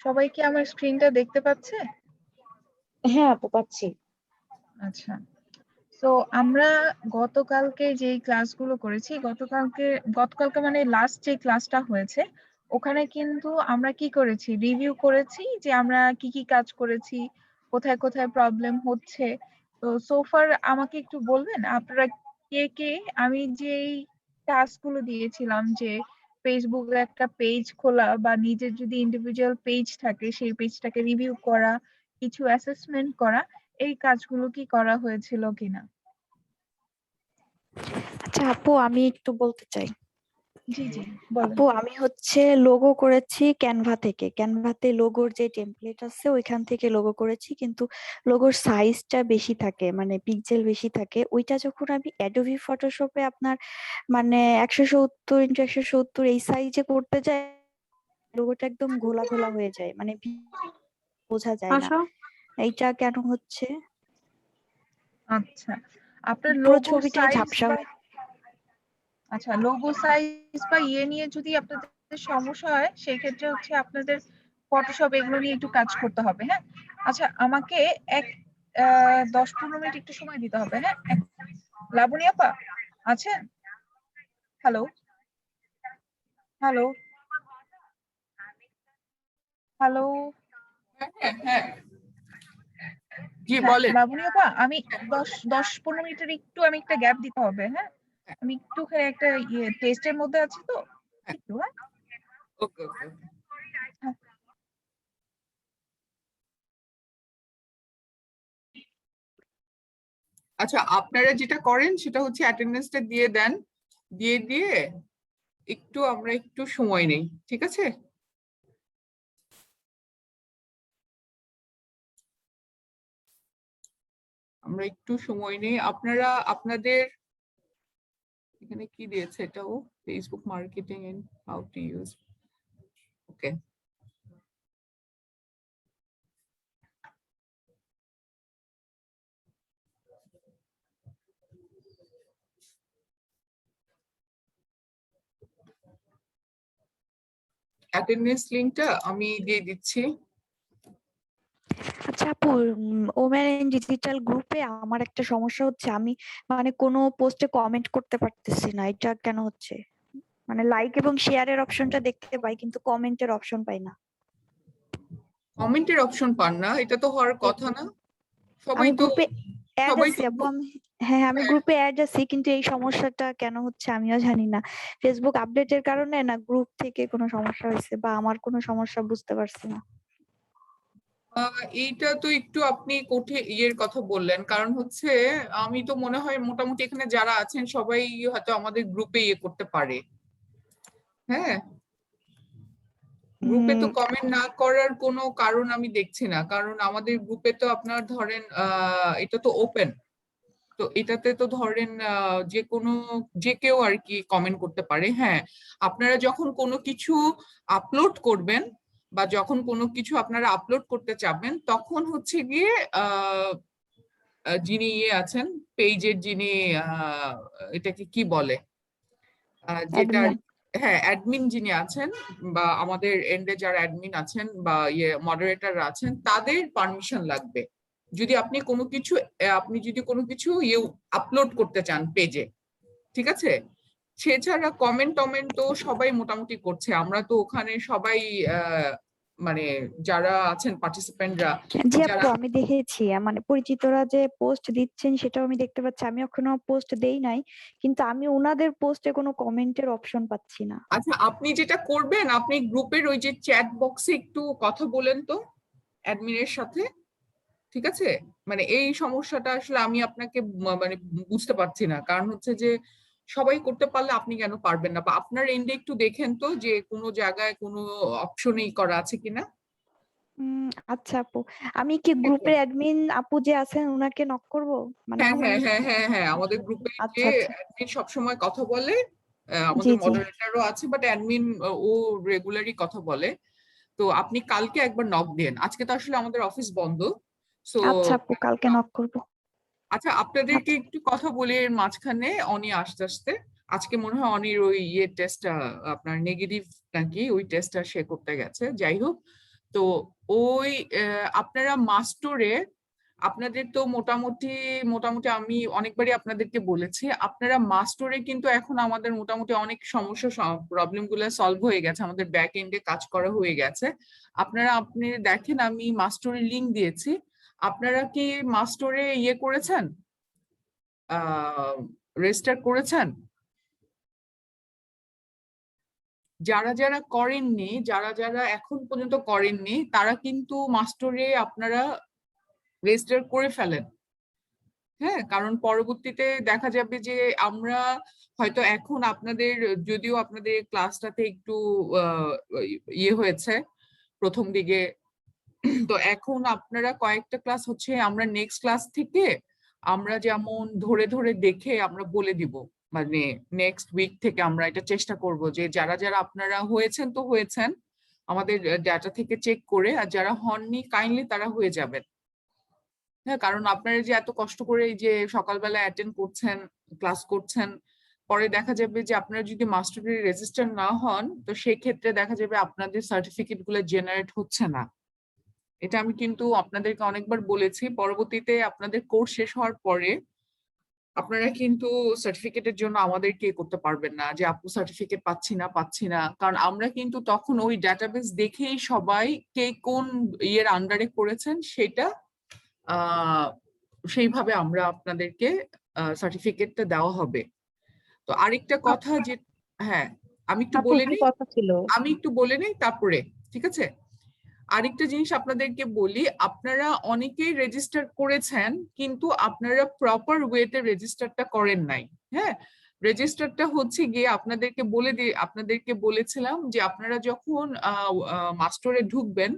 সবাই কি আমার স্ক্রিনটা দেখতে পাচ্ছে? হ্যাঁ আপু পাচ্ছি। আচ্ছা, তো আমরা গতকালকে যেই ক্লাসগুলো করেছি, গতকালকে মানে লাস্ট যে ক্লাসটা হয়েছে, ওখানে কিন্তু আমরা কি করেছি, রিভিউ করেছি যে আমরা কি কি কাজ করেছি, কোথায় কোথায় প্রবলেম হচ্ছে। তো সোফার আমাকে একটু বলবেন আপনারা কে কে, আমি যেই টাস্কগুলো দিয়েছিলাম যে ফেসবুকে একটা পেজ খোলা বা নিজের যদি ইন্ডিভিজুয়াল পেজ থাকে সেই পেজটাকে রিভিউ করা, কিছু অ্যাসেসমেন্ট করা, এই কাজগুলো কি করা হয়েছিল কিনা? আচ্ছা আপু আমি একটু বলতে চাই। জি জি, বলেন। আপু আমি হচ্ছে লোগো করেছি ক্যানভা থেকে। ক্যানভাতে লোগোর যে টেমপ্লেট আছে ওইখান থেকে লোগো করেছি, কিন্তু লোগোর সাইজটা বেশি থাকে, মানে পিক্সেল বেশি থাকে। ওইটা যখন আমি অ্যাডোবি ফটোশপে আপনার মানে 170x170 এই সাইজে করতে যাই, লোগোটা একদম ঘোলা ঘোলা হয়ে যায়, মানে বোঝা যায় না। এইটা কেন হচ্ছে? আচ্ছা, আপনার পুরো লোগো ছবিটা সাইজ ঝাপসা বা হয়ে। লোগো সাইজ বা ইয়ে নিয়ে যদি আপনাদের সমস্যা হয়, সেই ক্ষেত্রে হচ্ছে আপনাদের ফটোশপ এগুলো নিয়ে একটু কাজ করতে হবে। হ্যাঁ, আচ্ছা, আমাকে এক 10-15 মিনিট একটু সময় দিতে হবে। হ্যাঁ, লাবণী আপা আছেন? Hello, hello, hello. হ্যাঁ হ্যাঁ জি হ্যাঁ বলেন। লাবণী আপা, আমি 10-15 মিনিটের একটু আমি একটা গ্যাপ দিতে হবে। হ্যাঁ, আমি একটুখানি একটা টেস্টের মধ্যে আছি তো, একটু। হ্যাঁ, ওকে ওকে। হ্যাঁ। আচ্ছা আপনারা যেটা করেন সেটা হচ্ছে অ্যাটেন্ডেন্সটা দিয়ে দেন, দিয়ে দিয়ে আমরা একটু সময় নেই, ঠিক আছে? আমরা একটু সময় নেই। আপনারা আপনাদের এখানে কি দিয়েছে, এটাও Facebook marketing and how to use. Okay, attendance লিংকটা আমি দিয়ে দিচ্ছি। আচ্ছা আপু, ওমেন ইন ডিজিটাল গ্রুপে আমার একটা সমস্যা হচ্ছে, আমি মানে কোনো পোস্টে কমেন্ট করতে পারতেছি না। এটা কেন হচ্ছে? মানে লাইক এবং শেয়ারের অপশনটা দেখতে পাই, কিন্তু কমেন্টের অপশন পাই না। কমেন্টের অপশন পান না? এটা তো হওয়ার কথা না। সবাই আমি তো গ্রুপে অ্যাড সবাই আছি তো আপু, হ্যাঁ আমি হ্যাঁ। গ্রুপে অ্যাড আছি, কিন্তু এই সমস্যাটা কেন হচ্ছে আমিও জানি না। ফেসবুক আপডেটের কারণে না গ্রুপ থেকে কোনো সমস্যা হয়েছে, বা আমার কোনো সমস্যা বুঝতে পারছি না। এইটা তো একটু আপনি কঠিন ইয়ের কথা বললেন, কারণ হচ্ছে আমি তো মনে হয় মোটামুটি এখানে যারা আছেন সবাই হয়তো আমাদের গ্রুপে ইয়ে করতে পারে। হ্যাঁ, গ্রুপে তো উম কমেন্ট না করার কোনো কারণ আমি দেখছি না, কারণ আমাদের গ্রুপে তো আপনার ধরেন এটা তো ওপেন, তো এটাতে তো ধরেন যে কেউ আর কি কমেন্ট করতে পারে। হ্যাঁ, আপনারা যখন কোনো কিছু আপলোড করবেন বা যখন কোনো কিছু আপনারা আপলোড করতে চাবেন, তখন হচ্ছে গিয়ে যিনি ইয়ে আছেন পেজের, যিনি আহ, এটাকে কি বলে, যেটা, অ্যাডমিন। হ্যাঁ অ্যাডমিন যিনি আছেন, বা আমাদের এন্ডে যারা অ্যাডমিন আছেন বা ইয়ে মডারেটর আছেন, তাদের পারমিশন লাগবে যদি আপনি যদি কোনো কিছু ইয়ে আপলোড করতে চান পেজে, ঠিক আছে? সেছাড়া কমেন্ট টমেন্ট তো সবাই মোটামুটি করছে, আমরা তো ওখানে সবাই মানে যারা আছেন পার্টিসিপেন্টরা জি যারা। আপু আমি দেখেছি, মানে পরিচিতরা যে পোস্ট দিচ্ছেন সেটাও আমি দেখতে পাচ্ছি। আমি এখনো পোস্ট দেই নাই, কিন্তু আমি ওনাদের পোস্টে কোনো কমেন্টের অপশন পাচ্ছি না। আচ্ছা আপনি যেটা করবেন, আপনি গ্রুপের ওই যে চ্যাট বক্সে একটু কথা বলেন তো অ্যাডমিনের সাথে, ঠিক আছে? মানে এই সমস্যাটা আসলে আমি আপনাকে মানে বুঝতে পারছি না, কারণ হচ্ছে যে সবাই করতে পারলে আপনি কেন পারবেন না, বা আপনার এন্ডে একটু দেখেন তো যে কোনো জায়গায় কোনো অপশনই করা আছে কিনা। আচ্ছা আপু, আমি কি গ্রুপের অ্যাডমিন আপু যে আছেন ওনাকে নক করব? মানে হ্যাঁ আমি হ্যাঁ হ্যাঁ হ্যাঁ হ্যাঁ, আমাদের গ্রুপে যে আচ্ছা আচ্ছা অ্যাডমিন সবসময় কথা বলে, জি আমাদের জি। মডারেটরও আছে, বাট অ্যাডমিন ও রেগুলারই কথা বলে। তো আপনি কালকে একবার নক দেন, আজকে তো আসলে আমাদের অফিস বন্ধ। সো আচ্ছা আপু, কালকে নক করবো। আচ্ছা, আপনাদেরকে আচ্ছা একটু কথা বলি এর মাঝখানে, অনি আসতে আসতে আজকে মনে হয় অনির ওই টেস্টটা আপনার নেগেটিভ নাকি, ওই টেস্টটা সে করতে গেছে, যাই হোক। তো ওই আপনারা মাস্টরে, আপনাদের তো মোটামুটি মোটামুটি আমি অনেকবারই আপনাদেরকে বলেছি, আপনারা মাস্টরে কিন্তু এখন আমাদের মোটামুটি অনেক সমস্যা প্রবলেম গুলো সলভ হয়ে গেছে, আমাদের ব্যাক এন্ডে কাজ করা হয়ে গেছে। আপনি দেখেন আমি মাস্টরের লিংক দিয়েছি, আপনারা কি মাস্টরে করেছেন, রেজিস্টার করেছেন? যারা যারা করেননি, যারা যারা এখন পর্যন্ত করেননি, তারা কিন্তু মাস্টরে আপনারা রেজিস্টার করে ফেলেন। হ্যাঁ, কারণ পরবর্তীতে দেখা যাবে যে আমরা হয়তো এখন আপনাদের, যদিও আপনাদের ক্লাসটাতে একটু আহ, হয়েছে প্রথম দিকে, তো এখন আপনারা কয়েকটা ক্লাস হচ্ছে, আমরা নেক্সট ক্লাস থেকে আমরা যেমন ধরে ধরে দেখে আমরা বলে দিব, মানে নেক্সট উইক থেকে আমরা এটা চেষ্টা করব যে যারা যারা আপনারা হয়েছেন তো হয়েছেন আমাদের ডাটা থেকে চেক করে, আর যারা হননি কাইন্ডলি তারা হয়ে যাবেন। হ্যাঁ, কারণ আপনারা যে এত কষ্ট করে এই যে সকালবেলা অ্যাটেন্ড করছেন, ক্লাস করছেন, পরে দেখা যাবে যে আপনারা যদি মাস্টারি রেজিস্টার না হন, তো সেই ক্ষেত্রে দেখা যাবে আপনাদের সার্টিফিকেট গুলো জেনারেট হচ্ছে না। এটা আমি কিন্তু আপনাদেরকে অনেকবার বলেছি, পরবর্তীতে আপনাদের কোর্স শেষ হওয়ার পরে আপনারা কিন্তু সার্টিফিকেটের জন্য আমাদেরকে করতে পারবেন না যে আপু সার্টিফিকেট পাচ্ছি না, কারণ আমরা কিন্তু তখন ওই ডাটাবেস দেখেই সবাই কে কোন ইয়ের আন্ডারে করেছেন সেটা সেইভাবে আমরা আপনাদেরকে সার্টিফিকেটটা দেওয়া হবে। তো আরেকটা কথা যে, হ্যাঁ আমি একটু আপু বলে একটু নিই, কথা ছিল। তারপরে ঠিক আছে। আরেকটা জিনিস আপনাদেরকে বলি, আপনারা অনেকেই রেজিস্টার করেছেন কিন্তু আপনারা প্রপার ওয়েতে রেজিস্টারটা করেন নাই। হ্যাঁ, রেজিস্টারটা হচ্ছে গিয়ে আপনাদেরকে বলেছিলাম যে আপনারা যখন মাস্টরে ঢুকবেন,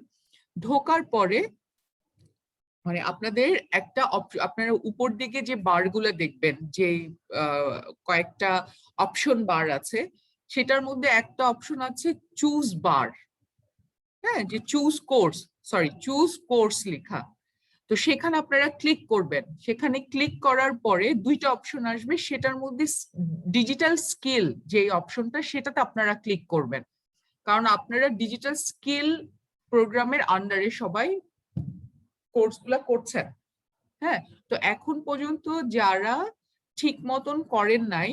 ঢোকার পরে মানে আপনাদের একটা আপনারা উপর দিকে যে বারগুলো দেখবেন, যে কয়েকটা অপশন বার আছে, সেটার মধ্যে একটা অপশন আছে চুজ বার। হ্যাঁ, যে চুজ কোর্স লেখা, তো সেখানে আপনারা ক্লিক করবেন। সেখানে ক্লিক করার পরে দুইটা অপশন আসবে, সেটার মধ্যে ডিজিটাল স্কিল যে অপশনটা, সেটাতে আপনারা ক্লিক করবেন, কারণ আপনারা ডিজিটাল স্কিল প্রোগ্রামের আন্ডারে সবাই কোর্সগুলো করছেন। হ্যাঁ, তো এখন পর্যন্ত যারা ঠিক মতন করেন নাই,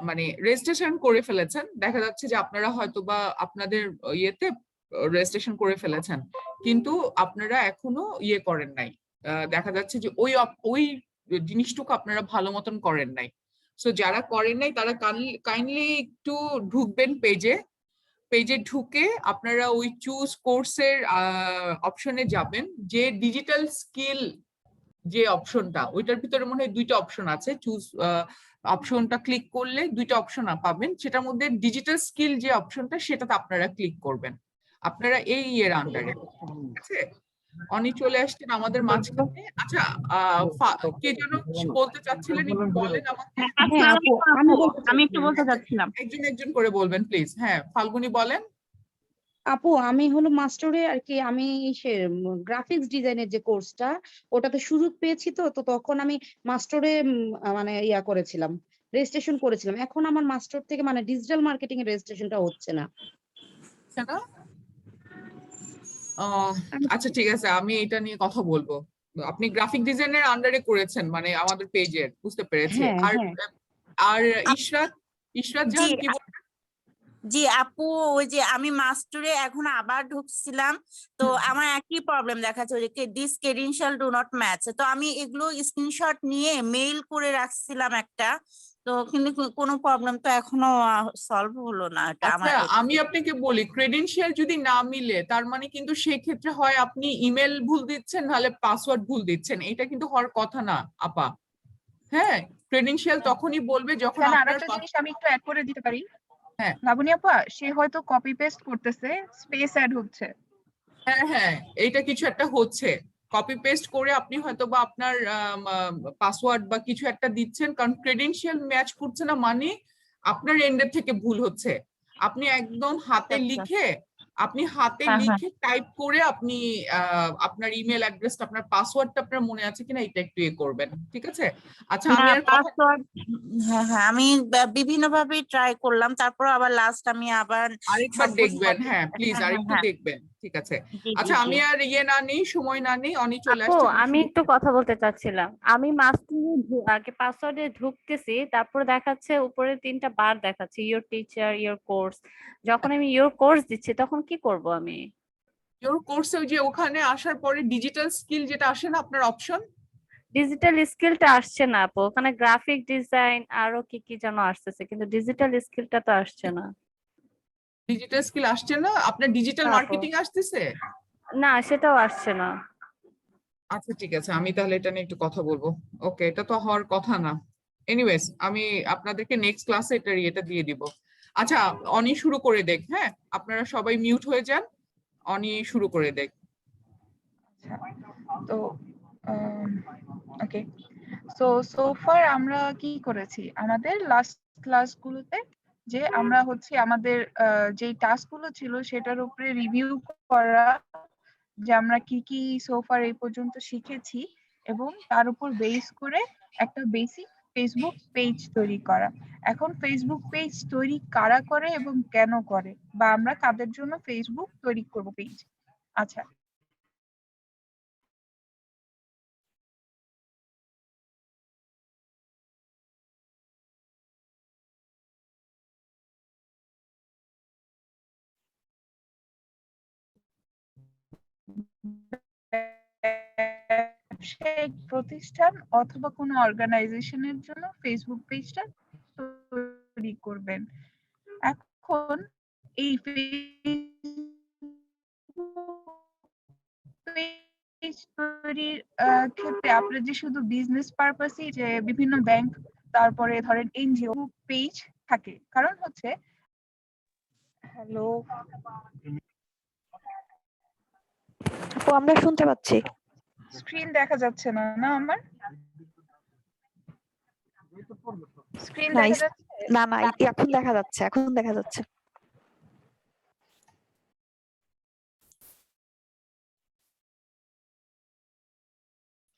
মানে রেজিস্ট্রেশন করে ফেলেছেন, দেখা যাচ্ছে যে আপনারা হয়তো বা আপনাদের ইয়েতে রেজিস্ট্রেশন করে ফেলেছেন, কিন্তু আপনারা এখনো করেন নাই, দেখা যাচ্ছে যে ওই জিনিসটুকু আপনারা ভালো মতন করেন নাই। সো যারা করেন নাই তারা কাইন্ডলি একটু ঢুকবেন পেজে ঢুকে আপনারা ওই চুজ কোর্সের অপশনে যাবেন, যে ডিজিটাল স্কিল যে অপশনটা, ওইটার ভিতরে মনে হয় দুইটা অপশন আছে, চুজ অপশনটা ক্লিক করলে দুইটা অপশন পাবেন, সেটার মধ্যে ডিজিটাল স্কিল যে অপশনটা সেটাতে আপনারা ক্লিক করবেন। আপনারা এই আন্ডারে, ঠিক আছে। অনি চলে আসছেন আমাদের মাঝখানে। আচ্ছা, কে যেন কিছু বলতে চাচ্ছিলেন, একটু বলেন আমাকে। হ্যাঁ আপু, আমি একটু বলতে আচ্ছা, চাচ্ছিলাম। একজন একজন করে বলবেন প্লিজ। হ্যাঁ, ফাল্গুনী বলেন। আপু আমি হলো মাস্টারে আর কি, আমি সে গ্রাফিক্স ডিজাইনের যে কোর্সটা, ওটাতে সুযোগ পেয়েছি, তো তো তখন আমি মাস্টারে মানে করেছিলাম, রেজিস্ট্রেশন করেছিলাম। এখন আমার মাস্টার থেকে মানে ডিজিটাল মার্কেটিং এর রেজিস্ট্রেশনটা হচ্ছে না। আচ্ছা ঠিক আছে, আমি এটা নিয়ে কথা বলবো। আপনি গ্রাফিক ডিজাইনের আন্ডারে করেছেন মানে আমাদের পেজের, বুঝতে পেরেছি। হ্যাঁ আর হ্যাঁ। আর ইশরাত, জি জাহান কি জি আপু, ওই যে আমি মাস্টারে এখন আবার ঢুকছিলাম, তো আমার একই প্রবলেম দেখাচ্ছে, ওই যে this credential do not match. তো আমি এগুলো স্ক্রিনশট নিয়ে মেইল করে রাখছিলাম একটা, তো কিন্তু কোনো প্রবলেম তো এখনো সলভ হলো না। এটা আচ্ছা, আমার আমি আপনাকে বলি, ক্রেডেনশিয়াল যদি না মিলে তার মানে কিন্তু সেই ক্ষেত্রে হয় আপনি ইমেল ভুল দিচ্ছেন, নাহলে পাসওয়ার্ড ভুল দিচ্ছেন, এটা কিন্তু হওয়ার কথা না আপা। হ্যাঁ, ক্রেডেনশিয়াল তখনই বলবে যখন এখানে আপনার আরেকটা জিনিস আমি একটু অ্যাড করে দিতে পারি। হ্যাঁ লাবণী আপা, সে হয়তো কপি পেস্ট করতেছে, স্পেস অ্যাড হচ্ছে। হ্যাঁ হ্যাঁ, এইটা কিছু একটা হচ্ছে, কপি পেস্ট করে আপনি হয়তো বা আপনার পাসওয়ার্ড বা কিছু একটা দিচ্ছেন, কারণ ক্রেডেনশিয়াল ম্যাচ করছে না মানে আপনার এন্ডের থেকে ভুল হচ্ছে। আপনি একদম হাতে আচ্ছা। লিখে হ্যাঁ, হ্যাঁ। টাইপ করে আপনি আপনার ইমেল অ্যাড্রেসটা, আপনার পাসওয়ার্ডটা আপনার মনে আছে কিনা এটা একটু করবেন, ঠিক আছে? আচ্ছা, না, আমি আর কথা পাসওয়ার্ড, হ্যাঁ, আমি বিভিন্ন ভাবে ট্রাই করলাম, তারপর আবার লাস্ট আমি আবার আরেকবার সবগুলো দেখবেন। হ্যাঁ, প্লিজ হ্যাঁ, হ্যাঁ, আরেকটু হ্যাঁ। দেখবেন, ঠিক আছে? জি, জি, আচ্ছা, জি। আমি আর না নেই, সময় না নেই, অনি চলে আপু আসছে, আমি আমি শুরু একটু কথা বলতে চাচ্ছিলাম। আমি মাস্টারে আগে পাসওয়ার্ডে ঢুকতেছি, তারপর দেখাচ্ছে উপরে 3টা বার দেখাচ্ছে ইওর টিচার, ইওর কোর্স। যখন আমি ইওর কোর্স দিচ্ছি তখন কি করব আমি? ইওর কোর্সে ওই যে ওখানে আসার পরে ডিজিটাল স্কিল যেটা আসে না আপনার অপশন, ডিজিটাল স্কিলটা আসছে না আপু, ওখানে গ্রাফিক ডিজাইন আরো কি কি যেন আসতেছে, কিন্তু ডিজিটাল স্কিলটা তো আসছে না। ডিজিটাল স্কিল আসছে না, আপনার ডিজিটাল না আপু, মার্কেটিং আসতেছে? না সেটাও আসছে না। আচ্ছা, ঠিক আছে, আমি তাহলে এটা নিয়ে একটু কথা বলবো। ওকে, এটা তো হওয়ার কথা না। এনিওয়েজ, আমি আপনাদেরকে নেক্সট ক্লাসে এটা দিয়ে দিব। আচ্ছা, অনি শুরু করে দেখ। হ্যাঁ, আপনারা সবাই মিউট হয়ে যান, অনি শুরু করে দেখ। তো ওকে, সো ফার আমরা কি করেছি আমাদের লাস্ট ক্লাসগুলোতে, যে আমরা হচ্ছে আমাদের যে টাস্কগুলো ছিল সেটার উপরে রিভিউ করা, যে আমরা কি কি সোফার এই পর্যন্ত শিখেছি, এবং তার উপর বেস করে একটা বেসিক ফেসবুক পেজ তৈরি করা। এখন ফেসবুক পেজ তৈরি কারা করে এবং কেন করে, বা আমরা কাদের জন্য ফেসবুক তৈরি করব পেজ। আচ্ছা, ব্যবসায়িক প্রতিষ্ঠান অথবা কোনো অর্গানাইজেশনের জন্য ফেসবুক পেজটা তৈরি করবেন। এখন এই পেজ তৈরির ক্ষেত্রে আপনার যে শুধু বিজনেস পারপাসই, যে বিভিন্ন ব্যাংক, তারপরে ধরেন এনজিও পেজ থাকে, কারণ হচ্ছে হ্যালো আপু আমরা শুনতে পাচ্ছি। স্ক্রিন দেখা যাচ্ছে না না আমার স্ক্রিন দেখা নাইস। যাচ্ছে? না না, এখন দেখা যাচ্ছে, এখন দেখা যাচ্ছে।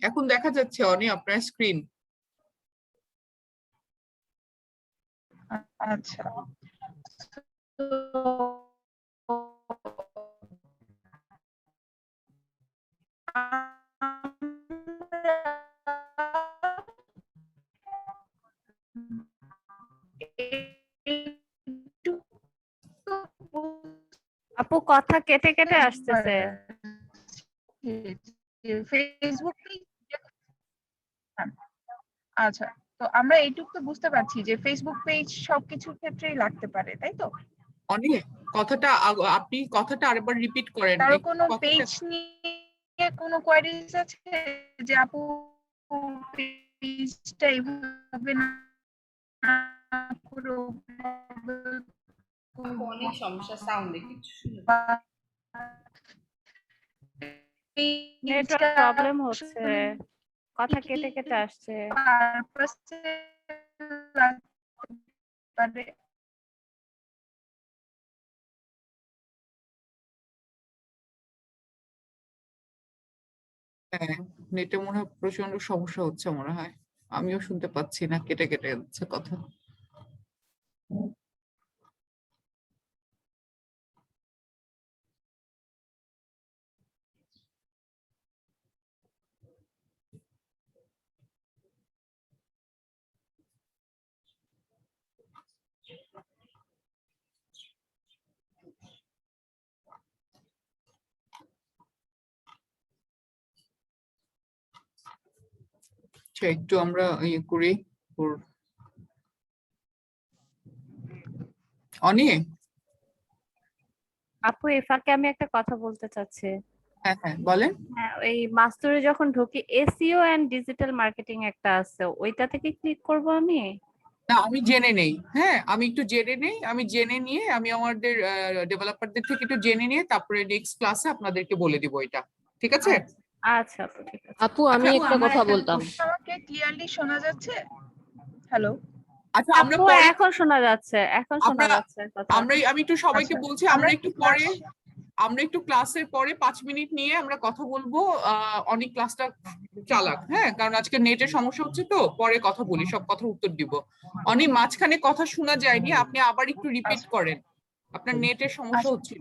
এখন দেখা যাচ্ছে অনি আপনার স্ক্রিন। আচ্ছা, আপু কথা কেটে কেটে আসতেছে। ফেসবুক, আচ্ছা, তো আমরা এইটুকু তো বুঝতে পারছি যে ফেসবুক পেজ সবকিছুর ক্ষেত্রেই লাগতে পারে, তাই তো? অনি, আপনি কথাটা আরেকবার রিপিট করেন। কারো একটু কোনো কথাটা পেজ নিয়ে কোনো কোয়ারিজ আছে যে আপু পেজটা এইভাবে না করে অনেক সমস্যা সাউন্ডে কিছু শুনে নেটওয়ার্ক প্রবলেম হচ্ছে, কথা কেটে কেটে আসছে। হ্যাঁ, নেটে মনে হয় প্রচন্ড সমস্যা হচ্ছে মনে হয়। আমিও শুনতে পাচ্ছি না, কেটে কেটে যাচ্ছে কথা। আচ্ছা, একটু আমরা ইয়ে করি। অনি, আপু এই ফাঁকে আমি একটা কথা বলতে চাচ্ছি। হ্যাঁ হ্যাঁ বলেন। হ্যাঁ, এই মাস্টারে যখন ঢুকি এসইও এন্ড ডিজিটাল মার্কেটিং একটা আছে, ওইটা থেকে ক্লিক করব আমি? না, আমি জেনে নেই। হ্যাঁ, আমি একটু জেনে নেই, আমি জেনে নিয়ে আমি আমাদের ডেভেলপারদের থেকে একটু জেনে নিয়ে তারপরে নেক্সট ক্লাসে আপনাদেরকে বলে দিব এটা, ঠিক আছে? আচ্ছা আপু, ঠিক আছে। আপু আমি আচ্ছা, একটা আমার কথা একটা বলতাম। প্রশ্ন আমাকে ক্লিয়ারলি শোনা যাচ্ছে? হ্যালো, আচ্ছা আমরা আপু পরে এখন শোনা যাচ্ছে, এখন শোনা আমরা যাচ্ছে কথা। আমি একটু সবাইকে আচ্ছা, বলছি আমরা আমরা একটু ক্লাসের পরে 5 মিনিট নিয়ে আমরা কথা বলবো। অনেক ক্লাসটা চালাক, হ্যাঁ, কারণ আজকে নেটের সমস্যা হচ্ছে, তো পরে কথা বলি, সব কথার উত্তর দিব। অনেক মাঝখানে কথা শোনা যায়নি, আপনি আবার একটু রিপিট করেন, আপনার নেটের সমস্যা হচ্ছিল।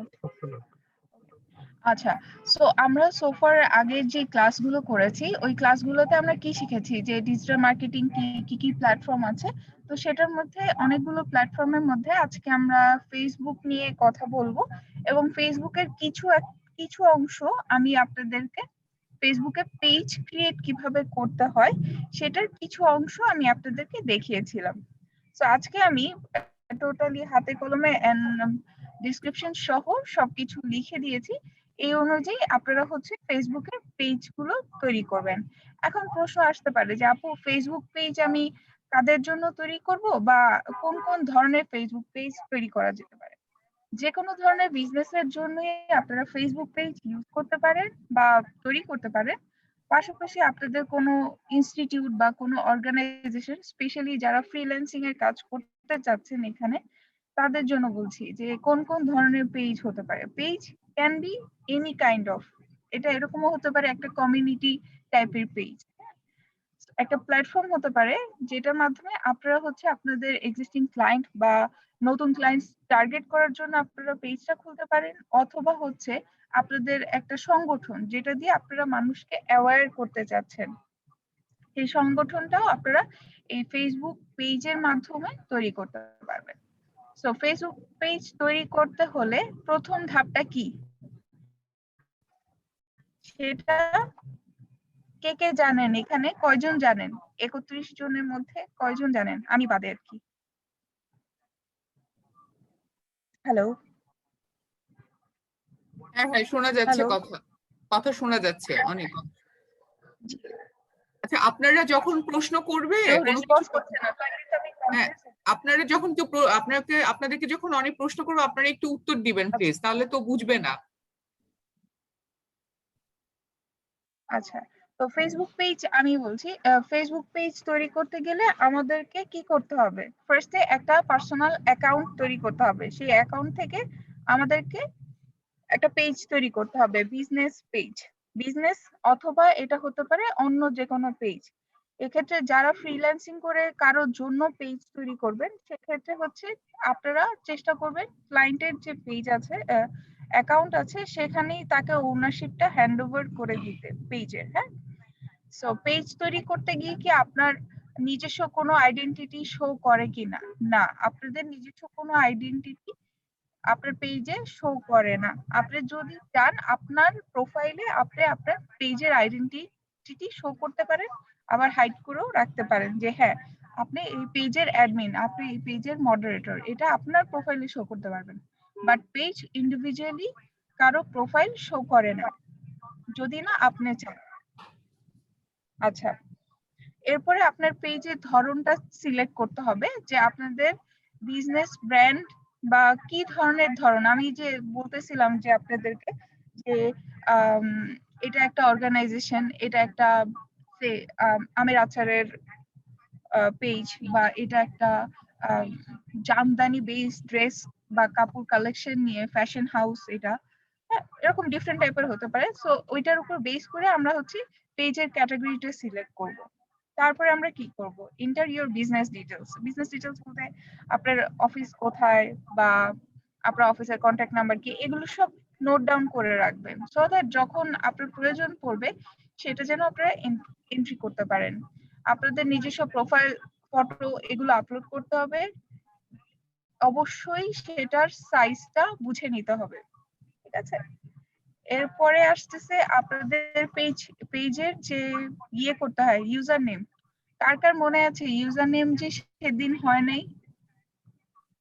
আচ্ছা, সো আমরা সোফার আগের যে ক্লাসগুলো করেছি ওই ক্লাসগুলোতে আমরা কি শিখেছি যে ডিজিটাল মার্কেটিং কি কি প্ল্যাটফর্ম আছে। তো সেটার মধ্যে অনেকগুলো প্ল্যাটফর্মের মধ্যে আজকে আমরা ফেসবুক নিয়ে কথা বলবো, এবং ফেসবুকের কিছু অংশ আমি আপনাদেরকে, ফেসবুকে পেজ ক্রিয়েট কিভাবে করতে হয় সেটার কিছু অংশ আমি আপনাদেরকে দেখিয়েছিলাম। তো আজকে আমি টোটালি হাতে কলমে ডিসক্রিপশন সহ সবকিছু লিখে দিয়েছি। এই অনুযায়ী আপনারা হচ্ছে ফেসবুকের পেজ গুলো তৈরি করবেন। এখন প্রশ্ন আসতে পারে যে আপু ফেসবুক পেজ আমি কাদের জন্য তৈরি করব, বা কোন কোন ধরনের ফেসবুক পেজ তৈরি করা যেতে পারে। যে কোনো ধরনের বিজনেসের জন্যই আপনারা ফেসবুক পেজ ইউজ করতে পারেন বা তৈরি করতে পারেন। পাশাপাশি আপনাদের কোনো ইনস্টিটিউট বা কোনো অর্গানাইজেশন, স্পেশালি যারা ফ্রিল্যান্সিং এর কাজ করতে চাচ্ছেন এখানে, তাদের জন্য বলছি যে কোন কোন ধরনের পেজ হতে পারে। Page can be any kind of, এটা এরকমও হতে পারে একটা কমিউনিটি টাইপের পেজ, একটা প্ল্যাটফর্ম হতে পারে যেটার মাধ্যমে আপনারা হচ্ছে আপনাদের এক্সিস্টিং ক্লায়েন্ট বা নতুন ক্লায়েন্ট টার্গেট করার জন্য আপনারা পেজটা খুলতে পারেন, অথবা হচ্ছে আপনাদের একটা সংগঠন যেটা দিয়ে আপনারা মানুষকে অ্যাওয়্যার করতে চাচ্ছেন, এই সংগঠনটাও আপনারা এই ফেসবুক পেজের মাধ্যমে তৈরি করতে পারবেন। সো ফেসবুক পেজ তৈরি করতে হলে প্রথম ধাপটা কি সেটা কে কে জানেন? এখানে কয়জন জানেন? 31 জনের মধ্যে কয়জন জানেন? আমি বাদে আর কি। হ্যালো, হ্যাঁ হ্যাঁ, শোনা যাচ্ছে, হ্যালো। কথা শোনা যাচ্ছে অনেক। আচ্ছা, আপনারা যখন প্রশ্ন করবে কেউ কোনো রেসপন্স কিছু, করছে না, তাহলে তো আমি হ্যাঁ, কনফিউজ। আপনারা যখন আপনাদেরকে যখন অনেক প্রশ্ন করবো, আপনারা একটু উত্তর দিবেন প্লিজ, তাহলে তো বুঝবে না। আচ্ছা, তো ফেসবুক পেজ আমি বলছি, ফেসবুক পেজ তৈরি করতে গেলে আমাদেরকে কি করতে হবে? ফার্স্টে একটা পার্সোনাল অ্যাকাউন্ট তৈরি করতে হবে। সেই অ্যাকাউন্ট থেকে আমাদেরকে একটা পেজ তৈরি করতে হবে, বিজনেস পেজ। বিজনেস অথবা এটা হতে পারে অন্য যে কোনো পেজ। এক্ষেত্রে যারা ফ্রিল্যান্সিং করে কারোর জন্য পেজ তৈরি করবেন, সেক্ষেত্রে হচ্ছে আপনারা চেষ্টা করবেন ক্লায়েন্টের যে পেজ আছে, অ্যাকাউন্ট আছে, সেখানেই তাকে ওনারশিপটা হ্যান্ড ওভার করে দিতে পেজের। হ্যাঁ, সো পেজ তৈরি করতে গিয়ে কি আপনার নিজস্ব কোনো আইডেন্টিটি শো করে কিনা? না, আপনাদের নিজস্ব কোনো আইডেন্টিটি আপনার পেজে শো করে না। আপনি যদি চান আপনার প্রোফাইলে আপনি আপনার পেজের আইডেন্টিটি শো করতে পারেন, আবার হাইড করেও রাখতে পারেন যে হ্যাঁ আপনি এই পেজের অ্যাডমিন, আপনি এই পেজের মডারেটর, এটা আপনার প্রোফাইলে শো করতে পারবেন। বাট পেজ ইন্ডিভিজুয়ালি কারো প্রোফাইল শো করে না যদি না আপনি চান। আচ্ছা, এরপরে আপনার পেজের ধরনটা সিলেক্ট করতে হবে যে আপনাদের বিজনেস ব্র্যান্ড বা কি ধরনের ধরন। আমি যে বলতেছিলাম যে আপনাদেরকে যে এটা একটা অর্গানাইজেশন, এটা একটা আমের আচারের পেজ, বা এটা একটা জামদানি বেস ড্রেস বা কাপড় কালেকশন নিয়ে ফ্যাশন হাউস, এটা হ্যাঁ এরকম ডিফারেন্ট টাইপের হতে পারে। সো ওইটার উপর বেস করে আমরা হচ্ছে পেজের ক্যাটাগরিটা সিলেক্ট করব। তারপরে আমরা কি করব? Enter your business details. Business details বলতে আপনার অফিস কোথায় বা আপনার অফিসের কন্ট্যাক্ট নাম্বার কি, এগুলো সব নোট ডাউন করে রাখবেন, সো দ্যাট যখন আপনার প্রয়োজন পড়বে সেটা যেন আপনারা এন্ট্রি করতে পারেন। আপনাদের নিজস্ব প্রোফাইল ফটো এগুলো আপলোড করতে হবে, অবশ্যই সেটার সাইজটা বুঝে নিতে হবে, ঠিক আছে? এরপরে আসতেছে আপনাদের পেজের যে করতে হয় ইউজার নেম। কার কার মনে আছে ইউজার নেম যে সেদিন হয় নাই?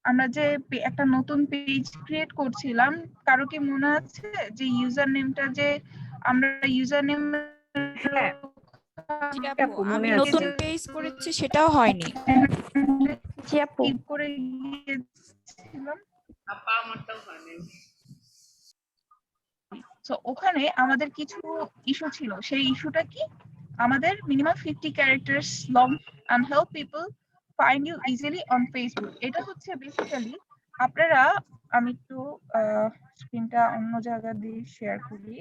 আমরা যে একটা নতুন পেজ ক্রিয়েট করছিলাম, কারো কি মনে আছে যে ইউজার নেমটা যে আমরা ইউজার নেম হ্যাঁ জি আপু, আমি নতুন পেজ করেছি সেটাও হয়নি। জি আপু। করে গিয়েছিলাম, আপা আমারটাও হয়নি। তো ওখানে আমাদের কিছু ইস্যু ছিল। সেই ইস্যুটা কি? আমাদের minimum 50 characters long and help people find you easily on Facebook. এটা হচ্ছে বেসিক্যালি আপনারা, আমি একটু স্ক্রিনটা অন্য জায়গা দিয়ে শেয়ার করি।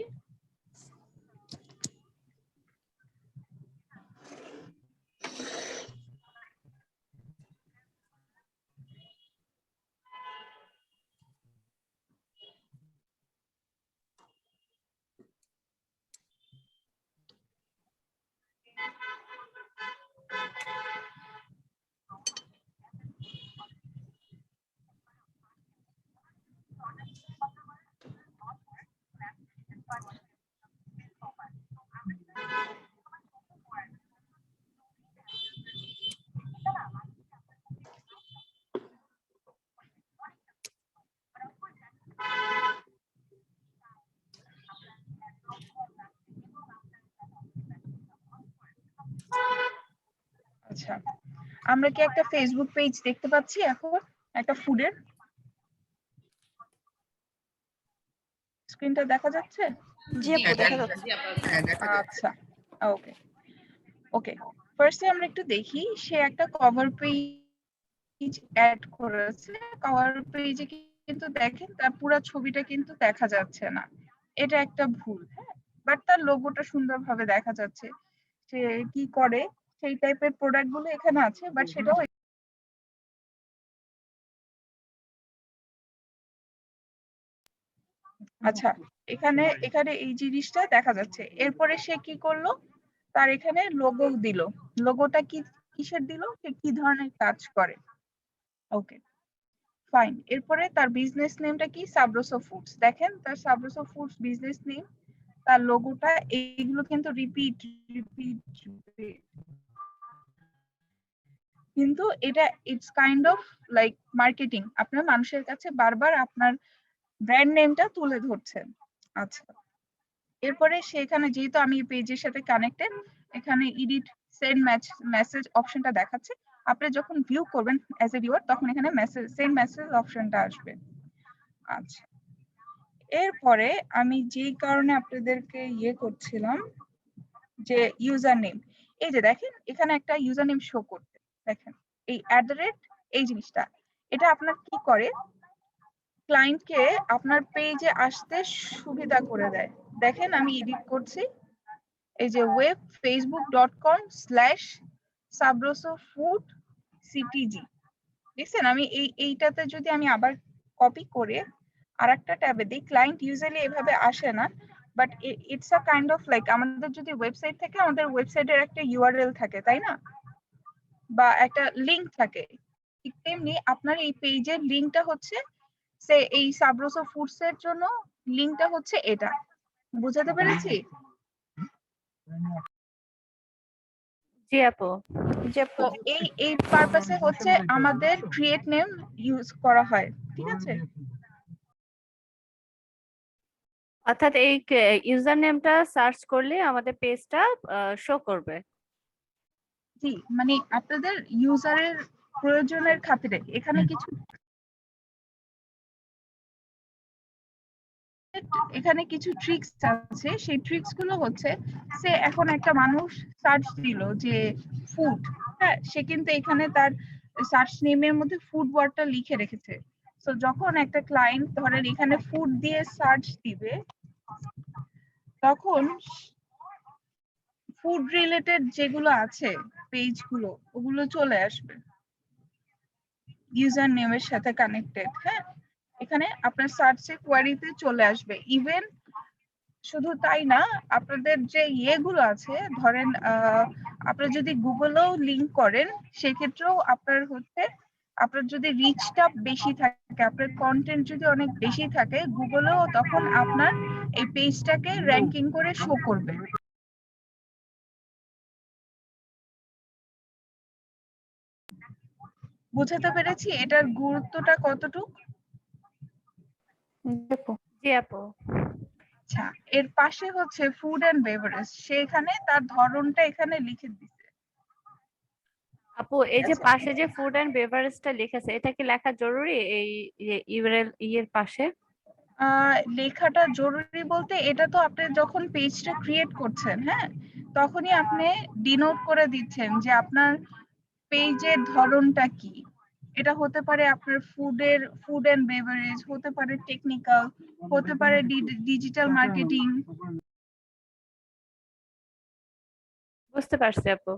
আচ্ছা, আমরা কি একটা ফেসবুক পেজ দেখতে পাচ্ছি এখন, একটা ফুডের? স্ক্রিনটা দেখা যাচ্ছে? জি আপু দেখা যাচ্ছে। আচ্ছা, ওকে ওকে। ফার্স্টে আমরা একটু দেখি, সে একটা কভার পেজ অ্যাড করেছে। কভার পেজে কিন্তু দেখেন তার পুরো ছবিটা কিন্তু দেখা যাচ্ছে না, এটা একটা ভুল। হ্যাঁ, বাট তার লোগোটা সুন্দরভাবে দেখা যাচ্ছে। সে কি করে সেই টাইপের প্রোডাক্ট গুলো এখানে আছে, বাট সেটাও আচ্ছা, এখানে এখানে এই জিনিসটা দেখা যাচ্ছে। এরপরে সে কি করলো, তার এখানে লোগো দিল। লোগোটা কি কিসের দিল, সে কি ধরনের কাজ করে? Okay fine. এরপরে তার বিজনেস নেমটা কি, সাব্রোসো ফুডস। দেখেন তার সাব্রোসো ফুডস বিজনেস নেম, তার লোগোটা, এইগুলো কিন্তু রিপিট রিপিট কিন্তু এটা it's kind of like marketing. আপনার মানুষের কাছে বারবার আপনার ব্র্যান্ড নেমটা তুলে ধরছেন। আচ্ছা, এরপরে সেখানে যেহেতু আমি পেজের সাথে কানেক্টেড, এখানে এডিট সেন্ড মেসেজ অপশনটা দেখাচ্ছে। আপনি যখন ভিউ করবেন অ্যাজ এ ভিউয়ার, তখন এখানে মেসেজ সেন্ড মেসেজ অপশনটা আসবে। আচ্ছা, এরপরে আমি যেই কারণে আপনাদেরকে করছিলাম যে ইউজার নেম, এই যে দেখেন এখানে একটা ইউজার নেম শো করতে, দেখেন এই @ এই জিনিসটা, এটা আপনার কি করে, ক্লায়েন্টকে আপনার পেজে আসতে সুবিধা করে দেয়। দেখেন আমি এডিট করছি, এই যে web facebook.com/sabrosofoodctg, দেখছেন? আমি এইটাতে যদি আমি আবার কপি করে আরেকটা ট্যাবে দিই, ক্লায়েন্ট ইউজুয়ালি এভাবে আসে না, but it's a kind of like, আমাদের যদি ওয়েবসাইট থাকে, আমাদের ওয়েবসাইটের একটা ইউআরএল থাকে, তাই না? বা একটা লিংক থাকে, ঠিক তেমনি আপনার এই পেজের লিংকটা হচ্ছে, সে এই সাব্রোসো ফুডস এর জন্য লিংকটা হচ্ছে এটা। বুঝাতে পেরেছি? জি আপু। তো এই পারপাসে হচ্ছে আমাদের ক্রিয়েট নেম ইউজ করা হয়, ঠিক আছে? অর্থাৎ এই ইউজার নেমটা সার্চ করলে আমাদের পেজটা শো করবে। জি, মানে আপনাদের ইউজারের প্রয়োজনের খাতিরে এখানে কিছু ট্রিক্স আছে। সেই ট্রিক্স গুলো হচ্ছে, সে এখন একটা মানুষ সার্চ দিল যে ফুড, হ্যাঁ, সে কিন্তু এখানে তার সার্চ নেমের মধ্যে ফুড ওয়ার্ডটা লিখে রেখেছে। তো যখন একটা ক্লায়েন্ট ধরেন এখানে ফুড দিয়ে সার্চ দিবে, তখন ফুড রিলেটেড যেগুলো আছে পেজগুলো, ওগুলো চলে আসবে ইউজার নেমের সাথে কানেক্টেড। হ্যাঁ, এখানে আপনার সার্চে কোয়ারিতে চলে আসবে। ইভেন শুধু তাই না, আপনাদের যে ইয়েগুলো আছে, ধরেন আপনারা যদি গুগলেও লিংক করেন, সেক্ষেত্রেও আপনার হচ্ছে, আপনার যদি রিচটা বেশি থাকে, আপনার কন্টেন্ট যদি অনেক বেশি থাকে, গুগলেও তখন আপনার এই পেজটাকে র্যাঙ্কিং করে শো করবে। বুঝাতে পেরেছি এটার গুরুত্বটা কতটুকু? জি আপু। আচ্ছা, এর পাশে হচ্ছে ফুড এন্ড বেভারেজ, সেখানে তার ধরনটা এখানে লিখে দিচ্ছে। আপু এই যে পাশে যে ফুড এন্ড বেভারেজটা লিখেছে, এটা কি লেখা জরুরি এই ইউআরএল এর পাশে? লেখাটা জরুরি বলতে, এটা তো আপনি যখন পেজটা ক্রিয়েট করছেন, হ্যাঁ, তখনই আপনি ডিনোট করে দিচ্ছেন যে আপনার পেজের ধরনটা কি। এটা হতে পারে আপনার ফুড এন্ড বেভারেজ, হতে পারে টেকনিক্যাল, হতে পারে ডিজিটাল মার্কেটিং। বুঝতে পারছি আপু।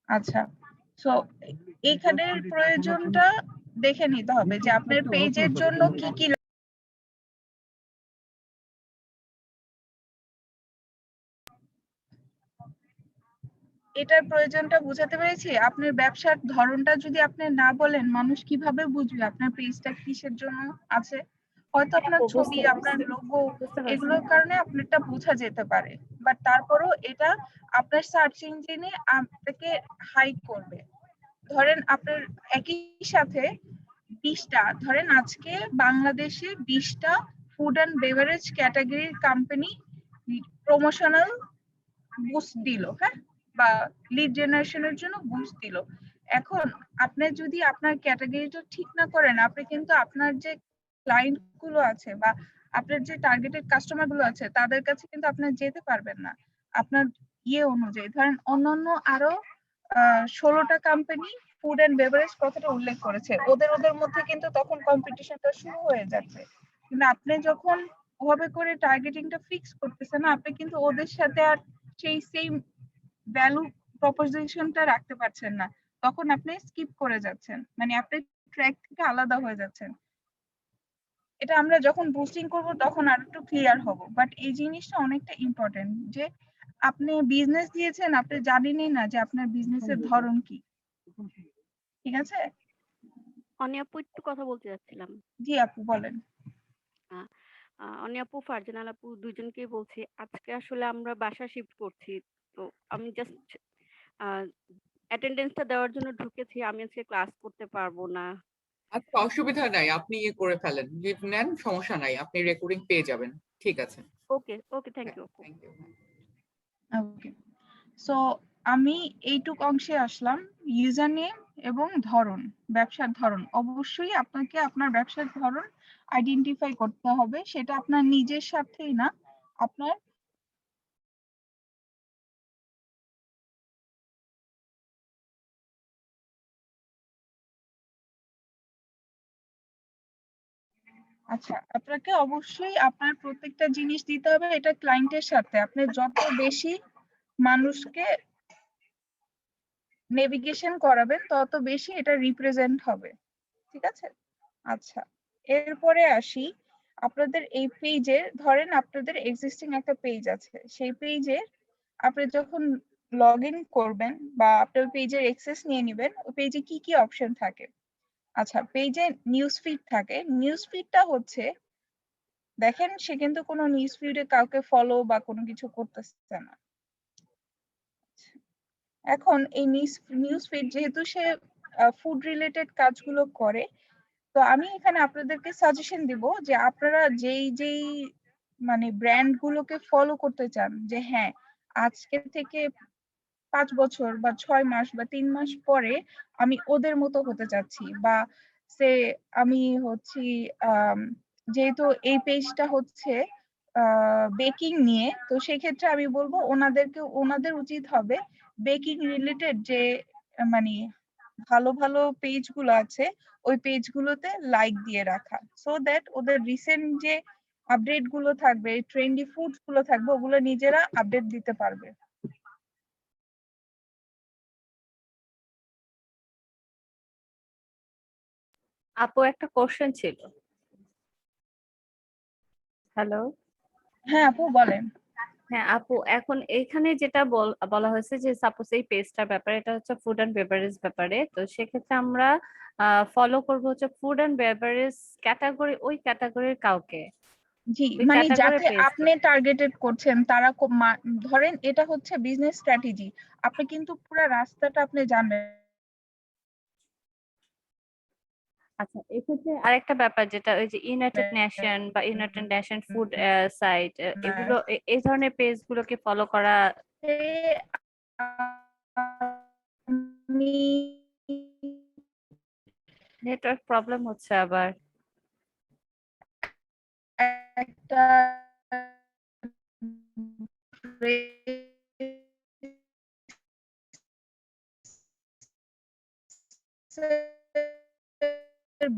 আচ্ছা, সো এইখানের প্রয়োজনটা দেখে নিতে হবে যে আপনার পেজের জন্য কি কি এটার প্রয়োজনটা বুঝাতে পেরেছি। আপনার ব্যবসার ধরনটা যদি আপনি না বলেন, মানুষ কিভাবে বুঝবে আপনার পেজটা কিসের জন্য আছে। হয়তো আপনার আপু ছবি, বুঝতে আপনার পারছি, লোগো, বুঝতে পারছি। এগুলোর কারণে আপনারটা বোঝা যেতে পারে, বাট তারপরও এটা আপনার সার্চ ইঞ্জিনে আপনাকে হাইড করবে। ধরেন আপনার একই সাথে 20টা, ধরেন আজকে বাংলাদেশে 20টা ফুড অ্যান্ড বেভারেজ ক্যাটাগরির কোম্পানি প্রমোশনাল বুস্ট দিল, হ্যাঁ, বা লিড জেনারেশনের জন্য বুস্ট দিল। এখন আপনি যদি আপনার ক্যাটাগরিটা ঠিক না করেন, আপনি কিন্তু আপনার যে ক্লায়েন্ট গুলো আছে বা আপনার যে টার্গেটেড কাস্টমার গুলো আছে তাদের কাছে কিন্তু আপনি যেতে পারবেন না। আপনার অনুযায়ী ধরেন অন্যান্য আরো 16টা কোম্পানি ফুড এন্ড বেভারেজ কথাটা উল্লেখ করেছে, ওদের মধ্যে কিন্তু তখন কম্পিটিশনটা শুরু হয়ে যাচ্ছে। কিন্তু আপনি যখন ওভাবে করে টার্গেটিংটা ফিক্স করতেছেন, আপনি কিন্তু ওদের সাথে আর সেই সেম ভ্যালু প্রপোজিশনটা রাখতে পারছেন না। তখন আপনি স্কিপ করে যাচ্ছেন, মানে আপনি ট্র্যাক থেকে আলাদা হয়ে যাচ্ছেন। এটা আমরা যখন বুস্টিং করব তখন আর একটু ক্লিয়ার হব, বাট এই জিনিসটা অনেকটা ইম্পর্টেন্ট যে আপনি বিজনেস দিয়েছেন, আপনি জানেনই না যে আপনার বিজনেসের ধরন কি। ঠিক আছে? অনি আপু একটু কথা বলতে যাচ্ছিলাম। জি আপু বলেন। অনি আপু, ফারজানা আপু দুজনকেই বলছি, আজকে আসলে আমরা বাসা শিফট করছি। তো আমি জাস্ট অ্যাটেন্ডেন্সটা দেওয়ার জন্য ঢুকেছি, আমি আজকে ক্লাস করতে পারবো না। আচ্ছা, অসুবিধা নাই, আপনি ইয়ে করে ফেলেন, লিভ নেন, সমস্যা নাই, আপনি রেকর্ডিং পেয়ে যাবেন। ঠিক আছে। ওকে ওকে, থ্যাংক ইউ আপু। Thank you. ওকে, সো আমি এইটুক অংশে আসলাম। ইউজার নেম এবং ধরন, ব্যবসার ধরন, অবশ্যই আপনাকে আপনার ব্যবসার ধরন আইডেন্টিফাই করতে হবে। সেটা আপনার নিজের সাথেই না, আপনার আচ্ছা, আপনাকে অবশ্যই আপনার প্রত্যেকটা জিনিস দিতে হবে এটা ক্লায়েন্টের সাথে। আপনি যত বেশি মানুষকে নেভিগেশন করাবেন তত বেশি এটা রিপ্রেজেন্ট হবে। ঠিক আছে? আচ্ছা, এরপরে আসি আপনাদের এই পেজে। ধরেন আপনাদের এক্সিস্টিং একটা পেজ আছে, সেই পেজে আপনি যখন লগ ইন করবেন বা আপনার পেজের অ্যাক্সেস নিয়ে নেবেন, ওই পেজে কি কি অপশন থাকে। আচ্ছা, পেজে নিউজ ফিড থাকে। নিউজ ফিডটা হচ্ছে, দেখেন সে কিন্তু কোনো নিউজ ফিডে কাউকে ফলো বা কোনো কিছু করতেছে না। এখন এই নিউজ ফিড যেহেতু সে ফুড রিলেটেড কাজগুলো করে, তো আমি এখানে আপনাদেরকে সাজেশন দিব যে আপনারা যেই মানে ব্র্যান্ড গুলোকে ফলো করতে চান, যে হ্যাঁ আজকে থেকে 5 বছর বা 6 মাস বা 3 মাস পরে আমি ওদের মতো হতে চাচ্ছি, বা সে আমি হচ্ছি যেহেতু এই পেজটা হচ্ছে বেকিং নিয়ে, তো সেক্ষেত্রে আমি বলবো ওনাদের উচিত হবে বেকিং রিলেটেড যে মানে ভালো ভালো পেজ গুলো আছে ওই পেজ গুলোতে লাইক দিয়ে রাখা, সো দ্যাট ওদের রিসেন্ট যে আপডেট গুলো থাকবে, ট্রেন্ডি ফুডস গুলো থাকবে, ওগুলো নিজেরা আপডেট দিতে পারবে। আপু একটা কোশ্চেন ছিল। হ্যালো। হ্যাঁ আপু বলেন। হ্যাঁ আপু, এখন এখানে যেটা বলা হয়েছে যে সাপোজ এই পেজটার ব্যাপারে, এটা হচ্ছে ফুড অ্যান্ড বেভারেজ ব্যাপারে, তো সেক্ষেত্রে আমরা ফলো করবো হচ্ছে ফুড অ্যান্ড বেভারেজ ক্যাটাগরি, ওই ক্যাটাগরির কাউকে, জি, ওই মানে ক্যাটাগরির যাকে পেজকে। আপনি টার্গেটেড করছেন তারা ধরেন এটা হচ্ছে বিজনেস স্ট্র্যাটেজি, আপনি কিন্তু পুরো রাস্তাটা আপনি জানবেন। আচ্ছা, এক্ষেত্রে আরেকটা ব্যাপার যেটা ওই যে ইউনাইটেড নেশন বা ইউনাইটেড নেশন ফুড সাইট, এগুলো এই ধরনের পেজ গুলোকে ফলো করা। আমি নেটওয়ার্ক প্রবলেম হচ্ছে আবার। একটা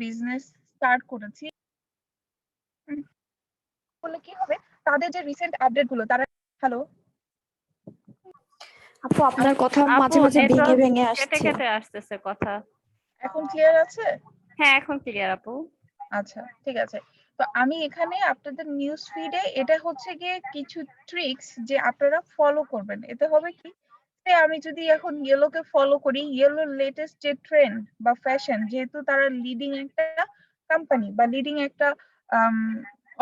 বিজনেস স্টার্ট করেছি, বলে কি হবে তাদের যে রিসেন্ট আপডেট গুলো তারা, হ্যালো আপু আপনার কথা আপু মাঝে মাঝে ভেঙে নেটওয়ার্ক ভেঙে কেটে আসছে। কেটে আসতেছে কথা। এখন ক্লিয়ার আছে? হ্যাঁ এখন ক্লিয়ার আপু। আচ্ছা ঠিক আছে। তো আমি এখানে আপনাদের নিউজ ফিডে এটা হচ্ছে গিয়ে কিছু ট্রিক্স যে আপনারা ফলো করবেন। এতে হবে কি, আমি যদি এখন ইয়েলোকে ফলো করি, ইয়েলো লেটেস্ট যে ট্রেন্ড বা ফ্যাশন, যেহেতু তারা লিডিং একটা কোম্পানি বা লিডিং একটা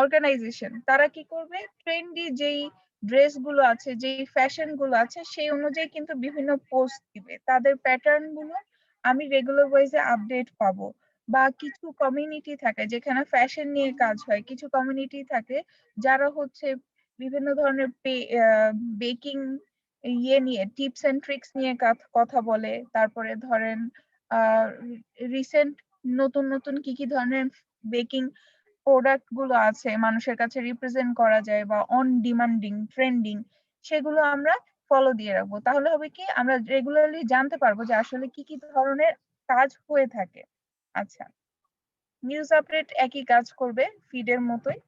অর্গানাইজেশন, তারা কি করবে, ট্রেন্ডি যেই ড্রেস গুলো আছে, যেই ফ্যাশন গুলো আছে, সেই অনুযায়ী কিন্তু বিভিন্ন পোস্ট দিবে। তাদের প্যাটার্ন গুলো আমি রেগুলার ওয়াইজে আপডেট পাবো। বা কিছু কমিউনিটি থাকে যেখানে ফ্যাশন নিয়ে কাজ হয়, কিছু কমিউনিটি থাকে যারা হচ্ছে বিভিন্ন ধরনের বেকিং নিয়ে টিপস এন্ড ট্রিক্স নিয়ে কথা বলে। তারপরে ধরেন রিসেন্ট নতুন নতুন কি কি ধরনের বেকিং প্রোডাক্ট গুলো আছে মানুষের কাছে রিপ্রেজেন্ট করা যায় বা অন ডিমান্ডিং ট্রেন্ডিং, সেগুলো আমরা ফলো দিয়ে রাখবো। তাহলে হবে কি, আমরা রেগুলারলি জানতে পারবো যে আসলে কি কি ধরনের কাজ হয়ে থাকে। আচ্ছা, নিউজ আপডেট একই কাজ করবে ফিডের মতোই,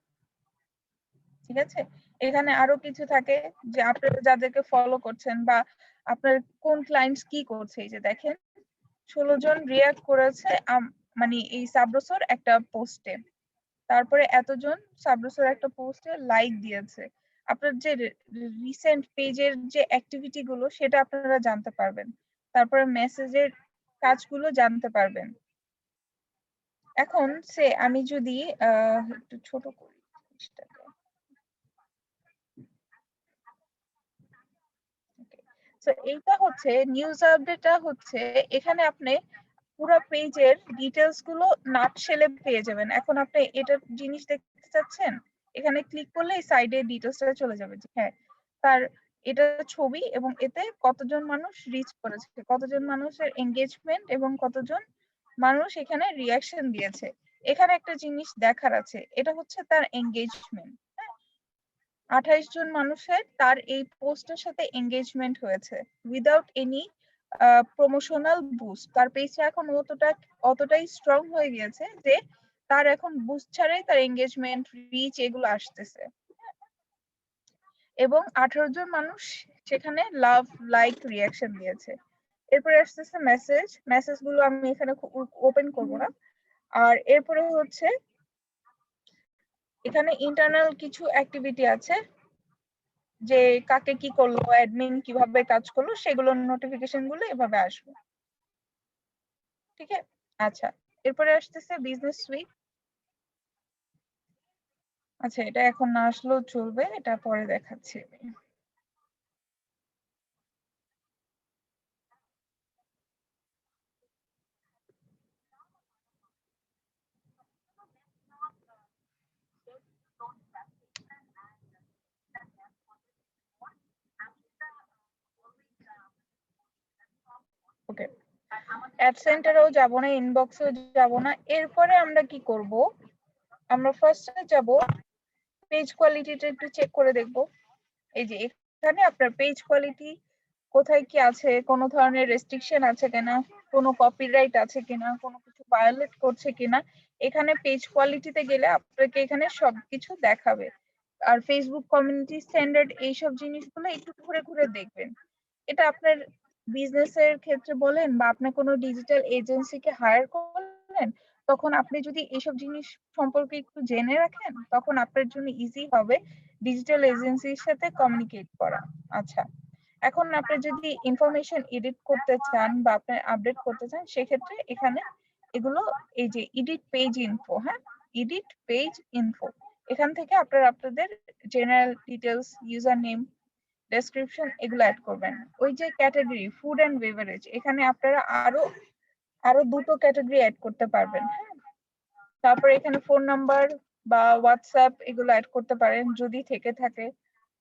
ঠিক আছে। এখানে আরো কিছু থাকে যে আপনারা যাদেরকে ফলো করছেন বা আপনার কোন ক্লায়েন্টস কি করছে। এই যে দেখেন 16 জন রিয়াক্ট করেছে মানে এই সাবরসর একটা পোস্টে, তারপরে এতজন সাবরসর একটা পোস্টে লাইক দিয়েছে। আপনার যে রিসেন্ট পেজের যে অ্যাক্টিভিটি গুলো সেটা আপনারা জানতে পারবেন, তারপরে মেসেজের কাজগুলো জানতে পারবেন। এখন সে আমি যদি একটু ছোট করি জিনিসটাকে, তো এইটা হচ্ছে নিউজ আপডেটটা হচ্ছে, এখানে আপনি পুরো পেজের ডিটেলস গুলো নাটশেলে পেয়ে যাবেন। এখন আপনি এটা জিনিস দেখতে চাচ্ছেন, এখানে ক্লিক করলে সাইডে ডিটেলসটা চলে যাবে যে হ্যাঁ তার এটা ছবি এবং এতে কতজন মানুষ রিচ করেছে, কতজন মানুষের এঙ্গেজমেন্ট এবং কতজন মানুষ এখানে রিয়াকশন দিয়েছে। এখানে একটা জিনিস দেখার আছে, এটা হচ্ছে তার এঙ্গেজমেন্ট। 28 জন মানুষের তার এই পোস্টের সাথে এঙ্গেজমেন্ট হয়েছে উইদাউট এনি প্রমোশনাল বুস্ট। তার পেজটা এখন অতটাই স্ট্রং হয়ে গিয়েছে যে তার এখন বুস্ট ছাড়াই তার এঙ্গেজমেন্ট রিচ এগুলো আসতেছে। এবং 18 জন মানুষ সেখানে লাভ লাইক রিয়াকশন দিয়েছে। এরপরে আসতেছে মেসেজ গুলো আমি এখানে ওপেন করব না। আর এরপরে হচ্ছে এখানে ইন্টারনাল কিছু অ্যাক্টিভিটি আছে, যে কাকে কি করলো, অ্যাডমিন কিভাবে কাজ করলো, সেগুলোর নোটিফিকেশন গুলো এভাবে আসবে। ঠিক আছে, আচ্ছা এরপরে আসতেছে বিজনেস সুইট। আচ্ছা এটা এখন না আসলেও চলবে, এটা পরে দেখাচ্ছি আমি। ওকে, অ্যাড সেন্টারেও যাব না, ইনবক্সেও যাব না। এরপরে আমরা কি করব, আমরা ফার্স্টে যাব পেজ কোয়ালিটিটা একটু চেক করে দেখব। এই যে এখানে আপনার পেজ কোয়ালিটি কোথায় কি আছে, কোনো ধরনের রেস্ট্রিকশন আছে কিনা, কোনো কপিরাইট আছে কিনা, কোনো কিছু ভায়োলেট করছে কিনা। এখানে পেজ কোয়ালিটিতে গেলে আপনাকে এখানে সবকিছু দেখাবে। আর ফেসবুক কমিউনিটি স্ট্যান্ডার্ড এইসব জিনিসগুলো একটু ঘুরে ঘুরে দেখবেন। এটা আপনার বিজনেসের ক্ষেত্রে বলেন বা আপনি কোনো ডিজিটাল এজেন্সিকে হায়ার করলেন, তখন আপনি যদি এইসব জিনিস সম্পর্কে একটু জেনে রাখেন, তখন আপনার জন্য ইজি হবে ডিজিটাল এজেন্সির সাথে কমিউনিকেট করা। আচ্ছা, এখন আপনি যদি ইনফরমেশন এডিট করতে চান বা আপনি আপডেট করতে চান, সেক্ষেত্রে এখানে এগুলো এই যে এডিট পেজ ইনফো, হ্যাঁ এডিট পেজ ইনফো, এখান থেকে আপনারা আপনাদের general details, user name, description এগুলো অ্যাড করবেন। ওই যে ক্যাটাগরি ফুড এন্ড বেভারেজ, এখানে আপনারা আরো দুটো ক্যাটাগরি অ্যাড করতে পারবেন। হ্যাঁ, তারপরে এখানে ফোন নাম্বার বা হোয়াটসঅ্যাপ এগুলো অ্যাড করতে পারেন যদি থেকে থাকে।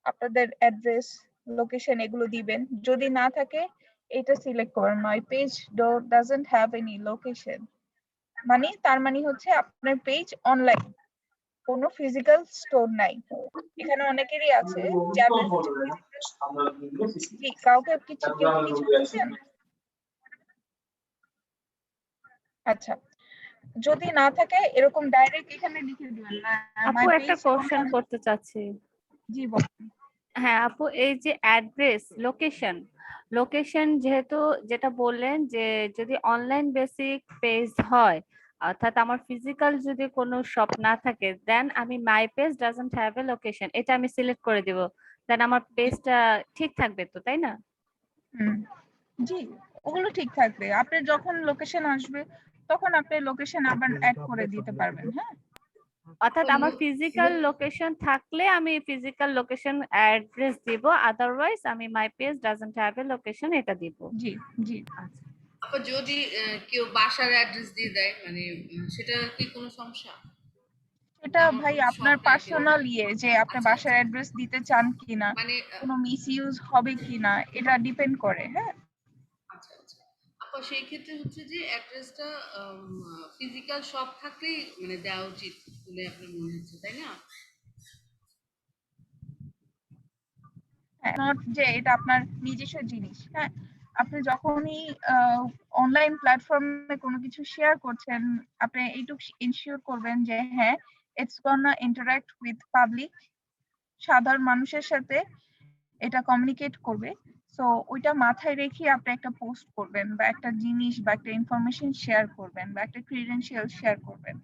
আপনাদের অ্যাড্রেস, লোকেশন এগুলো দিবেন। যদি না থাকে এটা সিলেক্ট করবেন, my page doesn't have any location, মানে তার মানে হচ্ছে আপনার পেজ অনলাইন, কোনো ফিজিক্যাল স্টোর নাই। এখানে অনেকেরই আছে যাদের হচ্ছে জি, কাউকে কিছু কেউ কি কিছু বলছেন? আচ্ছা, যদি না থাকে এরকম ডাইরেক্ট এখানে লিখে দিবেন না আপু মাই একটা পেজ কোশ্চেন করতে চাচ্ছি। জি বলুন। হ্যাঁ আপু, এই যে অ্যাড্রেস লোকেশন যেহেতু যেটা বললেন যে যদি অনলাইন বেসিক পেজ হয়, অর্থাৎ আমার ফিজিক্যাল যদি কোনো শপ না থাকে, দেন আমি my page doesn't have a location, এটা আমি সিলেক্ট করে দিব, দেন আমার পেজটা ঠিক থাকবে তো, তাই না? হুম, জি, ওগুলো ঠিক থাকবে। আপনি যখন লোকেশন আসবে তখন আপনি লোকেশন আবার অ্যাড করে দিতে পারবেন। হ্যাঁ, অর্থাৎ আমার ফিজিক্যাল লোকেশন থাকলে আমি ফিজিক্যাল লোকেশন অ্যাড্রেস দিব, আদারওয়াইজ আমি my page doesn't have a location এটা দিব। জি জি। আচ্ছা, আপা যদি কেউ বাসার অ্যাড্রেস দিয়ে দেয় মানে সেটা কি কোনো সমস্যা? এটা আমার ভাই কোনো আপনার শখ নাই কেউ। পার্সোনাল যে আপনি আচ্ছা বাসার আচ্ছা অ্যাড্রেস দিতে চান কিনা, মানে কোনো মিসইউজ হবে কিনা এটা ডিপেন্ড করে। হ্যাঁ, আচ্ছা আচ্ছা আপা সেই ক্ষেত্রে হচ্ছে যে অ্যাড্রেসটা ফিজিক্যাল শপ থাকলেই মানে দেওয়া উচিত বলে আপনার মনে হচ্ছে, তাই না? নট যে এটা আপনার নিজস্ব জিনিস। হ্যাঁ, আপনি যখনই অনলাইন প্ল্যাটফর্মে কোনো কিছু শেয়ার করছেন আপনি এইটুকু ইনশিওর করবেন যে হ্যাঁ it's gonna interact with public, সাধারণ মানুষের সাথে এটা কমিউনিকেট করবে। সো ওইটা মাথায় রেখে আপনি একটা পোস্ট করবেন বা একটা জিনিস বা একটা ইনফরমেশন শেয়ার করবেন বা একটা ক্রিডেনশিয়াল শেয়ার করবেন।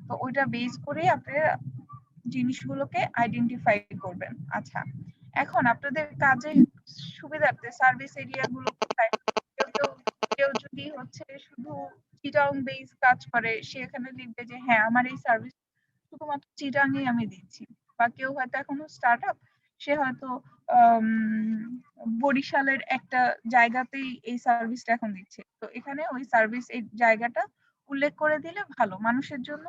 তো ওইটা বেস করে আপনি জিনিসগুলোকে আইডেন্টিফাই করবেন। আচ্ছা, এখন আপনাদের কাজে সুবিধার্থে সার্ভিস এরিয়া গুলো কোথায়? কেউ যদি হচ্ছে শুধু চিটাং বেস কাজ করে সে এখানে লিখবে যে হ্যাঁ আমার এই সার্ভিস শুধুমাত্র চিটাঙে আমি দিচ্ছি। বা কেউ হয়তো এখনো স্টার্ট আপ, সে হয়তো বরিশালের একটা জায়গাতেই এই সার্ভিসটা এখন দিচ্ছে। তো এখানে ওই সার্ভিস এই জায়গাটা উল্লেখ করে দিলে ভালো, মানুষের জন্য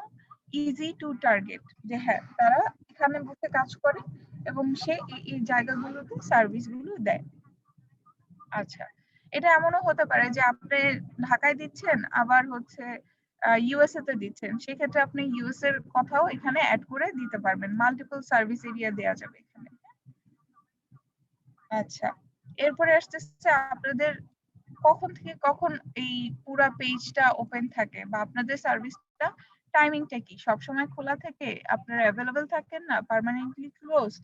ইজি টু টার্গেট যে হ্যাঁ তারা এখানে বসে কাজ করে এবং সে এই জায়গাগুলোতে সার্ভিস গুলো দেয়। আচ্ছা, এটা এমনও হতে পারে যে আপনি ঢাকায় দিচ্ছেন আবার হচ্ছে ইউএসএ তে দিচ্ছেন, সেক্ষেত্রে আপনি ইউএস এর কথাও এখানে অ্যাড করে দিতে পারবেন, মাল্টিপল সার্ভিস এরিয়া দেওয়া যাবে এখানে। আচ্ছা, এরপরে আসতেছে আপনাদের কখন থেকে কখন এই পুরা পেজটা ওপেন থাকে বা আপনাদের সার্ভিসটা টাইমিংটা কি সবসময় খোলা থাকে, আপনারা অ্যাভেলেবল থাকেন না, পার্মানেন্টলি ক্লোজড,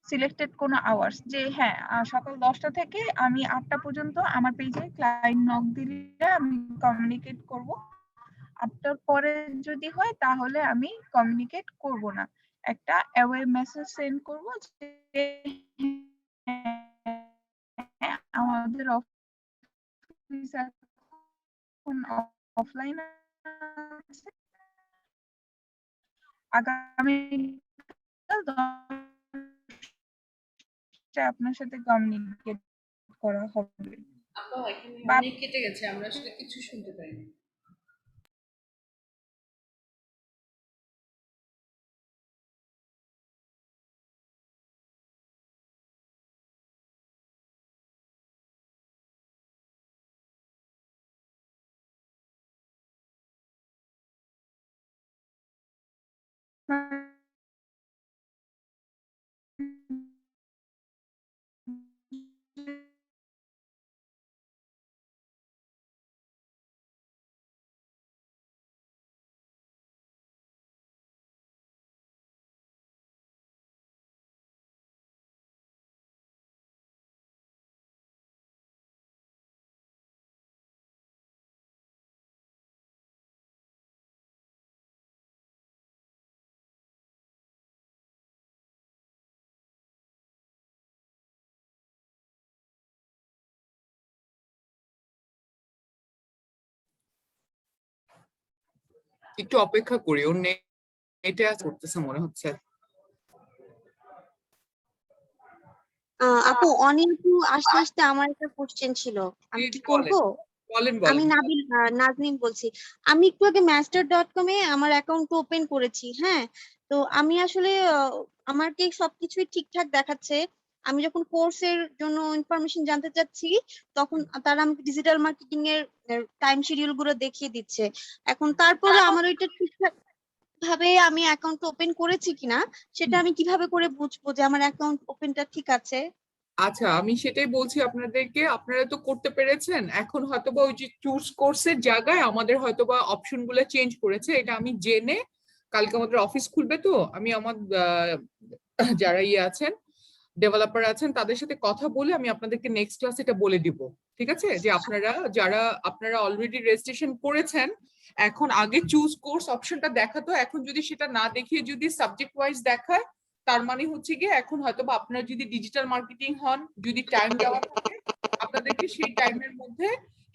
সিলেক্টেড কোনো আওয়ার্স যে হ্যাঁ সকাল 10টা থেকে আমি 8টা পর্যন্ত আমার পেজে ক্লায়েন্ট নক দিলে আমি কমিউনিকেট করব, 8টার পরে যদি হয় তাহলে আমি কমিউনিকেট করব না, একটা অ্যাওয়ে মেসেজ সেন্ড করব যে হ্যাঁ, আমাদের অফিস এখন অফলাইন আছে, আগামী আপনার সাথে কমিউনিকেট করা হবে। আপা এখানে বা অনেক কেটে গেছে, আমরা আসলে কিছু শুনতে পাইনি। একটু অপেক্ষা করি, ওর নেটে করতেছে মনে হচ্ছে। আপু অনিয়ু আসতে আসতে আমার একটা কোশ্চেন ছিল, আমি কি করব? বলেন আমি বলেন। নাজনীন বলছি। আমি একটু আগে master.com এ আমার অ্যাকাউন্ট ওপেন করেছি। হ্যাঁ, তো আমি আসলে আমার কি সবকিছুই ঠিকঠাক দেখাচ্ছে। আমি যখন কোর্সের জন্য ইনফরমেশন জানতে চাচ্ছি তখন তারা আমাকে ডিজিটাল মার্কেটিং এর টাইম শিডিউল গুলো দেখিয়ে দিচ্ছে। এখন তারপরে আমার ওইটা ঠিকঠাক ভাবে আমি অ্যাকাউন্ট ওপেন করেছি কিনা সেটা আমি কিভাবে করে বুঝবো যে আমার অ্যাকাউন্ট ওপেনটা ঠিক আছে? আচ্ছা, আমি সেটাই বলছি আপনাদেরকে, আপনারা তো করতে পেরেছেন, এখন হয়তোবা ওই যে চুজ কোর্সের জায়গায় আমাদের হয়তোবা অপশন গুলো চেঞ্জ করেছে, এটা আমি জেনে কালকে আমাদের অফিস খুলবে, তো আমি আমার যারা আছেন ডেভেলপার আছেন তাদের সাথে কথা বলে আমি আপনাদেরকে নেক্সট ক্লাসে এটা বলে দিব, ঠিক আছে? যে আপনারা অলরেডি রেজিস্ট্রেশন করেছেন, এখন আগে চুজ কোর্স অপশনটা দেখাতো, এখন যদি সেটা না দেখিয়ে যদি সাবজেক্ট ওয়াইজ দেখায়, তার মানে হচ্ছে গিয়ে এখন হয়তোবা আপনারা যদি ডিজিটাল মার্কেটিং হন, যদি টাইম দেওয়া থাকে আপনাদেরকে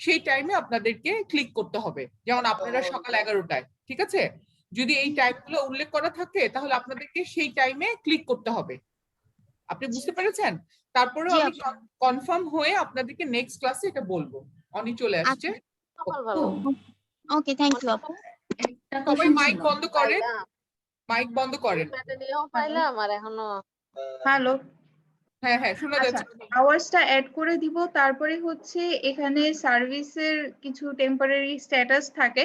সেই টাইমে আপনাদেরকে ক্লিক করতে হবে, যেমন আপনারা সকাল 11টায়, ঠিক আছে? যদি এই টাইমগুলো উল্লেখ করা থাকে তাহলে আপনাদেরকে সেই টাইমে ক্লিক করতে হবে। আপনি বুঝতে পেরেছেন? তারপরে জি আমি আপু। কনফার্ম হয়ে আপনাদেরকে নেক্সট ক্লাসে এটা বলবো। অনি চলে আসছে। ওকে, থ্যাংক ইউ আপু। সবাই মাইক বন্ধ করেন, মাইক বন্ধ করেন। হ্যালো, হ্যাঁ হ্যাঁ শোনা আচ্ছা, যাচ্ছে। আওয়ার্সটা অ্যাড করে দিব। তারপরে হচ্ছে এখানে সার্ভিসের কিছু টেম্পোরারি স্ট্যাটাস থাকে,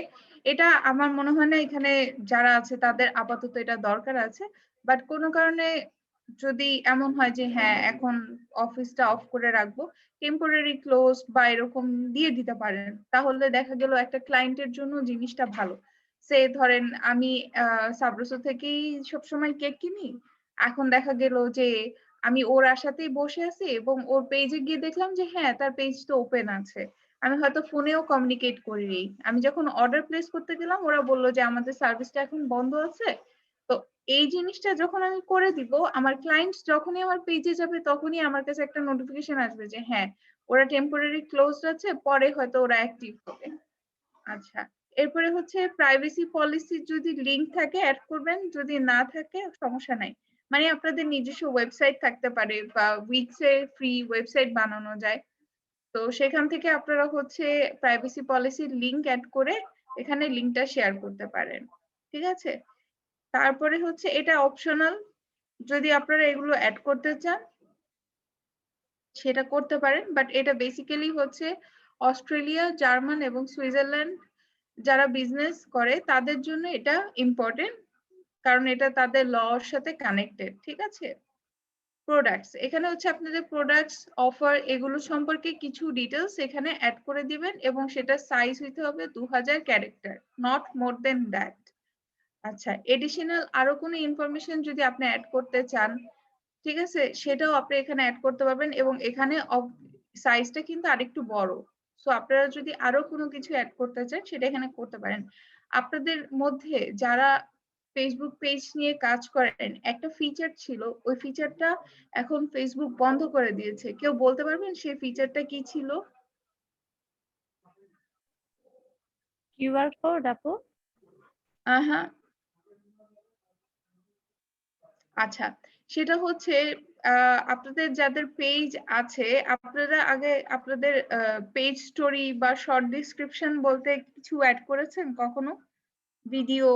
এটা আমার মনে হয় না এখানে যারা আছে তাদের আপাতত এটা দরকার আছে, বাট কোনো কারণে যদি এমন হয় যে হ্যাঁ এখন অফিসটা অফ করে রাখবো, টেম্পোরারি ক্লোজ বা এরকম দিয়ে দিতে পারেন, তাহলে দেখা গেল একটা ক্লায়েন্টের জন্য জিনিসটা ভালো। সে ধরেন আমি সাবরুসো থেকেই সবসময় কেক কিনি, এখন দেখা গেল যে আমি ওর আশাতেই বসে আছি এবং ওর পেজে গিয়ে দেখলাম যে হ্যাঁ তার পেজ তো ওপেন আছে, আমি হয়তো ফোনেও কমিউনিকেট করিনি, আমি যখন অর্ডার প্লেস করতে গেলাম ওরা বললো যে আমাদের সার্ভিসটা এখন বন্ধ আছে। তো এই জিনিসটা যখন আমি করে দিব, আমার ক্লায়েন্ট যখনই আমার পেজে যাবে তখনই আমার কাছে একটা নোটিফিকেশন আসবে যে হ্যাঁ ওরা টেম্পোরারি ক্লোজড আছে, পরে হয়তো ওরা অ্যাক্টিভ হবে। আচ্ছা, এরপরে হচ্ছে প্রাইভেসি পলিসি যদি লিংক থাকে অ্যাড করবেন, যদি না থাকে সমস্যা নাই। মানে আপনাদের নিজস্ব ওয়েবসাইট থাকতে পারে বা উইক্সে ফ্রি ওয়েবসাইট বানানো যায়, তো সেখান থেকে আপনারা হচ্ছে প্রাইভেসি পলিসির লিংক অ্যাড করে এখানে লিংকটা শেয়ার করতে পারেন, ঠিক আছে? তারপরে হচ্ছে এটা অপশনাল, যদি আপনারা এগুলো অ্যাড করতে চান সেটা করতে পারেন, বাট এটা বেসিক্যালি হচ্ছে অস্ট্রেলিয়া, জার্মান এবং সুইজারল্যান্ড যারা বিজনেস করে তাদের জন্য এটা ইম্পর্টেন্ট, কারণ এটা তাদের লর সাথে কানেক্টেড, ঠিক আছে? প্রোডাক্টস, এখানে হচ্ছে আপনাদের প্রোডাক্টস অফার এগুলো সম্পর্কে কিছু ডিটেলস এখানে অ্যাড করে দিবেন এবং সেটা সাইজ হইতে হবে 2000 character, not more than that. আচ্ছা, এডিশনাল আরো কোনো ইনফরমেশন যদি আপনি অ্যাড করতে চান, ঠিক আছে, সেটাও আপনি এখানে অ্যাড করতে পারবেন এবং এখানে সাইজটা কিন্তু আরেকটু বড়, সো আপনারা যদি আরো কোনো কিছু অ্যাড করতে চান সেটা এখানে করতে পারেন। আপনাদের মধ্যে যারা ফেসবুক পেজ নিয়ে কাজ করেন, একটা ফিচার ছিল, ওই ফিচারটা এখন ফেসবুক বন্ধ করে দিয়েছে, কেউ বলতে পারবেন সেই ফিচারটা কি ছিল? কিউআর কোড আপু? হ্যাঁ, আচ্ছা, সেটা হচ্ছে আপনাদের যাদের পেজ আছে, আপনারা আগে আপনাদের পেজ স্টোরি বা শর্ট ডিসক্রিপশন বলতে কিছু অ্যাড করেছেন কখনো? ভিডিও,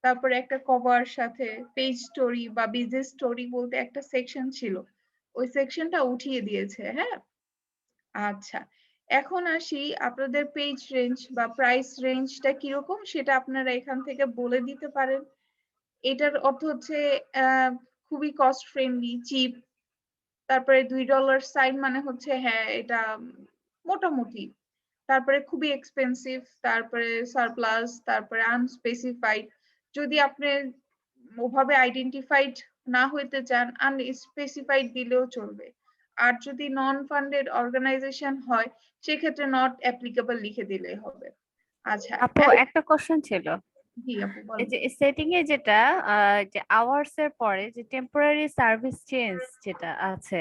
তারপরে একটা কভার সাথে পেজ স্টোরি বা বিজনেস স্টোরি বলতে একটা সেকশন ছিল, ওই সেকশনটা উঠিয়ে দিয়েছে, হ্যাঁ? আচ্ছা, এখন আসি আপনাদের পেজ রেঞ্জ বা প্রাইস রেঞ্জটা কিরকম সেটা আপনারা এখান থেকে বলে দিতে পারেন। এটার অর্থ হচ্ছে খুবই কস্ট ফ্রেন্ডলি, চিপ, তারপরে $2 সাইন মানে হচ্ছে হ্যাঁ এটা মোটামুটি, তারপরে খুবই এক্সপেন্সিভ, তারপরে সারপ্লাস, তারপরে আনস্পেসিফাইড। যদি আপনি ওভাবে আইডেন্টিফাইড না হইতে চান, আনস্পেসিফাইড দিলেও চলবে। আর যদি নন ফান্ডেড অর্গানাইজেশন হয় সেক্ষেত্রে নট অ্যাপ্লিকেবল লিখে দিলেই হবে। আচ্ছা আপু একটা কোশ্চেন ছিল, জি আপু এই বলেন। যে সেটিং এ যেটা যে আওয়ার্স এর পরে যে টেম্পোরারি সার্ভিস চেঞ্জ যেটা আছে,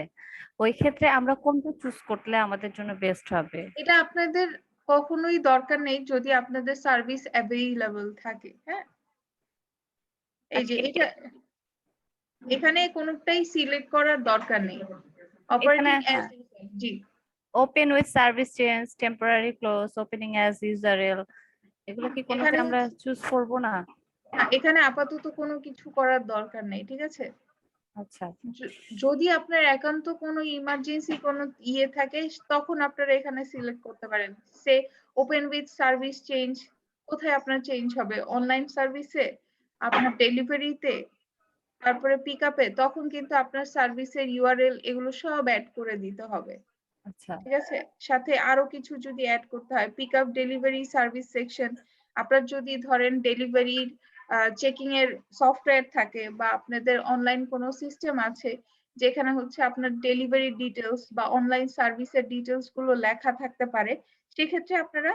ওই ক্ষেত্রে আমরা কোনটা চুজ করলে আমাদের জন্য বেস্ট হবে? এটা আপনাদের কখনোই দরকার নেই যদি আপনাদের সার্ভিস অ্যাভেইলেবল থাকে, হ্যাঁ? এই যে এটা এখানে কোনোটাই সিলেক্ট করার দরকার নেই, এখানে অপারেটিং জি open with service change, temporary close, opening as usual, এগুলো কি কোনোটা এখানে আমরা চুজ করব না? এখানে আপাতত কোনো কিছু করার দরকার নেই, ঠিক আছে? আচ্ছা, যদি আপনার একান্ত কোনো ইমার্জেন্সি কোনো ইয়ে থাকে তখন আপনারা এখানে সিলেক্ট করতে পারেন, সে ওপেন উইথ সার্ভিস চেঞ্জ, কোথায় আপনার চেঞ্জ হবে? অনলাইন সার্ভিসে, আপনার ডেলিভারিতে, তারপরে পিক আপে, তখন কিন্তু আপনার সার্ভিসের ইউআরএল এগুলো সব অ্যাড করে দিতে হবে। আচ্ছা ঠিক আছে, সাথে আরো কিছু যদি অ্যাড করতে হয়, pick up delivery service section, আপনার যদি ধরেন ডেলিভারির চেকিং এর সফটওয়্যার থাকে বা আপনাদের অনলাইন কোনো সিস্টেম আছে যেখানে হচ্ছে আপনার ডেলিভারি ডিটেলস বা অনলাইন সার্ভিসের ডিটেলস গুলো লেখা থাকতে পারে, সেক্ষেত্রে আপনারা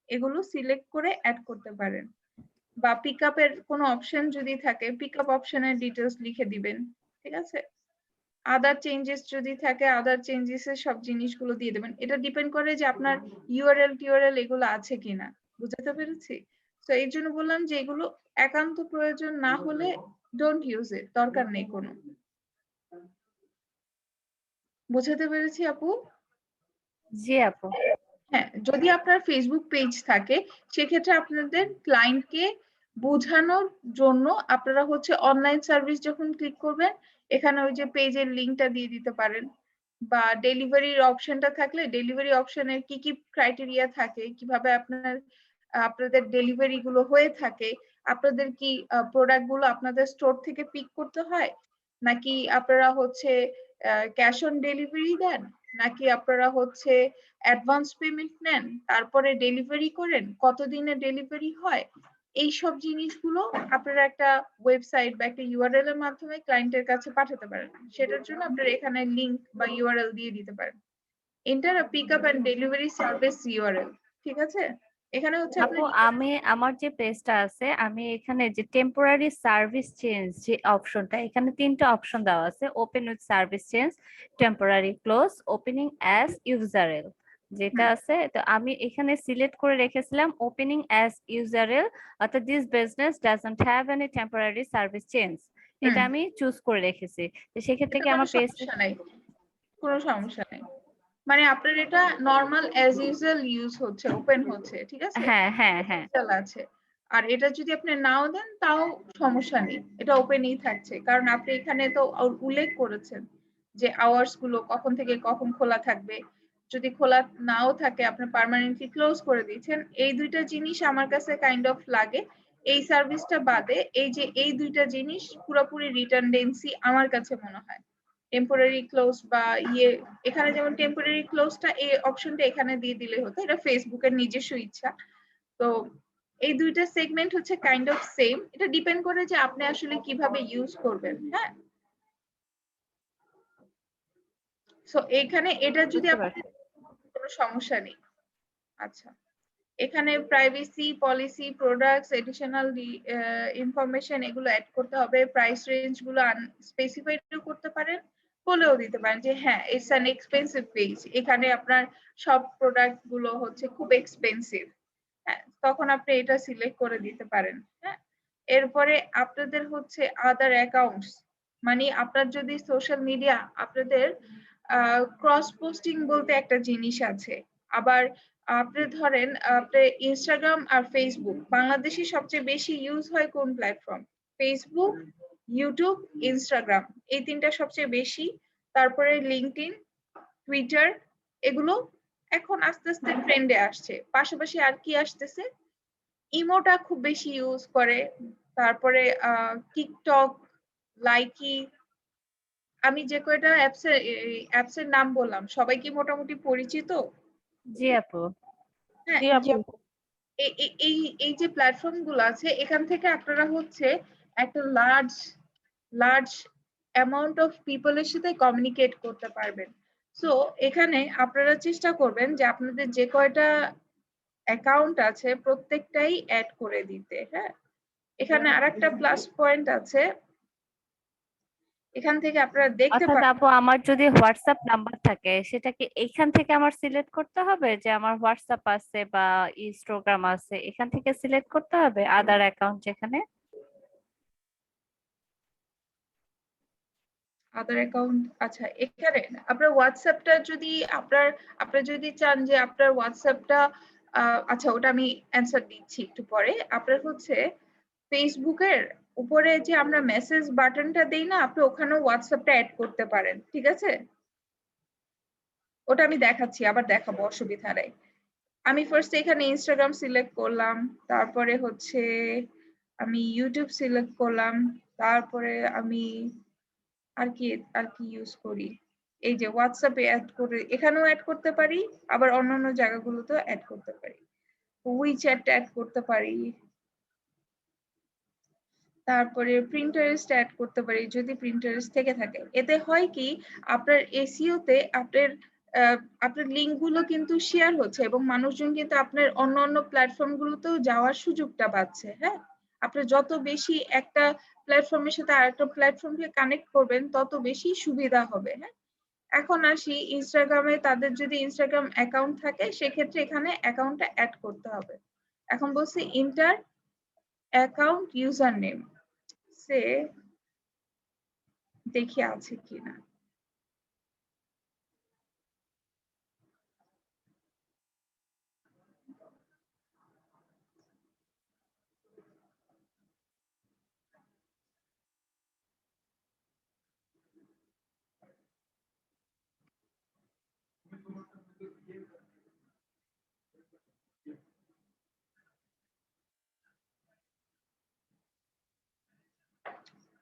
এগুলো সিলেক্ট করে অ্যাড করতে পারেন। বা পিক আপের কোনো অপশন যদি থাকে, পিক আপ অপশনের ডিটেলস লিখে দিবেন। ঠিক আছে, আদার চেঞ্জেস যদি থাকে, আদার চেঞ্জেস এর সব জিনিসগুলো দিয়ে দেবেন। এটা ডিপেন্ড করে যে আপনার ইউআরএল এগুলো আছে কিনা। বুঝতে পেরেছি? তো এই জন্য বললাম যে এগুলো একান্ত প্রয়োজন না হলে ডোন্ট ইউজ ইট, দরকার নেই কোনো। বুঝাতে পেরেছি আপু? জি আপু। হ্যাঁ, যদি আপনার ফেসবুক পেজ থাকে সেক্ষেত্রে আপনাদের ক্লায়েন্টকে বোঝানোর জন্য আপনারা হচ্ছে অনলাইন সার্ভিস যখন ক্লিক করবেন এখানে ওই যে পেজের লিংকটা দিয়ে দিতে পারেন, বা ডেলিভারির অপশনটা থাকলে ডেলিভারি অপশনের কি কি ক্রাইটেরিয়া থাকে, কিভাবে আপনাদের ডেলিভারি গুলো হয়ে থাকে, আপনাদের কি প্রোডাক্ট গুলো আপনাদের স্টোর থেকে পিক করতে হয়, নাকি আপনারা হচ্ছে ক্যাশ অন ডেলিভারি দেন, নাকি আপনারা হচ্ছে অ্যাডভান্স পেমেন্ট নেন তারপরে ডেলিভারি করেন, কতদিনে ডেলিভারি হয়, এই সব জিনিসগুলো আপনারা একটা ওয়েবসাইট বা একটা ইউআরএল এর মাধ্যমে ক্লায়েন্টের কাছে পাঠাতে পারেন। সেটার জন্য আপনারা এখানে লিংক বা ইউআরএল দিয়ে দিতে পারেন। Enter a pick up and delivery service URL. ঠিক আছে, এখানে হচ্ছে আপু আমি আমার যে পেজটা আছে আমি এখানে যে টেম্পোরারি সার্ভিস চেঞ্জ যে অপশনটা, এখানে 3টা অপশন দেওয়া আছে, open with service change, temporary close, opening as usual যেটা আছে। তো আমি এখানে সিলেক্ট করে রেখেছিলাম ওপেনিং অ্যাজ ইউজারএল, অর্থাৎ this business doesn't have any temporary service change, এটা আমি চুজ করে রেখেছি। তো সেক্ষেত্রে কি আমার পেজ কোনো সমস্যা নেই, মানে আপনার এটা নরমাল অ্যাজ ইউজুয়াল ইউজ হচ্ছে, ওপেন হচ্ছে। ঠিক আছে, হ্যাঁ হ্যাঁ হ্যাঁ আছে। আর এটা যদি আপনি নাও দেন তাও সমস্যা নেই, এটা ওপেনই থাকছে, কারণ আপনি এখানে তো উল্লেখ করেছেন যে আওয়ার্স গুলো কখন থেকে কখন খোলা থাকবে। যদি খোলা নাও থাকে আপনি পার্মানেন্টলি ক্লোজ করে দিয়েছেন। এই দুইটা জিনিস আমার কাছে কাইন্ড অফ লাগে, এই সার্ভিসটা বাদে এই যে এই দুইটা জিনিস পুরোপুরি রিটার্নডেন্সি আমার কাছে মনে হয়। টেম্পোরারি ক্লোজ বা এখানে যেমন টেম্পোরারি ক্লোজটা এই অপশনটা এখানে দিয়ে দিলে হতো, এটা ফেসবুকের নিজস্ব ইচ্ছা। তো এই দুইটা সেগমেন্ট হচ্ছে কাইন্ড অফ সেম, এটা ডিপেন্ড করে যে আপনি আসলে কিভাবে ইউজ করবেন। হ্যাঁ, সো এখানে এটা যদি কোনো সমস্যা নেই। আচ্ছা, এখানে privacy policy, products, additional information এগুলো অ্যাড করতে হবে। প্রাইস রেঞ্জ গুলো স্পেসিফাইড করতে পারেন, বলেও দিতে পারেন যে হ্যাঁ ইটস অ্যান এক্সপেন্সিভ পেজ, এখানে আপনার সব প্রোডাক্ট গুলো হচ্ছে খুব এক্সপেন্সিভ। হ্যাঁ, তখন আপনি এটা সিলেক্ট করে দিতে পারেন। হ্যাঁ, এরপরে আপনাদের হচ্ছে আদার অ্যাকাউন্টস, মানে আপনার যদি সোশ্যাল মিডিয়া, আপনাদের ক্রস পোস্টিং বলতে একটা জিনিস আছে। আবার আপনি ধরেন আপনি ইনস্টাগ্রাম আর ফেসবুক, বাংলাদেশে সবচেয়ে বেশি ইউজ হয় কোন প্ল্যাটফর্ম? ফেসবুক, ইউটিউব, ইনস্টাগ্রাম, এই তিনটা সবচেয়ে বেশি। তারপরে লিঙ্কডইন, টুইটার, এগুলো এখন আস্তে আস্তে ট্রেন্ডে আসছে। পাশাপাশি আর কি আসতেছে? ইমোটা খুব বেশি ইউজ করে, তারপরে টিকটক, লাইকি, আমি যে কয়টা অ্যাপসের নাম বললাম সবাই কি মোটামুটি পরিচিত? জি আপু। হ্যাঁ, এই যে প্ল্যাটফর্ম গুলো আছে এখান থেকে আপনারা হচ্ছে একটা লার্জ অ্যামাউন্ট অফ পিপলের সাথে কমিউনিকেট করতে পারবেন। সো এখানে আপনারা চেষ্টা করবেন যে আপনাদের যে কয়টা অ্যাকাউন্ট আছে প্রত্যেকটাই অ্যাড করে দিতে। হ্যাঁ, এখানে আরেকটা প্লাস পয়েন্ট আছে, এখান থেকে আপনারা দেখতে অর্থাৎ পারেন। আপু আমার যদি হোয়াটসঅ্যাপ নাম্বার থাকে সেটা কি এইখান থেকে আমার সিলেক্ট করতে হবে যে আমার হোয়াটসঅ্যাপ আছে বা ইনস্টাগ্রাম আছে, এখান থেকে সিলেক্ট করতে হবে আদার অ্যাকাউন্ট যেখানে? আদার অ্যাকাউন্ট, আচ্ছা এখানে আপনার হোয়াটসঅ্যাপটা যদি আপনার যদি চান যে আপনার হোয়াটসঅ্যাপটা, আচ্ছা ওটা আমি অ্যান্সার দিচ্ছি একটু পরে। আপনার হচ্ছে ফেসবুকের উপরে যে আমরা মেসেজ বাটনটা দেই না, আপনি ওখানে হোয়াটসঅ্যাপটা অ্যাড করতে পারেন। ঠিক আছে, ওটা আমি দেখাচ্ছি, আবার দেখাবো, অসুবিধা নেই। আমি ফার্স্ট এখানে ইনস্টাগ্রাম সিলেক্ট করলাম, তারপরে হচ্ছে আমি ইউটিউব সিলেক্ট করলাম, তারপরে আমি আর কি ইউজ করি, এই যে হোয়াটসঅ্যাপে অ্যাড করে, এখানেও অ্যাড করতে পারি, আবার অন্যান্য জায়গাগুলোতেও অ্যাড করতে পারি, উইচ্যাট অ্যাড করতে পারি, তারপরে প্রিন্টারেস্ট অ্যাড করতে পারি যদি প্রিন্টারেস্ট থেকে থাকে। এতে হয় কি, আপনার এসইওতে আপনার লিঙ্ক গুলো কিন্তু শেয়ার হচ্ছে এবং মানুষজন কিন্তু আপনার অন্য প্ল্যাটফর্ম গুলোতেও যাওয়ার সুযোগটা পাচ্ছে। হ্যাঁ, আপনি যত বেশি একটা প্ল্যাটফর্মের সাথে আরেকটা প্ল্যাটফর্মকে কানেক্ট করবেন তত বেশি সুবিধা হবে। হ্যাঁ, এখন আসি ইনস্টাগ্রামে, তাদের যদি ইনস্টাগ্রাম অ্যাকাউন্ট থাকে সেক্ষেত্রে এখানে অ্যাকাউন্টটা অ্যাড করতে হবে। এখন বলছি ইন্টার অ্যাকাউন্ট ইউজার নেম, সে দেখি আছে কিনা।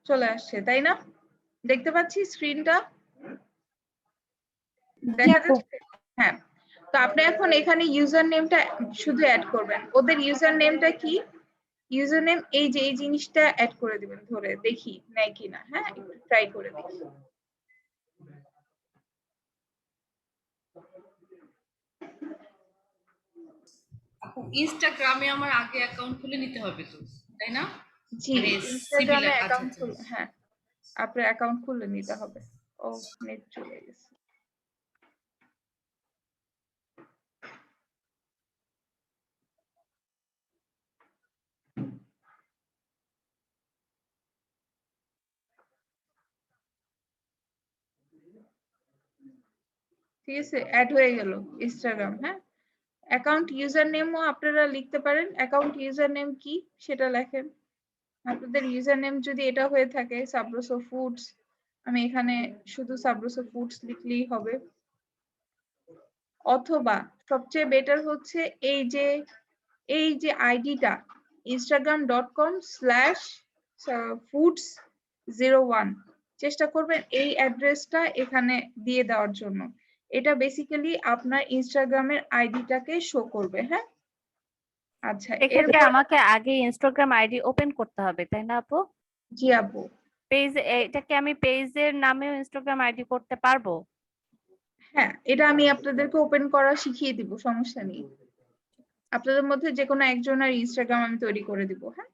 চলে আসছে তাই না? দেখতে পাচ্ছি স্ক্রিনটা দেখা যাচ্ছে? হ্যাঁ, তো আপনি এখন এখানে ইউজার নেমটা শুধু অ্যাড করবেন। ওদের ইউজার নেমটা কি? ইউজার নেম এই যে এই জিনিসটা অ্যাড করে দিবেন, ধরে দেখি নেয় কিনা। হ্যাঁ, একটু ট্রাই করে দেখি। ইনস্টাগ্রামে আমার আগে অ্যাকাউন্ট খুলে নিতে হবে তো, তাই না? জি, মানে ইনস্টাগ্রামে similar, অ্যাকাউন্ট আচ্ছা, খুলে, হ্যাঁ আপনার অ্যাকাউন্ট খুলে নিতে হবে। ও নেট চলে গেছে। ঠিক আছে, অ্যাড হয়ে গেল ইনস্টাগ্রাম। হ্যাঁ, অ্যাকাউন্ট ইউজার নেমও আপনারা লিখতে পারেন। অ্যাকাউন্ট ইউজার নেম কি সেটা লেখেন। আপনাদের ইউজার নেম যদি এটা হয়ে থাকে সাব্রোসো ফুডস, আমি এখানে শুধু সাব্রোসো ফুডস লিখলেই হবে। অথবা সবচেয়ে বেটার হচ্ছে এই যে আইডিটা instagram.com/foods01, চেষ্টা করবেন এই অ্যাড্রেসটা এখানে দিয়ে দেওয়ার জন্য। এটা বেসিক্যালি আপনার ইনস্টাগ্রামের আইডিটাকে শো করবে। হ্যাঁ, আচ্ছা, এক্ষেত্রে আমাকে আগে ইনস্টাগ্রাম আইডি ওপেন করতে হবে, তাই না আপু? জি আপু। পেজ, এটাকে আমি পেজের নামেও ইনস্টাগ্রাম আইডি করতে পারবো? হ্যাঁ, এটা আমি আপনাদেরকে ওপেন করা শিখিয়ে দিব, সমস্যা নেই। আপনাদের মধ্যে যে কোনো একজনের ইনস্টাগ্রাম আমি তৈরি করে দিব। হ্যাঁ,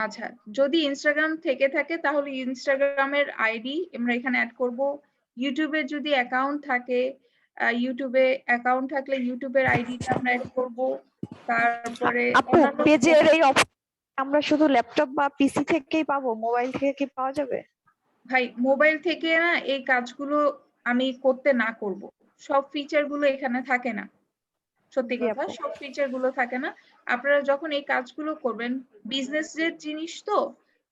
আচ্ছা, যদি ইনস্টাগ্রাম থেকে থাকে তাহলে ইনস্টাগ্রামের আইডি আমরা এখানে অ্যাড করব। ইউটিউবে যদি অ্যাকাউন্ট থাকে, ইউটিউবে অ্যাকাউন্ট থাকলে ইউটিউবের আইডিটা আমরা অ্যাড করব। তারপরে আপু পেজের এই আমরা শুধু ল্যাপটপ বা পিসি থেকেই পাবো, মোবাইল থেকে কি পাওয়া যাবে? ভাই মোবাইল থেকে না এই কাজগুলো আমি করতে না করব, সব ফিচার গুলো এখানে থাকে না। সত্যি কথা, সব ফিচার গুলো থাকে না। আপনারা যখন এই কাজগুলো করবেন, বিজনেসের জিনিস তো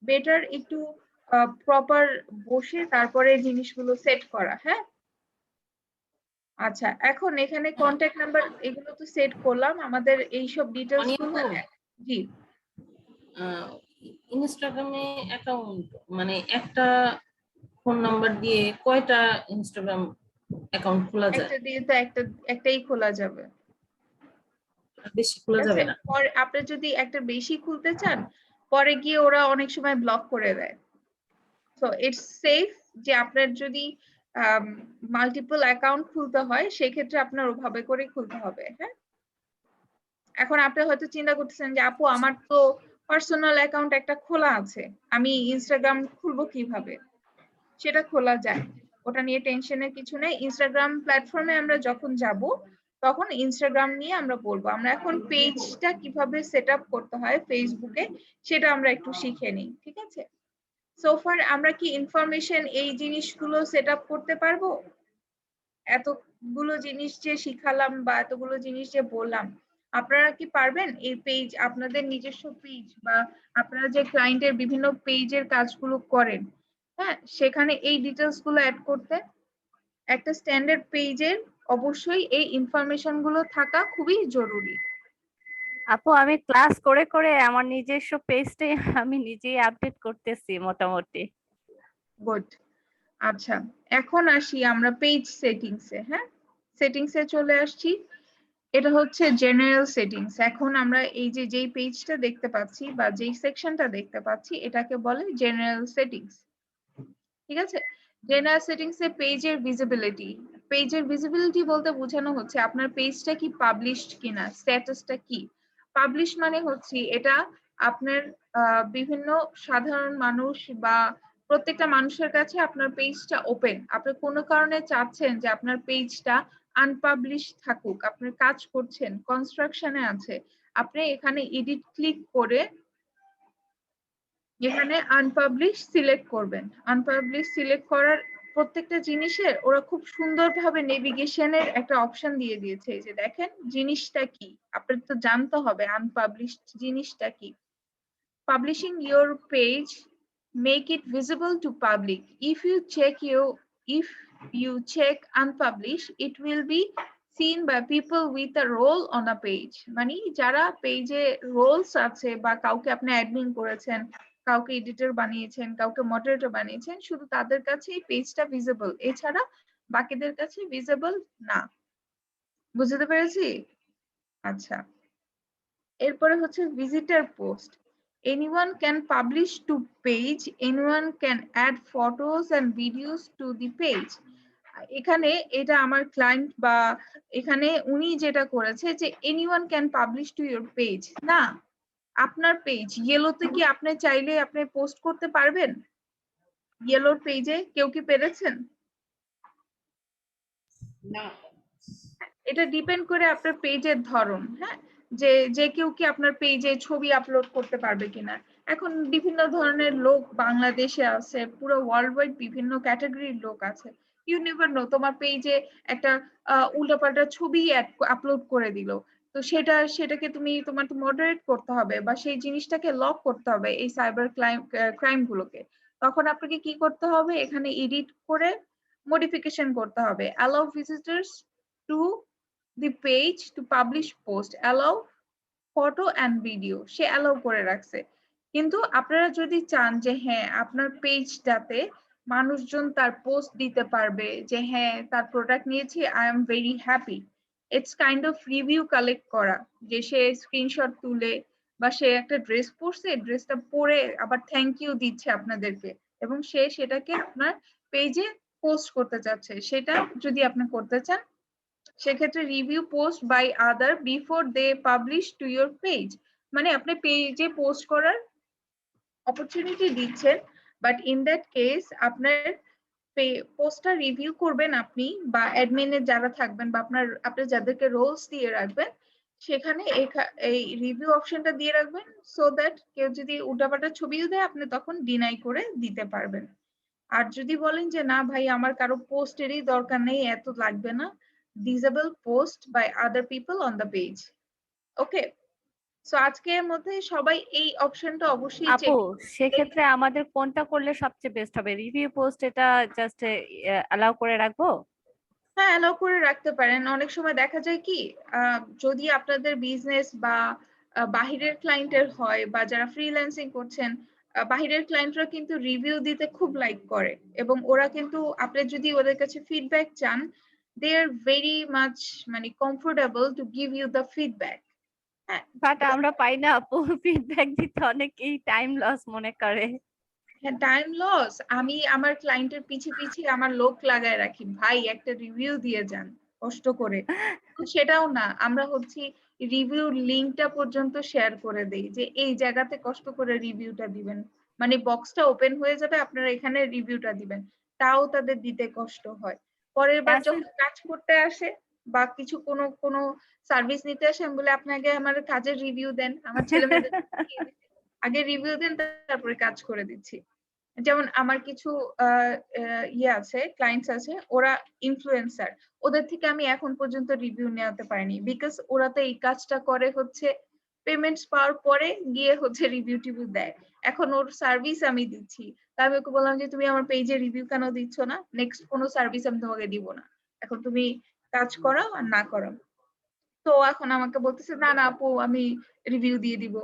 বেটার একটু প্রপার বসে তারপরে জিনিসগুলো সেট করা। হ্যাঁ, আচ্ছা, এখন এখানে কন্ট্যাক্ট নাম্বার এগুলো তো সেট করলাম, আমাদের এই সব ডিটেইলস গুলো। জি, ইনস্টাগ্রামে অ্যাকাউন্ট মানে একটা ফোন নাম্বার দিয়ে কয়টা ইনস্টাগ্রাম অ্যাকাউন্ট খোলা যায়? একটা দিয়ে তো একটাই খোলা যাবে, বেশি খোলা যাবে না। পরে আপনি যদি একটা বেশি খুলতে চান পরে গিয়ে ওরা অনেক সময় ব্লক করে দেয়। সো ইটস সেফ যে আপনার যদি মাল্টিপল অ্যাকাউন্ট খুলতে হয় সেক্ষেত্রে আপনার ওভাবে করে খুলতে হবে। হ্যাঁ, এখন আপনি হয়তো চিন্তা করতেছেন যে আপু আমার তো পার্সোনাল অ্যাকাউন্ট একটা খোলা আছে, আমি ইনস্টাগ্রাম খুলবো কিভাবে? সেটা খোলা যায়, ওটা নিয়ে টেনশনের কিছু নেই। ইনস্টাগ্রাম প্ল্যাটফর্মে আমরা যখন যাব তখন ইনস্টাগ্রাম নিয়ে আমরা বলবো। আমরা এখন পেজটা কিভাবে সেট আপ করতে হয় ফেসবুকে সেটা আমরা একটু শিখে নিই, ঠিক আছে? সোফার আমরা কি ইনফরমেশন এই জিনিসগুলো সেট আপ করতে পারবো? এতগুলো জিনিস যে শিখালাম বা এতগুলো জিনিস যে বললাম, আপনারা কি পারবেন এই পেজ, আপনাদের নিজস্ব পেজ বা আপনারা যে ক্লায়েন্টের বিভিন্ন পেজের কাজগুলো করেন, হ্যাঁ সেখানে এই ডিটেলস গুলো অ্যাড করতে? একটা স্ট্যান্ডার্ড পেজের অবশ্যই এই ইনফরমেশন গুলো থাকা খুবই জরুরি। আপু আমি ক্লাস করে করে আমার নিজস্ব পেজটাই আমি নিজেই আপডেট করতেছি মোটামুটি। গুড। আচ্ছা, এখন আসি আমরা পেজ সেটিংসে। হ্যাঁ, সেটিংসে চলে আসছি। এটা হচ্ছে জেনারেল সেটিংস। এখন আমরা এই যে যেই পেজটা দেখতে পাচ্ছি বা যেই সেকশনটা দেখতে পাচ্ছি এটাকে বলে জেনারেল সেটিংস। ঠিক আছে, জেনারেল সেটিংস এ পেজের ভিজিবিলিটি। পেজের ভিজিবিলিটি বলতে বোঝানো হচ্ছে আপনার পেজটা কি পাবলিশড কিনা, স্ট্যাটাসটা কি। পাবলিশ মানে হচ্ছে এটা আপনার বিভিন্ন সাধারণ মানুষ বা প্রত্যেকটা মানুষের কাছে আপনার পেজটা ওপেন। আপনি কোনো কারণে চাচ্ছেন যে আপনার পেজটা আনপাবলিশ থাকুক, আপনি কাজ করছেন, কনস্ট্রাকশনে আছে, আপনি এখানে এডিট ক্লিক করে এখানে আনপাবলিশ সিলেক্ট করবেন। আনপাবলিশ সিলেক্ট করার প্রত্যেকটা জিনিসের ওরা খুব সুন্দরভাবে নেভিগেশনের একটা অপশন দিয়ে দিয়েছে। এই যে দেখেন জিনিসটা কি, আপনার তো জানতে হবে আনপাবলিশড জিনিসটা কি। Publishing your page make it visible to public. If you check unpublish, it will be seen by people with a role on a page. মানে যারা পেজে রোলস আছে বা কাউকে আপনি অ্যাডমিন করেছেন, কাউকে এডিটর বানিয়েছেন, কাউকে মডারেটর বানিয়েছেন, শুধু তাদের কাছেই পেজটা ভিজিবল, এছাড়া বাকিদের কাছে ভিজিবল না। বুঝতে পেরেছি? আচ্ছা, এরপরে হচ্ছে visitor post. Anyone can publish to page, anyone can add photos and videos to the page. এখানে এটা আমার ক্লায়েন্ট বা এখানে উনি যেটা করেছে যে anyone can publish to your page, না, আপনার পেজ ইয়েলোতে কি আপনি চাইলে আপনি পোস্ট করতে পারবেন? ইয়েলোর পেজে কেউ কি পেরেছেন? না, এটা ডিপেন্ড করে আপনার পেজের ধরন। হ্যাঁ, যে যে কেউ কি আপনার পেজে ছবি আপলোড করতে পারবে কিনা। এখন বিভিন্ন ধরনের লোক বাংলাদেশে আছে, পুরো ওয়ার্ল্ড ওয়াইড বিভিন্ন ক্যাটাগরির লোক আছে। ইউ নেভার নো, তোমার পেজে একটা উল্টাপাল্টা ছবি আপলোড করে দিল, তো সেটাকে তুমি তোমার তো মডারেট করতে হবে বা সেই জিনিসটাকে লক করতে হবে এই সাইবার ক্রাইম গুলোকে। তখন আপনাকে কি করতে হবে, এখানে এডিট করে মডিফিকেশন করতে হবে। Allow visitors to the page to publish post, allow photo and video, say allow করে রাখছে। কিন্তু আপনারা যদি চান যে হ্যাঁ আপনার পেজটাতে মানুষজন তার পোস্ট দিতে পারবে যে হ্যাঁ তার প্রোডাক্ট নিয়েছি, I am very happy, it's kind of review collect করা, যে সে স্ক্রিনশট তুলে বা সে একটা ড্রেস পরছে, ড্রেসটা পরে আবার থ্যাংক ইউ দিচ্ছে আপনাদেরকে এবং সে সেটাকে আপনার পেজে পোস্ট করতে চাচ্ছে, সেটা যদি আপনি করতে চান সেক্ষেত্রে review post by other before they publish to your page, মানে আপনি পেজে পোস্ট করার অপরচুনিটি দিচ্ছেন, বাট ইন দ্যাট কেস আপনার পোস্টটা রিভিউ করবেন আপনি বা অ্যাডমিনে যারা থাকবেন বা আপনি যাদেরকে রোলস দিয়ে রাখবেন সেখানে এই রিভিউ অপশনটা দিয়ে রাখবেন, সো দ্যাট কেউ যদি উল্টাপাল্টা ছবিও দেয় আপনি তখন ডিনাই করে দিতে পারবেন। আর যদি বলেন যে না ভাই আমার কারো পোস্টেরই দরকার নেই, এত লাগবে না, disable post by other people on the page. Okay, so আজকের মধ্যে সবাই এই অপশনটা অবশ্যই আপু সেক্ষেত্রে আমাদের কোনটা করলে সবচেয়ে বেস্ট হবে? রিভিউ পোস্ট এটা জাস্ট অ্যালাউ করে রাখবো? হ্যাঁ, অ্যালাউ করে রাখতে পারেন। অনেক সময় দেখা যায় কি যদি আপনাদের বিজনেস বা বাহিরের ক্লায়েন্টের হয় বা যারা ফ্রিল্যান্সিং করছেন, বাহিরের ক্লায়েন্টরা কিন্তু রিভিউ দিতে খুব লাইক করে এবং ওরা কিন্তু আপনি যদি ওদের কাছে ফিডব্যাক চান, দে আর ভেরি মাচ মানে comfortable to give you the feedback. But আমরা পাই না আপু, ফিডব্যাক দিতে অনেকেই টাইম লস মনে করে। হ্যাঁ, টাইম লস। আমি আমার ক্লায়েন্টের পিছে পিছে আমার লোক লাগায় রাখি, ভাই একটা রিভিউ দিয়ে যান কষ্ট করে। সেটাও না, আমরা হচ্ছে রিভিউ লিংকটা পর্যন্ত শেয়ার করে দেই যে এই জায়গাতে কষ্ট করে রিভিউটা দিবেন, মানে বক্সটা ওপেন হয়ে যাবে আপনারা এখানে রিভিউটা দিবেন, তাও তাদের দিতে কষ্ট হয়। পরের বার যখন কাজ করতে আসে বা কিছু কোনো সার্ভিস নিতে আসে আমি বলে আপনি আগে আমার কাজের রিভিউ দেন, আমার ছেলে মেয়েদের আগে রিভিউ দেন তারপরে কাজ করে দিচ্ছি। যেমন আমার কিছু ইয়ে আছে, ক্লায়েন্টস আছে, ওরা ইনফ্লুয়েন্সার, ওদের থেকে আমি এখন পর্যন্ত রিভিউ নেওয়াতে পারিনি, বিকজ ওরা তো এই কাজটা করে হচ্ছে পেমেন্টস পাওয়ার পরে গিয়ে হচ্ছে রিভিউ টিভিউ দেয়। এখন ওর সার্ভিস আমি দিচ্ছি, তা আমি ওকে বললাম যে তুমি আমার পেজে রিভিউ কেন দিচ্ছ না, নেক্সট কোনো সার্ভিস আমি তোমাকে দিব না, এখন তুমি কাজ করাও আর না করাও। তো এখন আমাকে বলতেছে না না আপু আমি রিভিউ দিয়ে দিব,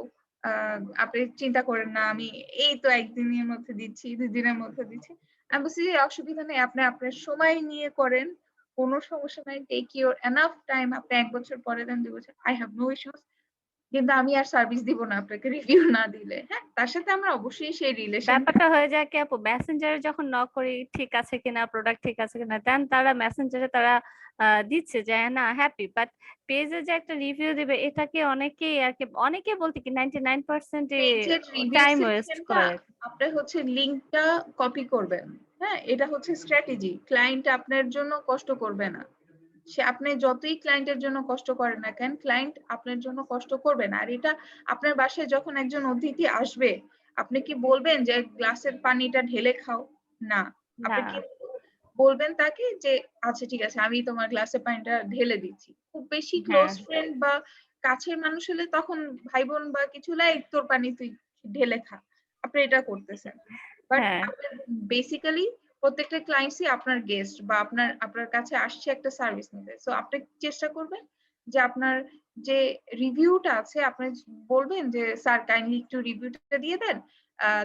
আপনি চিন্তা করেন না, আমি এই তো একদিনের মধ্যে দিচ্ছি, 2 দিনের মধ্যে দিচ্ছি। আমি বলছি যে অসুবিধা নেই, আপনি আপনার সময় নিয়ে করেন, কোনো সমস্যা নাই, টেক ইউর এনাফ টাইম, আপনি 1 বছর পরে দেন, 2 বছর, আই হ্যাভ নো ইস্যুস, কিন্তু আমি আর সার্ভিস দিব না আপনাকে রিভিউ না দিলে। হ্যাঁ, তার সাথে আমরা অবশ্যই সেই রিলেশন। ব্যাপারটা হয়ে যায় কি আপু, মেসেঞ্জারে যখন নক করি ঠিক আছে কিনা, প্রোডাক্ট ঠিক আছে কিনা, দেন তারা মেসেঞ্জারে তারা দিচ্ছে যে না হ্যাপি, বাট পেজে যে একটা রিভিউ দিবে এটাকে অনেকেই আর কি, অনেকে বলতে কি 99% পেজের রিভিউ টাইম ওয়েস্ট সেকশনটা করে। আপনি হচ্ছে লিংকটা কপি করবেন। হ্যাঁ, এটা হচ্ছে স্ট্র্যাটেজি। ক্লায়েন্ট আপনার জন্য কষ্ট করবে না। সে আপনি যতই ক্লায়েন্টের জন্য কষ্ট করেন না কেন, ক্লায়েন্ট আপনার জন্য কষ্ট করবে না। আর এটা আপনার বাসায় যখন একজন অতিথি আসবে, আপনি কি বলবেন যে গ্লাসের পানিটা ঢেলে খাও? না, আপনি কি বলবেন তাকে যে আচ্ছা ঠিক আছে আমি তোমার গ্লাসের পানিটা ঢেলে দিচ্ছি। খুব বেশি ক্লোজ ফ্রেন্ড বা কাছের মানুষ হলে তখন ভাই বোন বা কিছু লাই তোর পানি তুই ঢেলে খা, আপনি এটা করতেছেন। বাট বেসিক্যালি প্রত্যেকটা ক্লায়েন্টসই আপনার গেস্ট বা আপনার কাছে আসছে একটা সার্ভিস নিতে। সো আপনি চেষ্টা করবেন যে আপনার যে রিভিউটা আছে আপনি বলবেন যে স্যার কাইন্ডলি একটু রিভিউটা দিয়ে দেন,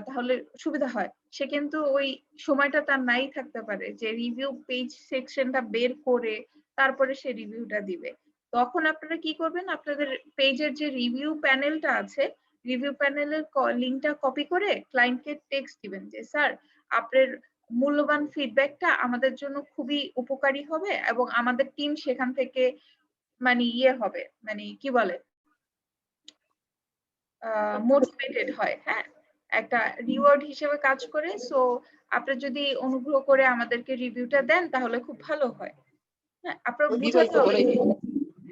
তাহলে সুবিধা হয়। সে কিন্তু ওই সময়টা তার নাই থাকতে পারে যে রিভিউ পেজ সেকশনটা বের করে তারপরে সে রিভিউটা দিবে। তখন আপনারা কি করবেন, আপনাদের পেজের যে রিভিউ প্যানেলটা আছে, রিভিউ প্যানেলের লিংকটা কপি করে ক্লায়েন্টকে টেক্সট দিবেন যে স্যার আপনার মূল্যবান ফিডব্যাকটা আমাদের জন্য খুবই উপকারী হবে এবং আমাদের টিম সেখান থেকে মানে ইয়ে হবে, মানে কি বলে মোটিভেটেড হয়। হ্যাঁ, একটা রিওয়ার্ড হিসেবে কাজ করে। সো আপনি যদি অনুগ্রহ করে আমাদেরকে রিভিউটা দেন তাহলে খুব ভালো হয়। হ্যাঁ, আপনার বুঝাতে হবে।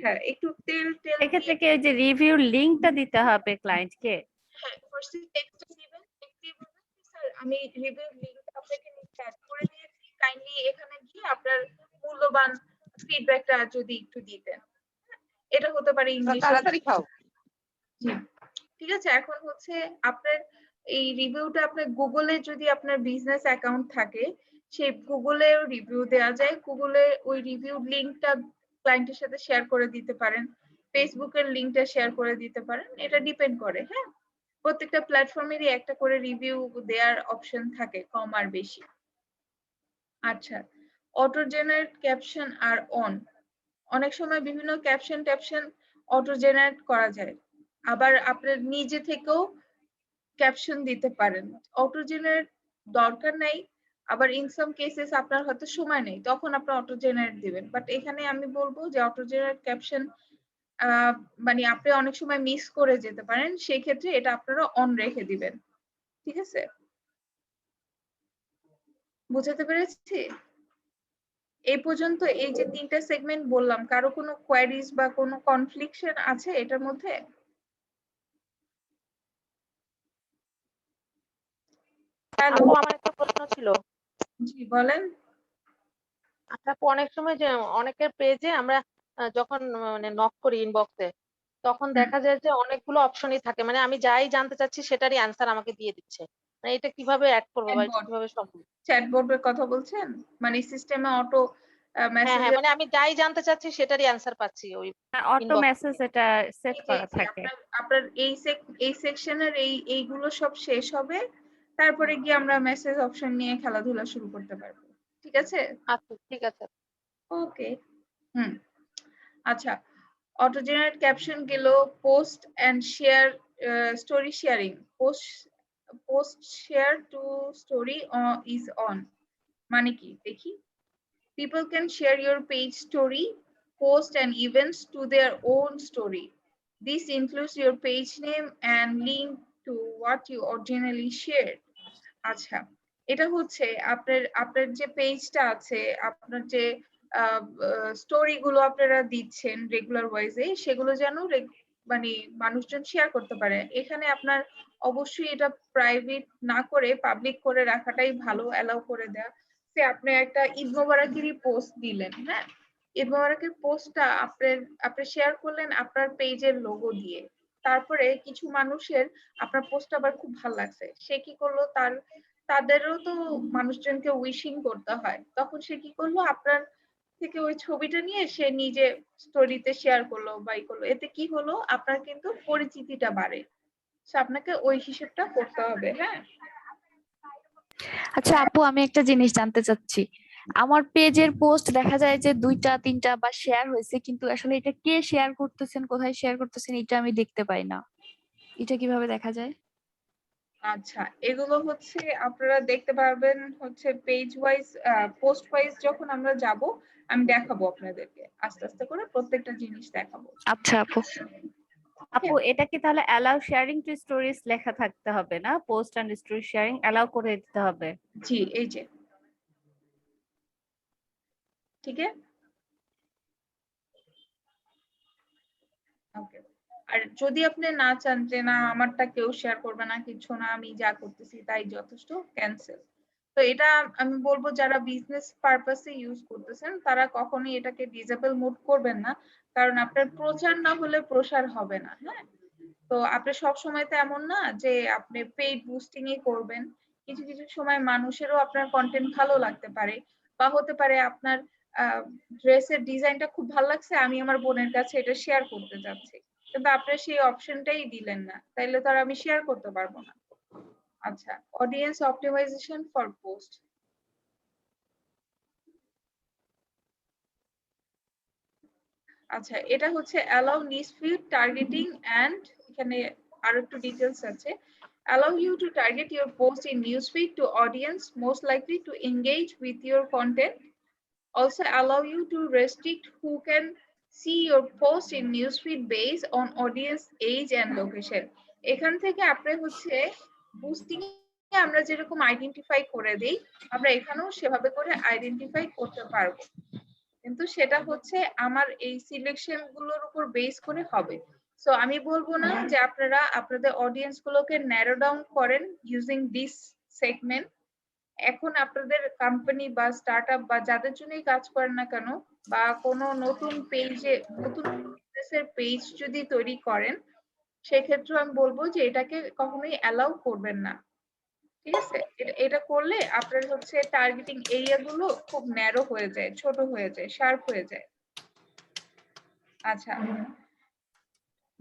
হ্যাঁ, একটু তেল এক্ষেত্রে কি ওই যে রিভিউ লিংকটা দিতে হবে ক্লায়েন্টকে? হ্যাঁ, ফার্স্টে টেক্সট দিবেন, টেক্সট দিয়ে বলবেন স্যার আমি রিভিউ লিংক আপনাকে অ্যাড করে দিয়েছি, কাইন্ডলি এখানে গিয়ে আপনার মূল্যবান ফিডব্যাকটা যদি একটু দিতেন। এটা হতে পারে ইংলিশে। তাড়াতাড়ি খাও। ঠিক আছে, এখন হচ্ছে আপনার এই রিভিউটা আপনার গুগলে যদি আপনার বিজনেস অ্যাকাউন্ট থাকে, সেই গুগলে রিভিউ দেওয়া যায়। গুগলে ওই রিভিউ লিংকটা ক্লায়েন্টের সাথে শেয়ার করে দিতে পারেন, ফেসবুকের লিংকটা শেয়ার করে দিতে পারেন, এটা ডিপেন্ড করে। হ্যাঁ, প্রত্যেকটা প্ল্যাটফর্মেরই একটা করে রিভিউ দেওয়ার অপশন থাকে, কম আর বেশি। আচ্ছা, auto generate caption are on. অনেক সময় বিভিন্ন ক্যাপশন ট্যাপশন অটো জেনারেট করা যায়, আবার আপনার নিজে থেকেও ক্যাপশন দিতে পারেন। অটো জেনারেট দরকার নাই, আবার ইন সাম কেসেস আপনার হয়তো সময় নেই, তখন আপনি অটো জেনারেট দিবেন। বাট এখানে আমি বলবো যে অটো জেনারেট ক্যাপশন মানে আপনি অনেক সময় মিস করে যেতে পারেন, সেই ক্ষেত্রে এটা আপনারা অন রেখে দিবেন। ঠিক আছে, বুঝাতে পেরেছি? এই পর্যন্ত এই যে 3টা সেগমেন্ট বললাম, কারো কোনো কোয়ারিজ বা কোনো কনফ্লিকশন আছে এটার মধ্যে? আপু আমার একটা প্রশ্ন ছিল। জি বলেন। আচ্ছা আপু, অনেক সময় যে অনেকের পেজে আমরা যখন মানে নক করি ইনবক্সে, তখন দেখা যায় যে অনেকগুলো অপশনই থাকে, মানে আমি যাই জানতে চাচ্ছি সেটারই অ্যান্সার আমাকে দিয়ে দিচ্ছে। মানে এটা কিভাবে অ্যাড করবো বা এটা কিভাবে সম্ভব? চ্যাটবটের কথা বলছেন? মানে সিস্টেমে অটো হ্যাঁ মেসেজ? হ্যাঁ, মানে আমি যাই জানতে চাচ্ছি সেটারই অ্যান্সার পাচ্ছি ওই অটো মেসেজ এটা সেট করা থাকে। আপনার এই সেকশনের এইগুলো সব শেষ হবে, তারপরে গিয়ে আমরা মেসেজ অপশন নিয়ে খেলাধুলা শুরু করতে পারবো। ঠিক আছে? আচ্ছা ঠিক আছে। ওকে। আচ্ছা, অটো জেনারেট ক্যাপশন গেল। Post and share, story sharing, post share to story is on. মানে কি দেখি? People can share your page story, posts and events to their own story. This includes your page name and link to what you originally shared. আচ্ছা, এটা হচ্ছে আপনার যে পেজটা আছে, আপনার যে স্টোরি গুলো আপনারা দিচ্ছেন রেগুলার ওয়াইজে, সেগুলো যেন মানে মানুষজন শেয়ার করতে পারে। এখানে আপনার অবশ্যই এটা প্রাইভেট না করে পাবলিক করে রাখাটাই ভালো, অ্যালাউ করে দেয়া। সে আপনি একটা ঈদ মোবারকেরই পোস্ট দিলেন, হ্যাঁ, ঈদ মোবারকের পোস্টটা আপনি শেয়ার করলেন আপনার পেজের লোগো দিয়ে, তারপরে কিছু মানুষের আপনার পোস্ট আবার খুব ভালো লাগছে, সে কি করলো, তাদেরও তো মানুষজনকে উইশিং করতে হয়, তখন সে কি করলো, আপনার থেকে ওই ছবিটা নিয়ে সে নিজে স্টোরিতে শেয়ার করলো বা করলো, এতে কি হলো আপনার কিন্তু পরিচিতিটা বাড়ে। আপনাকে ওই হিসেবটা করতে হবে। হ্যাঁ, আচ্ছা আপু, আমি একটা জিনিস জানতে চাচ্ছি। আমার পেজের পোস্ট দেখা যায় যে 2টা 3টা বা শেয়ার হয়েছে, কিন্তু আসলে এটা কে শেয়ার করতেছেন, কোথায় শেয়ার করতেছেন, এটা আমি দেখতে পাই না। এটা কিভাবে দেখা যায়? আচ্ছা, এগুলো হচ্ছে আপনারা দেখতে পারবেন হচ্ছে পেজ ওয়াইজ, পোস্ট ওয়াইজ যখন আমরা যাব আমি দেখাবো আপনাদেরকে, আস্তে আস্তে করে প্রত্যেকটা জিনিস দেখাবো। আচ্ছা আপু। আপু এটা কি তাহলে অ্যালাউ শেয়ারিং টু স্টোরিজ লেখা থাকতে হবে না? Post and story sharing allow করে দিতে হবে। জি, এই যে ঠিক আছে। ওকে, আর যদি আপনি না চান যে না আমারটা কেউ শেয়ার করবে না, কিছু না, আমি যা করতেছি তাই যথেষ্ট, ক্যান্সেল। তো এটা আমি বলবো যারা বিজনেস পারপাসে ইউজ করতেছেন তারা কখনোই এটাকে ডিসেবল মোড করবেন না, কারণ আপনার প্রচার না হলে প্রসার হবে না। হ্যাঁ, তো আপনি সব সময় তো এমন না যে আপনি পেইড বুস্টিং ই করবেন। কিছু কিছু সময় মানুষেরও আপনার কন্টেন্ট ভালো লাগতে পারে, বা হতে পারে আপনার ড্রেসের ডিজাইনটা খুব ভালো লাগছে, আমি আমার বোনের কাছে এটা শেয়ার করতে যাচ্ছি, কিন্তু আপনি সেই অপশনটাই দিলেন না, তাইলে তো আর আমি শেয়ার করতে পারবো না। আচ্ছা, অডিয়েন্স অপটিমাইজেশন ফর পোস্ট। আচ্ছা, এটা হচ্ছে allow newsfeed targeting and এখানে আরো একটু ডিটেইলস আছে। allow you to target your post in newsfeed to audience most likely to engage with your content. Also allow you to restrict who can see your post in newsfeed based on audience age and location. এখান থেকে আপনি হচ্ছে boosting এ আমরা যেরকম identify করে দেই, আমরা এখানেও সেভাবে করে আইডেন্টিফাই করতে পারবো, কিন্তু সেটা হচ্ছে আমার এই সিলেকশন গুলোর উপর বেস করে হবে। সো আমি বলবো না যে আপনারা আপনাদের অডিয়েন্স গুলোকে ন্যারো ডাউন করেন ইউজিং দিস সেগমেন্ট। এখন আপনাদের কোম্পানি বা স্টার্টআপ বা যাদের জন্যই কাজ করেন না কেন, বা কোনো নতুন পেজে নতুন বিজনেসের পেজ যদি তৈরি করেন, সেক্ষেত্রে আমি বলবো যে এটাকে কখনোই অ্যালাউ করবেন না। ঠিক আছে, এটা করলে আপনার হচ্ছে টার্গেটিং এরিয়া গুলো খুব ন্যারো হয়ে যায়, ছোট হয়ে যায়, শার্প হয়ে যায়। আচ্ছা,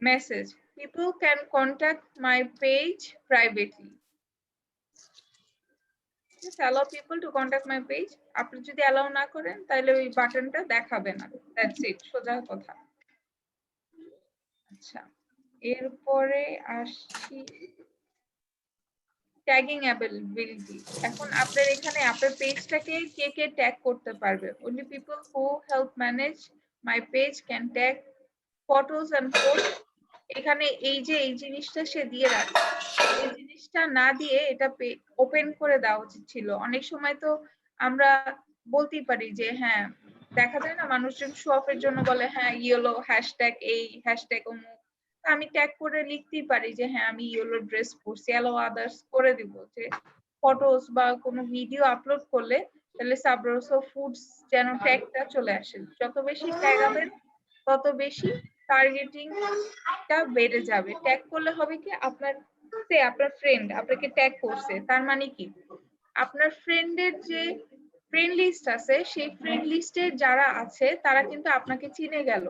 message, people can contact my page privately. Just allow people to contact my page. আপনি যদি অ্যালাউ না করেন তাহলে ওই বাটনটা দেখাবে না, দ্যাটস ইট, সোজা কথা। আচ্ছা, এরপরে আসছি ট্যাগিং অ্যাভেলেবিলিটি। এখন আপনার এখানে আপনার পেজটাকে কে কে ট্যাগ করতে পারবে? only people who help manage my page can tag photos and posts. এখানে এই যে এই জিনিসটা সে দিয়ে রাখে, এই জিনিসটা না দিয়ে এটা ওপেন করে দেওয়া উচিত ছিল। অনেক সময় তো আমরা বলতেই পারি যে হ্যাঁ, দেখা যায় না মানুষজন শো অফের জন্য বলে হ্যাঁ ইয়েলো হ্যাশট্যাগ এই হ্যাশট্যাগ অমুক, আমি ট্যাগ করে লিখতেই পারি যে হ্যাঁ আমি ইয়েলো ড্রেস পরছি, অ্যালো আদার্স করে দিব যে ফটোস বা কোনো ভিডিও আপলোড করলে তাহলে সাবরোসো ফুডস যেন ট্যাগটা চলে আসে। যত বেশি ট্যাগ হবেন তত বেশি টার্গেটিংটা বেড়ে যাবে। ট্যাগ করলে হবে কি আপনার ফ্রেন্ড আপনাকে ট্যাগ করছে, তার মানে কি আপনার ফ্রেন্ডের যে ফ্রেন্ড লিস্ট আছে সেই ফ্রেন্ড লিস্টে যারা আছে তারা কিন্তু আপনাকে চিনে গেল,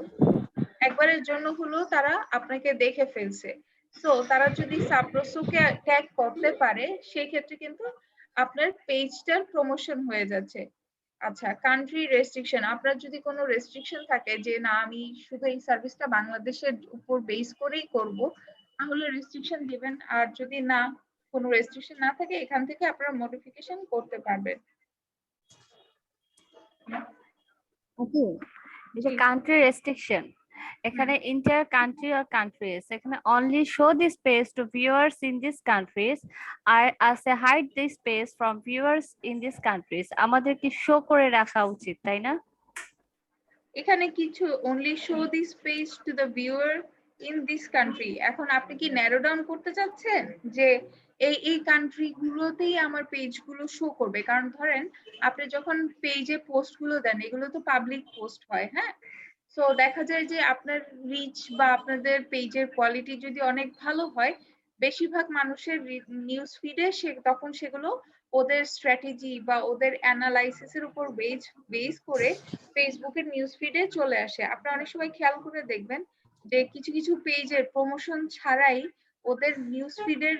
একবারের জন্য হলো তারা আপনাকে দেখে ফেলছে। সো তারা যদি সাবরোসোকে ট্যাগ করতে পারে সেই ক্ষেত্রে কিন্তু আপনার পেজটার প্রমোশন হয়ে যাচ্ছে। আচ্ছা, কান্ট্রি রেস্ট্রিকশন, আপনার যদি কোনো রেস্ট্রিকশন থাকে যে না আমি শুধু এই সার্ভিসটা বাংলাদেশের উপর বেস করেই করব, তাহলে রেস্ট্রিকশন দিবেন। আর যদি না কোনো রেস্ট্রিকশন না থাকে এখান থেকে আপনারা মডিফিকেশন করতে পারবেন। ওকে, এই যে কান্ট্রি রেস্ট্রিকশন, এখানে ইন্টার কান্ট্রি আর কান্ট্রিজ, এখানে only show this page to viewers in this countries আর আসে hide this page from viewers in this countries, আমাদের কি শো করে রাখা উচিত, তাই না? এখানে কিছু only show this page to the viewer in this country, এখন আপনি কি ন্যারো ডাউন করতে চাচ্ছেন যে এই এই কান্ট্রি গুলোতেই আমার পেজ গুলো শো করবে? কারণ ধরেন আপনি যখন পেজে পোস্ট গুলো দেন এগুলো তো পাবলিক পোস্ট হয়, হ্যাঁ, সো দেখা যায় যে আপনার রিচ বা আপনাদের পেজের কোয়ালিটি যদি অনেক ভালো হয়, বেশিরভাগ মানুষের নিউজ ফিডে তখন সেগুলো ওদের স্ট্র্যাটেজি বা ওদের অ্যানালাইসিসের উপর বেস করে ফেসবুকের নিউজ ফিডে চলে আসে। আপনারা অনেক সময় খেয়াল করে দেখবেন যে কিছু কিছু পেজের প্রমোশন ছাড়াই ওদের নিউজ ফিডের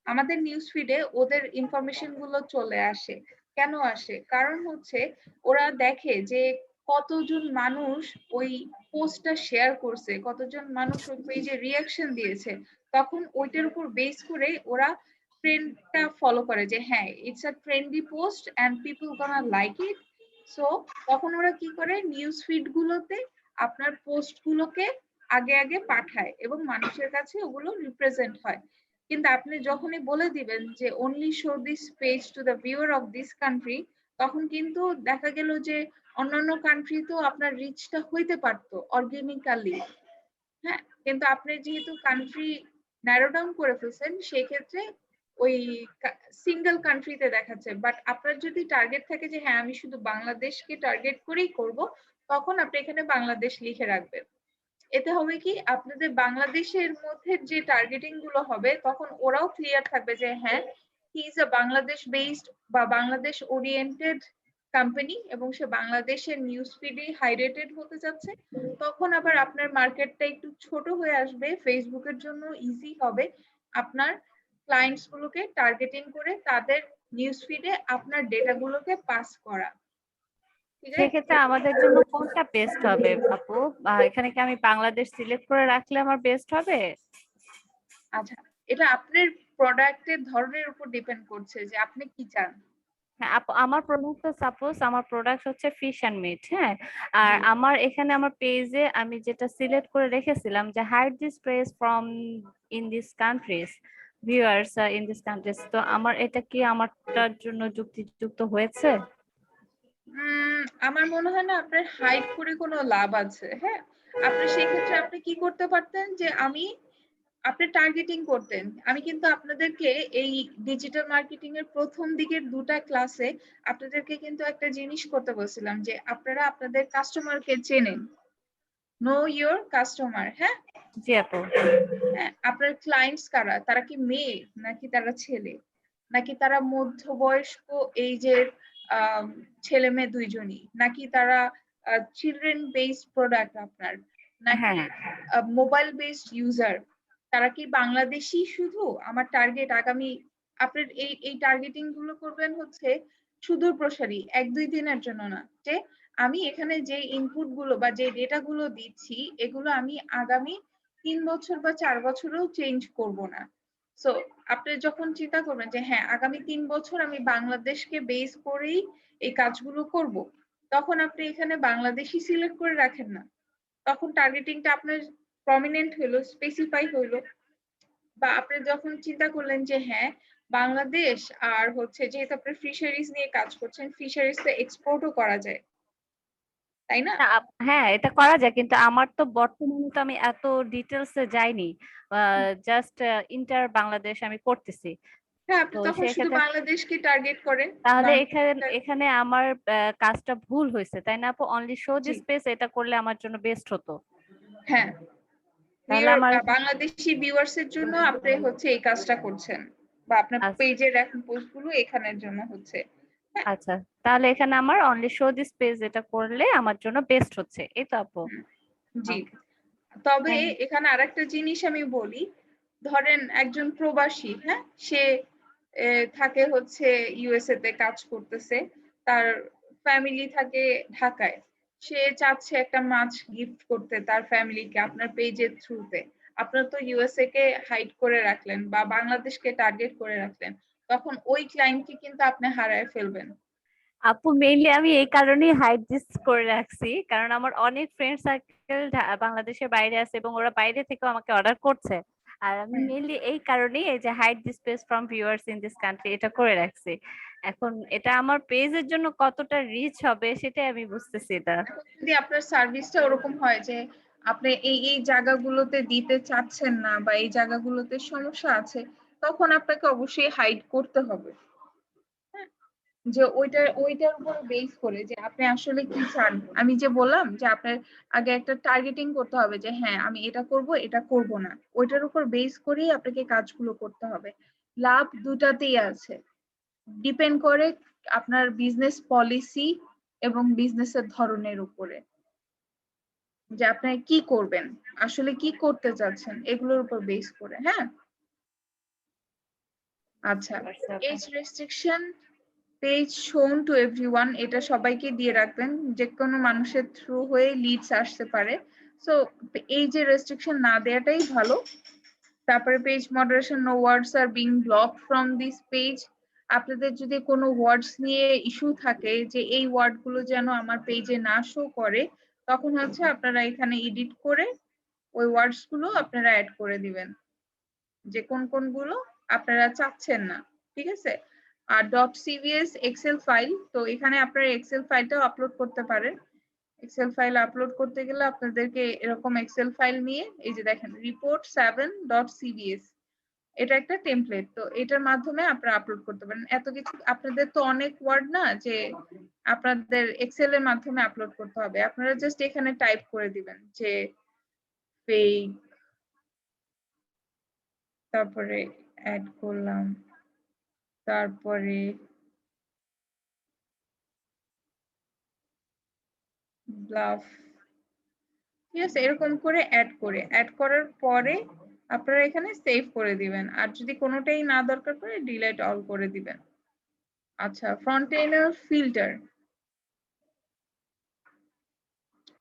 আমাদের নিউজ ফিডে ওদের ইনফরমেশন গুলো চলে আসে। কেন আসে? কারণ হচ্ছে ওরা দেখে যে কতজন মানুষ ওই পোস্টটা শেয়ার করছে, কতজন মানুষ ওই পেজে রিয়াকশন দিয়েছে, তখন ওইটার উপর বেস করে ওরা ট্রেন্ডটা ফলো করে যে হ্যাঁ it's a trendy post and people gonna like it. So তখন ওরা কি করে নিউজ ফিড গুলোতে আপনার পোস্ট গুলোকে আগে আগে পাঠায় এবং মানুষের কাছে ওগুলো রিপ্রেজেন্ট হয়। কিন্তু আপনি যখনই বলে দিবেন যে only show this page to the viewer of this country, তখন কিন্তু দেখা গেল যে অন্যান্য কান্ট্রিতেও আপনার রিচটা হইতে পারতো অর্গানিক্যালি। হ্যাঁ, কিন্তু আপনি যেহেতু কান্ট্রি ন্যারো ডাউন করে ফেলছেন, সেই ক্ষেত্রে ওই সিঙ্গেল কান্ট্রিতে দেখাচ্ছে। বাট আপনার যদি টার্গেট থাকে যে হ্যাঁ আমি শুধু বাংলাদেশকে টার্গেট করেই করব, তখন আপনি এখানে বাংলাদেশ লিখে রাখবেন। এতে হবে কি আপনাদের বাংলাদেশের মধ্যে যে টার্গেটিং গুলো হবে তখন ওরাও ক্লিয়ার থাকবে যে হ্যাঁ he is a Bangladesh based বা বাংলাদেশ ওরিয়েন্টেড কোম্পানি এবং সে বাংলাদেশের নিউজ ফিডে হাইলাইটেড হতে যাচ্ছে। তখন আবার আপনার মার্কেটটা একটু ছোট হয়ে আসবে, ফেসবুকের জন্য ইজি হবে আপনার ক্লায়েন্টস গুলোকে টার্গেটিং করে তাদের নিউজ ফিডে আপনার ডেটা গুলোকে পাস করা। ঠিক আছে? সেক্ষেত্রে আমাদের জন্য কোনটা বেস্ট হবে আপু? এখানে কি আমি বাংলাদেশ সিলেক্ট করে রাখলে আমার বেস্ট হবে? আচ্ছা, এটা আপনার প্রোডাক্টের ধরনের উপর ডিপেন্ড করছে যে আপনি কি চান। হ্যাঁ আপু, আমার প্রোডাক্ট সাপোজ আমার প্রোডাক্ট হচ্ছে ফিশ অ্যান্ড মিট, হ্যাঁ, আর জি। আমার এখানে আমার পেজে আমি যেটা সিলেক্ট করে রেখেছিলাম যে hide this press from in this countries viewers in this countries, তো আমার এটা কি আমারটার জন্য যুক্তিযুক্ত হয়েছে? আমার মনে হয় না আপনার হাইড করে কোনো লাভ আছে। হ্যাঁ, আপনি সেই ক্ষেত্রে আপনি কি করতে পারতেন যে আপনি টার্গেটিং করতেন। আমি কিন্তু আপনাদেরকে এই ডিজিটাল মার্কেটিং এর প্রথম দিকের 2টা ক্লাসে আপনাদেরকে কিন্তু একটা জিনিস করতে বলছিলাম যে আপনারা আপনাদের কাস্টমারকে চেনেন। Know your customer. হ্যাঁ, জি আপু। হ্যাঁ, আপনার ক্লায়েন্টস কারা? তারা কি মেয়ে নাকি তারা ছেলে? নাকি তারা মধ্যবয়স্ক এইজের ছেলে মেয়ে দুইজনই? নাকি তারা চিলড্রেন বেসড প্রোডাক্ট আপনার? নাকি হ্যাঁ মোবাইল বেসড ইউজার? তারা কি বাংলাদেশি শুধু? আমার টার্গেট আগামী আপনার এই টার্গেটিং গুলো করবেন হচ্ছে সুদূর প্রসারী 1-2 দিনের জন্য না, যে আমি এখানে যে ইনপুট গুলো বা যে ডেটা গুলো দিচ্ছি এগুলো আমি আগামী 3 বছর বা 4 বছরেও চেঞ্জ করব না। সো আপনি যখন চিন্তা করবেন যে হ্যাঁ আগামী 3 বছর আমি বাংলাদেশকে বেস করেই এই কাজগুলো করব, তখন আপনি এখানে বাংলাদেশি সিলেক্ট করে রাখেন না। তখন টার্গেটিংটা আপনার প্রমিনেন্ট হলো, স্পেসিফাই হলো। বা আপনি যখন চিন্তা করলেন যে হ্যাঁ বাংলাদেশ আর হচ্ছে যেহেতু আপনি ফিশারিজ নিয়ে কাজ করছেন, ফিশারিজ তো এক্সপোর্টও করা যায়, তাই না? না, হ্যাঁ এটা করা যায়, কিন্তু আমার তো বর্তমানে তো আমি এত ডিটেলসে যাইনি, জাস্ট ইন্টার বাংলাদেশ আমি করতেছি। হ্যাঁ, আপনি তো তখন শুধু সেক্ষেত্রে বাংলাদেশকে টার্গেট করেন। তাহলে এখানে আমার কাজটা ভুল হয়েছে, তাই না আপু? Only show G, this page এটা করলে আমার জন্য বেস্ট হতো। হ্যাঁ, তাহলে আমার বাংলাদেশি ভিউয়ার্স এর জন্য আপনি হচ্ছে এই কাজটা করছেন বা আপনার পেজের এখন পোস্টগুলো এখানের জন্য হচ্ছে। আচ্ছা, তাহলে এখানে আমার অনলি শো দিস পেজ এটা করলে আমার জন্য বেস্ট হচ্ছে, এই তো আপু? জি, তবে হ্যাঁ। এখানে আরেকটা জিনিস আমি বলি, ধরেন একজন প্রবাসী, হ্যাঁ, সে থাকে হচ্ছে ইউএসএ তে কাজ করতেছে, তার ফ্যামিলি থাকে ঢাকায়, সে চাচ্ছে একটা মাছ গিফট করতে তার ফ্যামিলিকে আপনার পেজের থ্রুতে। আপনার তো ইউএসএ কে হাইড করে রাখলেন বা বাংলাদেশকে টার্গেট করে রাখলেন, তখন ওই ক্লায়েন্টকে কিন্তু আপনি হারায় ফেলবেন। আপু মেইনলি আমি এই কারণেই হাইড দিস করে রাখছি, কারণ আমার অনেক ফ্রেন্ড সার্কেল বাংলাদেশের বাইরে আছে এবং ওরা বাইরে থেকেও আমাকে অর্ডার করছে। আর আমি মেইনলি এই কারণেই এই যে hide this page from viewers in this country এটা করে রাখছি। এখন এটা আমার পেজের জন্য কতটা রিচ হবে সেটাই আমি বুঝতেছি এটা। যদি আপনার সার্ভিসটা ওরকম হয় যে আপনি এই জায়গাগুলোতে দিতে চাচ্ছেন না বা এই জায়গাগুলোতে সমস্যা আছে, তখন আপনাকে অবশ্যই হাইড করতে হবে। যে ওইটার উপর বেস করে যে আপনি আসলে কি চান। আমি যে বললাম যে আপনার আগে একটা টার্গেটিং করতে হবে যে হ্যাঁ আমি এটা করব এটা করব না, ওইটার উপর বেস করেই আপনাকে কাজগুলো করতে হবে। লাভ দুটাতেই আছে, ডিপেন্ড করে আপনার বিজনেস পলিসি এবং বিজনেসের ধরনের উপরে, যে আপনি কি করবেন, আসলে কি করতে চাচ্ছেন, এগুলোর উপর বেস করে। হ্যাঁ, আচ্ছা। Age restriction page shown to everyone, এটা সবাইকে দিয়ে রাখবেন, যে কোনো মানুষের থ্রু হয়ে লিডস আসতে পারে। সো এই যে রেস্ট্রিকশন না দেওয়াটাই ভালো। তারপরে page moderation, no words are being block from this page. আপনাদের যদি কোনো ওয়ার্ডস নিয়ে ইস্যু থাকে যে এই ওয়ার্ড গুলো যেন আমার পেজে না শো করে, তখন হচ্ছে আপনারা এখানে এডিট করে ওই ওয়ার্ডস গুলো আপনারা অ্যাড করে দিবেন, যে কোন কোনগুলো আপনারা চাচ্ছেন না। ঠিক আছে। আর .cvs এক্সেল ফাইল, তো এখানে আপনারা এক্সেল ফাইলটাও আপলোড করতে পারেন। এক্সেল ফাইল আপলোড করতে গেলে আপনাদেরকে এরকম এক্সেল ফাইল নিয়ে, এই যে দেখেন report7.cvs, এটা একটা টেমপ্লেট, তো এটার মাধ্যমে আপনারা আপলোড করতে পারেন। এত কিছু আপনাদের তো অনেক ওয়ার্ড না যে আপনাদের এক্সেল এর মাধ্যমে আপলোড করতে হবে, আপনারা জাস্ট এখানে টাইপ করে দিবেন যে ফেক, তারপরে অ্যাড করলাম, তারপরে ব্লাফ, ঠিক আছে, এরকম করে অ্যাড করার পরে আপনারা এখানে সেভ করে দিবেন। আর যদি কোনোটাই না দরকার পড়ে ডিলিট অল করে দিবেন। আচ্ছা, ফ্রন্টেনার ফিল্টার,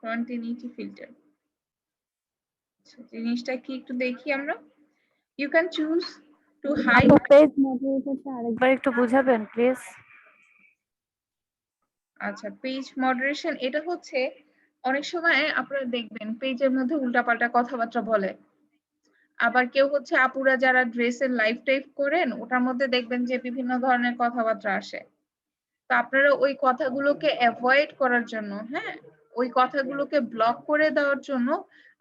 কন্টিনিউটি ফিল্টার, জিনিসটা কি একটু দেখি আমরা। You can choose to hide. Page মডারেটরটা আরেকবার একটু বুঝাবেন প্লিজ? আচ্ছা, পেজ মডারেশন, এটা হচ্ছে অনেক সময় আপনারা দেখবেন পেজের মধ্যে উল্টাপাল্টা কথাবার্তা বলে, আবার কেউ হচ্ছে আপুরা যারা ড্রেসের লাইভ টাইপ করেন ওটার মধ্যে দেখবেন যে বিভিন্ন ধরনের কথাবার্তা আসে। তো আপনারা ওই কথাগুলোকে অ্যাভয়েড করার জন্য, হ্যাঁ, ওই কথাগুলোকে ব্লক করে দেওয়ার জন্য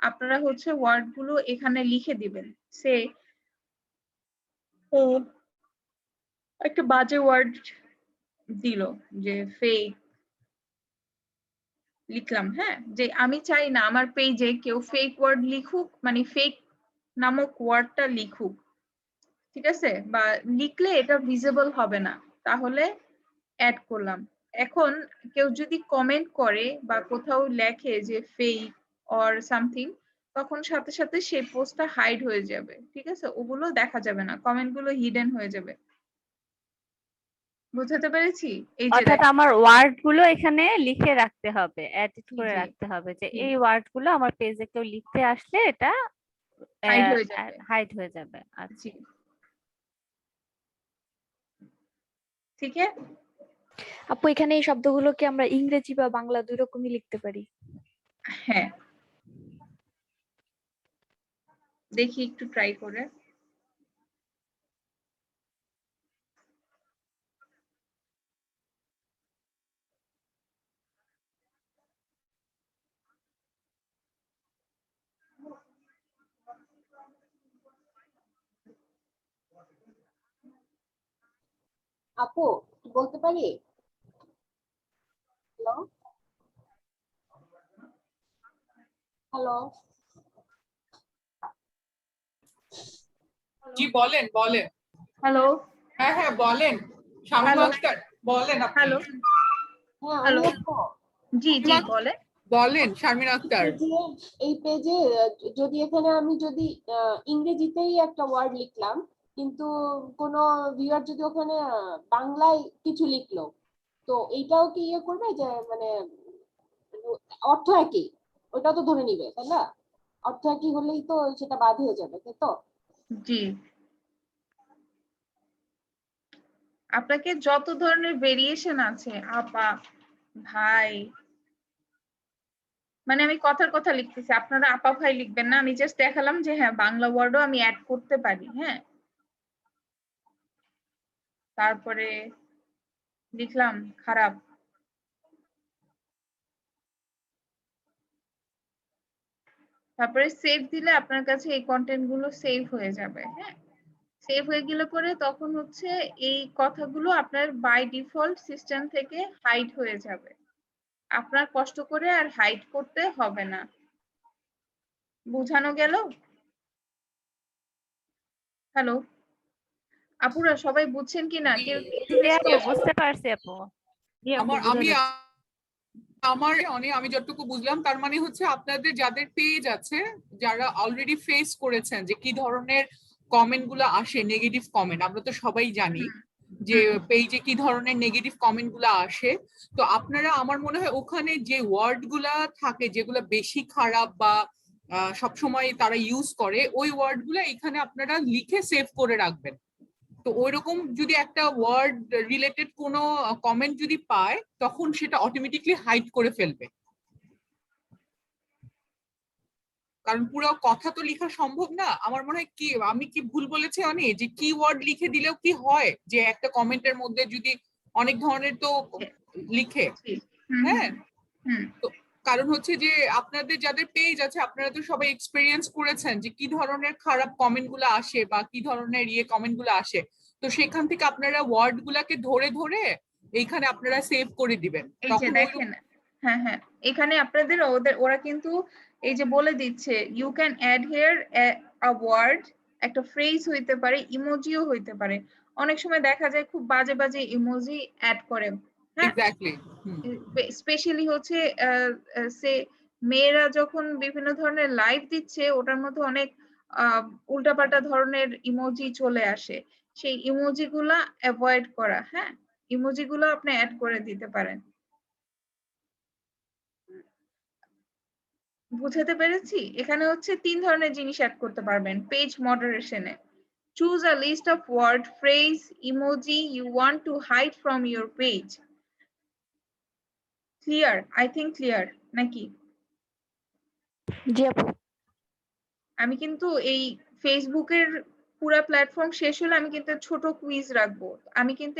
আপনারা হচ্ছে ওয়ার্ড গুলো এখানে লিখে দিবেন। সে একটা বাজে ওয়ার্ড দিল, যে ফেক লিখলাম, হ্যাঁ, যে আমি চাই না আমার পেজে কেউ ফেক ওয়ার্ড লিখুক, মানে ফেক নামক ওয়ার্ডটা লিখুক, ঠিক আছে, বা লিখলে এটা ভিজিবল হবে না, তাহলে অ্যাড করলাম। এখন কেউ যদি কমেন্ট করে বা কোথাও লেখে যে ফেক অর সামথিং, তখন সাথে সাথে সেই পোস্টটা হাইড হয়ে যাবে, ঠিক আছে, ওগুলো দেখা যাবে না, কমেন্ট গুলো হিডেন হয়ে যাবে। বুঝাতে পেরেছি? এই যে অর্থাৎ আমার ওয়ার্ড গুলো এখানে লিখে রাখতে হবে, এডিট করে জি, রাখতে হবে, যে জি। এই ওয়ার্ড গুলো আমার পেজে কেউ লিখতে আসলে এটা হাইড হয়ে যাবে। হাইড হয়ে যাবে। আচ্ছা, জি, ঠিক আছে। আপু এখানে এই শব্দগুলোকে আমরা ইংরেজি বা বাংলা দুই রকমই লিখতে পারি? হ্যাঁ, দেখি একটু ট্রাই করে। আপু বলতে পারি? হ্যালো হ্যালো জি বলেন বলেন। হ্যালো, হ্যাঁ হ্যাঁ বলেন শামীম আক্তার, বলেন আপনি। হ্যালো, হ্যাঁ হ্যালো, আমি আপু জি জি বলেন। বলেন শারমিন আক্তার। এই পেজে যদি এখানে আমি যদি ইংরেজিতেই একটা ওয়ার্ড লিখলাম, কিন্তু কোনো ভিউয়ার যদি ওখানে বাংলায় কিছু লিখলো, তো এইটাও কি ইয়ে করবে যে মানে অর্থ একই, ওটাও তো ধরে নিবে তাই না? অর্থ একই হলেই তো সেটা বাদ হয়ে যাবে, তাই তো? জি, আপনাকে যত ধরনের ভেরিয়েশন আছে আপা, ভাই, মানে আমি কথার কথা লিখতেছি, আপনারা আপা ভাই লিখবেন না, আমি জাস্ট দেখালাম যে হ্যাঁ বাংলা ওয়ার্ডও আমি অ্যাড করতে পারি। হ্যাঁ, তারপরে লিখলাম খারাপ, তারপরে সেভ দিলে আপনার কাছে এই কন্টেন্ট গুলো সেভ হয়ে যাবে। হ্যাঁ, সেভ হয়ে গেলে পরে তখন হচ্ছে এই কথাগুলো আপনার বাই ডিফল্ট সিস্টেম থেকে হাইড হয়ে যাবে, আপনার কষ্ট করে আর হাইড করতে হবে না। বোঝানো গেল? হ্যালো, আপুরা সবাই বুঝছেন কি না? কেউ একটু জি আপু response বুঝতে পারছি আপু। জি আপু আমার বোঝা আমি যাচ্ছে। আমি যতটুকু বুঝলাম তার মানে হচ্ছে আপনাদের যাদের পেজ আছে, যারা অলরেডি ফেস করেছেন যে কি ধরনের কমেন্ট গুলো আসে, নেগেটিভ কমেন্ট, আমরা তো সবাই জানি যে পেজে কি ধরনের নেগেটিভ কমেন্ট গুলো আসে। তো আপনারা, আমার মনে হয় ওখানে যে ওয়ার্ড গুলা থাকে যেগুলো বেশি খারাপ বা সবসময় তারা ইউজ করে, ওই ওয়ার্ড গুলা এখানে আপনারা লিখে সেভ করে রাখবেন। তো ওইরকম যদি একটা ওয়ার্ড রিলেটেড কোনো কমেন্ট যদি পায়, তখন সেটা অটোমেটিকলি হাইড করে ফেলবে, কারণ পুরো কথা তো লেখা সম্ভব না। আমার মনে হয় কি, আমি কি ভুল বলেছি অনেক, যে কি ওয়ার্ড লিখে দিলেও কি হয় যে একটা কমেন্টের মধ্যে যদি অনেক ধরনের তো লিখে, হ্যাঁ। তো কারণ হচ্ছে যে আপনাদের যাদের পেজ আছে, আপনারা তো সবাই এক্সপেরিয়েন্স করেছেন যে কি ধরনের খারাপ কমেন্ট গুলো আসে বা কি ধরনের কমেন্ট গুলো আসে। তো সেখান থেকে আপনারা ওয়ার্ড গুলাকে ধরে ধরে এইখানে আপনারা সেভ করে দিবেন, এই যে তখন দেখেন, হ্যাঁ হ্যাঁ, এখানে আপনাদের ওরা কিন্তু এই যে বলে দিচ্ছে, you can add here a word, একটা ফ্রেজ হইতে পারে, ইমোজিও হইতে পারে। অনেক সময় দেখা যায় খুব বাজে বাজে ইমোজি অ্যাড করে, হ্যাঁ। এক্স্যাক্টলি। স্পেশালি হচ্ছে সে মেয়েরা যখন বিভিন্ন ধরনের লাইভ দিচ্ছে, ওটার মধ্যে অনেক উল্টাপাল্টা ধরনের ইমোজি চলে আসে। সেই ইমোজি গুলা অ্যাভয়েড করা, হ্যাঁ। ইমোজি গুলো আপনি অ্যাড করে দিতে পারেন। বুঝাতে পেরেছি? এখানে হচ্ছে 3 ধরনের জিনিস অ্যাড করতে পারবেন page মডারেশনে। Choose a list of word, phrase, emoji you want to hide from your page. Clear? I think clear নাকি? জি আপু। আমি কিন্তু এই ফেসবুকের পুরা প্ল্যাটফর্ম শেষ হলে আমি কিন্তু ছোট কুইজ রাখবো। আমি কিন্তু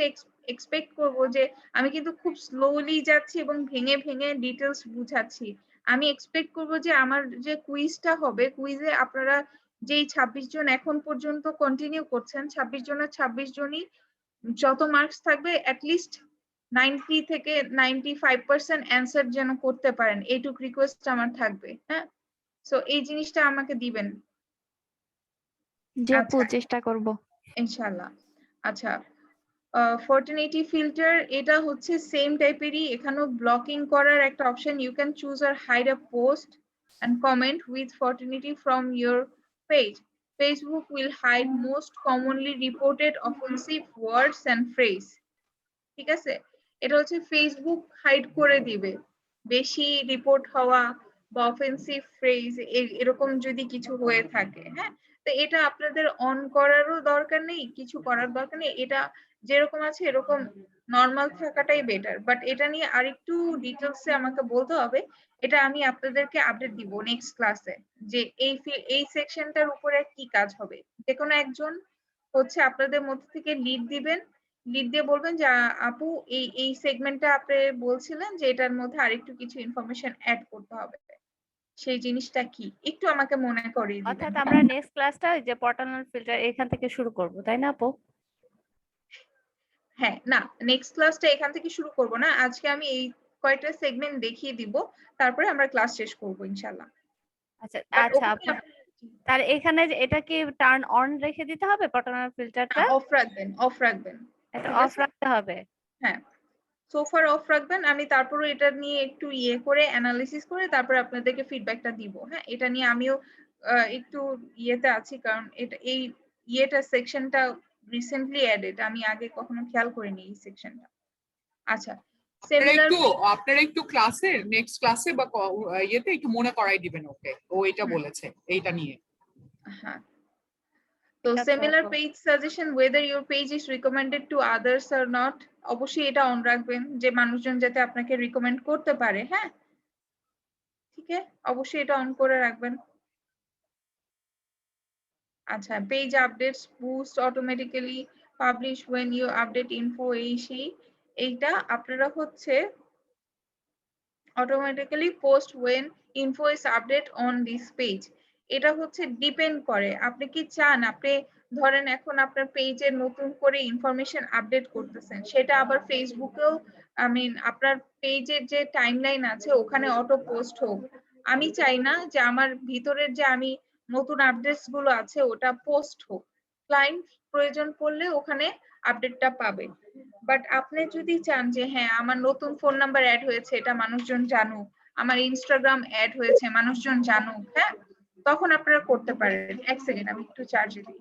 এক্সপেক্ট করব যে আমি কিন্তু খুব স্লোলি যাচ্ছি এবং ভেঙে ভেঙে ডিটেলস বুঝাচ্ছি। আমি এক্সপেক্ট করব যে আমার যে কুইজটা হবে, কুইজে আপনারা যেই 26 জন এখন পর্যন্ত কন্টিনিউ করছেন, 26 জনের 26 জনই যত মার্কস থাকবে অ্যাটলিস্ট 90 থেকে 95% অ্যান্সার যেন করতে পারেন, এইটুক রিকোয়েস্ট আমার থাকবে, হ্যাঁ। সো এই জিনিসটা আমাকে দিবেন। জি আপু চেষ্টা করব। ইনশাআল্লাহ। আচ্ছা, ফর্টিনিটি ফিল্টার, এটা হচ্ছে সেম টাইপেরই, এখানেও ব্লকিং করার একটা option, you can choose or hide a post and comment with Fortinity from your page. Facebook will hide most commonly reported offensive words and phrase. ঠিক আছে, এটা হচ্ছে ফেসবুক হাইড করে দিবে বেশি রিপোর্ট হওয়া বা অফেন্সিভ ফ্রেজ এরকম যদি কিছু হয়ে থাকে, হ্যাঁ। তো এটা আপনাদের অন করারও দরকার নেই, কিছু করার দরকার নেই, এটা যেরকম আছে এরকম নর্মাল থাকাটাই বেটার। বাট এটা নিয়ে আরেকটু ডিটেলসে আমাকে বলতে হবে, এটা আমি আপনাদেরকে আপডেট দিব নেক্সট ক্লাসে, যে এই সেকশনটার উপরে কি কাজ হবে। যে কোনো একজন হচ্ছে আপনাদের মধ্যে থেকে লিড দিবেন, লিড দিয়ে বলবেন যে আপু এই সেগমেন্টটা আপনি বলছিলেন যে এটার মধ্যে আরেকটু কিছু ইনফরমেশন অ্যাড করতে হবে, সেই জিনিসটা কি একটু আমাকে মনে করিয়ে দিবেন। অর্থাৎ আমরা নেক্সট ক্লাসটা ওই যে পটানোর ফিল্টার এখান থেকে শুরু করব, তাই না আপু? হ্যাঁ, না নেক্সট ক্লাসটা এখান থেকে শুরু করব না, আজকে আমি এই কয়টা সেগমেন্ট দেখিয়ে দিব, তারপরে আমরা ক্লাস শেষ করব ইনশাআল্লাহ। আচ্ছা আচ্ছা আপু, তার এখানে যে এটা কি টার্ন অন রেখে দিতে হবে পটানোর ফিল্টারটা? অফ রাখবেন, অফ রাখবেন, এটা অফ রাখতে হবে। হ্যাঁ সোফার অফ রাখবেন। আমি তারপরে এটা নিয়ে একটু করে অ্যানালিসিস করে তারপরে আপনাদেরকে ফিডব্যাকটা দিব, হ্যাঁ। এটা নিয়ে আমিও একটু ইয়েতে আছি, কারণ এটা এই সেকশনটা রিসেন্টলি অ্যাডেড, আমি আগে কখনো খেয়াল করিনি এই সেকশনটা। আচ্ছা, আপনারা একটু ক্লাসের নেক্সট ক্লাসে বা ইয়েতে একটু মনে করাই দিবেন ওকে, ও এটা বলেছে এইটা নিয়ে। হ্যাঁ, তো similar page suggestion, whether your page is recommended to others or not, অবশ্যই এটা অন রাখবেন যে মানুষজন যাতে আপনাকে রিকমেন্ড করতে পারে, হ্যাঁ। ঠিক আছে, অবশ্যই এটা অন করে রাখবেন। আচ্ছা, page updates boost automatically publish when you update info, এইটা আপনারা হচ্ছে automatically post when info is update on this page, এটা হচ্ছে ডিপেন্ড করে আপনি কি চান, আপনি ধরেন এখন আপনার পেজে নতুন করে ইনফরমেশন আপডেট করতেছেন, সেটা আবার ফেসবুকেও আপনার পেজের যে টাইমলাইন আছে ওখানে অটো পোস্ট হোক। আমি চাই না যে আমার ভিতরের যে আমি নতুন আপডেটস গুলো আছে ওটা পোস্ট হোক, ক্লায়েন্ট প্রয়োজন পড়লে ওখানে আপডেটটা পাবে। বাট আপনি যদি চান যে হ্যাঁ আমার নতুন ফোন নাম্বার অ্যাড হয়েছে এটা মানুষজন জানুক, আমার ইনস্টাগ্রাম অ্যাড হয়েছে মানুষজন জানুক, হ্যাঁ তখন আপনারা করতে পারেন। এক সেকেন্ড আমি একটু চার্জে দিই।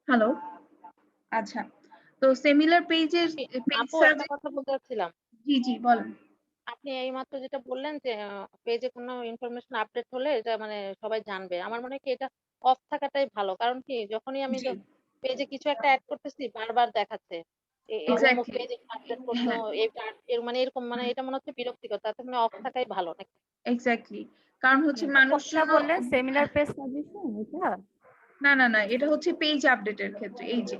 হ্যালো, আচ্ছা তো সিমিলার পেজের পেজ আপু একটা কথা বলতে চাচ্ছিলাম, জি জি বলেন। আপনি এইমাত্র যেটা বললেন যে পেজে কোনো ইনফরমেশন আপডেট হলে এটা মানে সবাই জানবে, আমার মনে হয় কি এটা অফ থাকাটাই ভালো। কারণ কি যখনই আমি জি পেজে কিছু একটা অ্যাড করতেছি বারবার দেখাচ্ছে অমুক এক্স্যাক্টলি পেজে আপডেট করছো, হ্যাঁ এর মানে এরকম, মানে এটা মনে হচ্ছে বিরক্তিকর, তাতে মানে অফ থাকাই ভালো নাকি? এক্স্যাক্টলি কারণ হচ্ছে কোনটা মানুষজন বললেন সেমিনার পেজ সাজেশন এটা? না না না এটা হচ্ছে পেজ আপডেটের ক্ষেত্রে, এই যে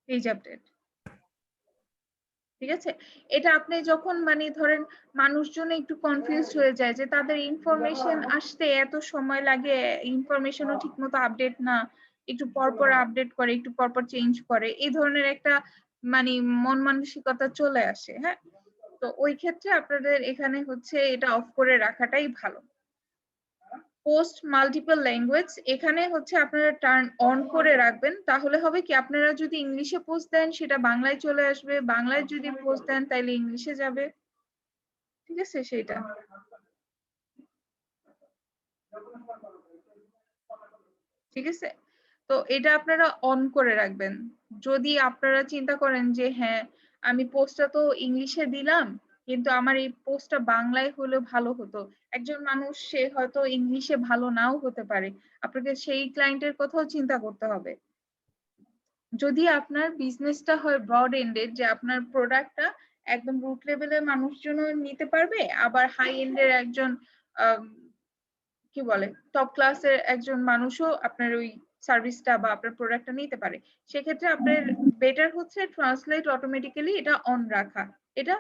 পেজ আপডেট, ঠিক আছে। এটা আপনি যখন মানে ধরেন মানুষজন একটু কনফিউজড হয়ে যায় যে তাদের ইনফরমেশন আসতে এত সময় লাগে, ইনফরমেশনও ঠিক মতো আপডেট না, একটু পরপর আপডেট করে একটু পরপর চেঞ্জ করে, এই ধরনের একটা মানে মন মানসিকতা চলে আসে, হ্যাঁ। তো ওই ক্ষেত্রে আপনাদের এখানে হচ্ছে এটা অফ করে রাখাটাই ভালো। পোস্ট মাল্টিপল ল্যাঙ্গুয়েজ এখানে হচ্ছে আপনারা টার্ন অন করে রাখবেন, তাহলে হবে কি আপনারা যদি ইংলিশে পোস্ট দেন সেটা বাংলায় চলে আসবে, বাংলায় যদি পোস্ট দেন তাহলে ইংলিশে যাবে, ঠিক আছে সেটা। ঠিক আছে, তো এটা আপনারা অন করে রাখবেন। যদি আপনারা চিন্তা করেন যে হ্যাঁ আমি পোস্টটা তো ইংলিশে দিলাম কিন্তু আমার এই পোস্টটা বাংলায় হলে ভালো হতো, একজন মানুষ সে হয়তো ইংলিশে ভালো নাও হতে পারে, আপনাকে সেই ক্লায়েন্টের কথাও চিন্তা করতে হবে। যদি আপনার বিজনেসটা হয় ব্রড এন্ডেড, যে আপনার প্রোডাক্টটা একদম রুট লেভেলের মানুষজনও নিতে পারবে, আবার হাই এন্ডের একজন কি বলে টপ ক্লাসের একজন মানুষও আপনার ওই সার্ভিসটা বা আপনার প্রোডাক্টটা নিতে পারে, সেক্ষেত্রে আপনার বেটার হচ্ছে ট্রান্সলেট অটোমেটিক্যালি এটা অন রাখা, এটা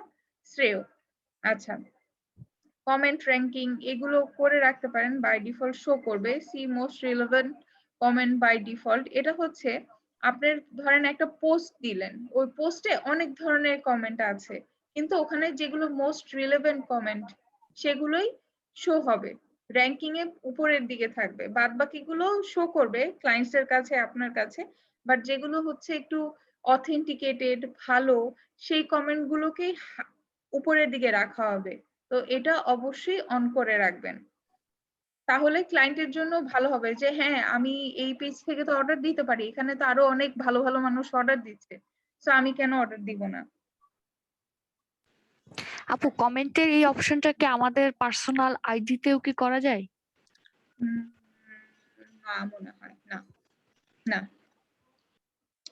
শ্রেয়। আচ্ছা, কমেন্ট র্যাঙ্কিং এগুলো করে রাখতে পারেন, বাই ডিফল্ট শো করবে see most relevant comment by default. এটা হচ্ছে আপনার ধরেন একটা পোস্ট দিলেন, ওই পোস্টে অনেক ধরনের কমেন্ট আছে কিন্তু ওখানে যেগুলো মোস্ট রিলেভেন্ট কমেন্ট সেগুলোই শো হবে, র্যাঙ্কিং এ উপরের দিকে থাকবে, বাদ বাকিগুলো শো করবে ক্লায়েন্টস এর কাছে আপনার কাছে, বাট যেগুলো হচ্ছে একটু অথেন্টিকেটেড ভালো সেই কমেন্ট গুলোকেই উপরের দিকে রাখা হবে। তো এটা অবশ্যই অন করে রাখবেন, তাহলে ক্লায়েন্টের জন্য ভালো হবে যে হ্যাঁ আমি এই পেজ থেকে তো অর্ডার দিতে পারি, এখানে তো আরো অনেক ভালো ভালো মানুষ অর্ডার দিচ্ছে, তো আমি কেন অর্ডার দিব না। আপু কমেন্টের এই অপশনটা কি আমাদের পার্সোনাল আইডিতেও কি করা যায়? না মনে হয় না, না।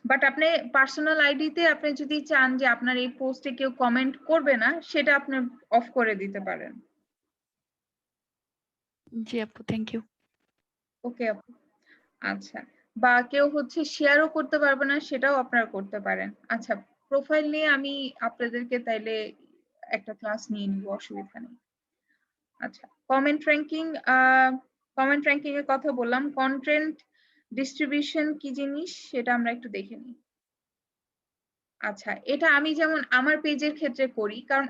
বাট আপনি পার্সোনাল আইডিতে আপনি যদি চান যে আপনার এই পোস্টে কেউ কমেন্ট করবে না সেটা আপনি অফ করে দিতে পারেন। জি আপু, থ্যাংক ইউ। ওকে আপু, আচ্ছা, বা কেউ হচ্ছে শেয়ারও করতে পারবে না সেটাও আপনারা করতে পারেন। আচ্ছা, প্রোফাইল নিয়ে আমি আপনাদেরকে তাইলে একটা ক্লাস নিয়ে নিব, অসুবিধা নেই। আচ্ছা, কমেন্ট র্যাঙ্কিং এর কথা বললাম, কন্টেন্ট ডিস্ট্রিবিউশন কি জিনিস সেটা আমরা একটু দেখে নিই। আচ্ছা, এটা আমি যেমন আমার পেজের ক্ষেত্রে করি, কারণ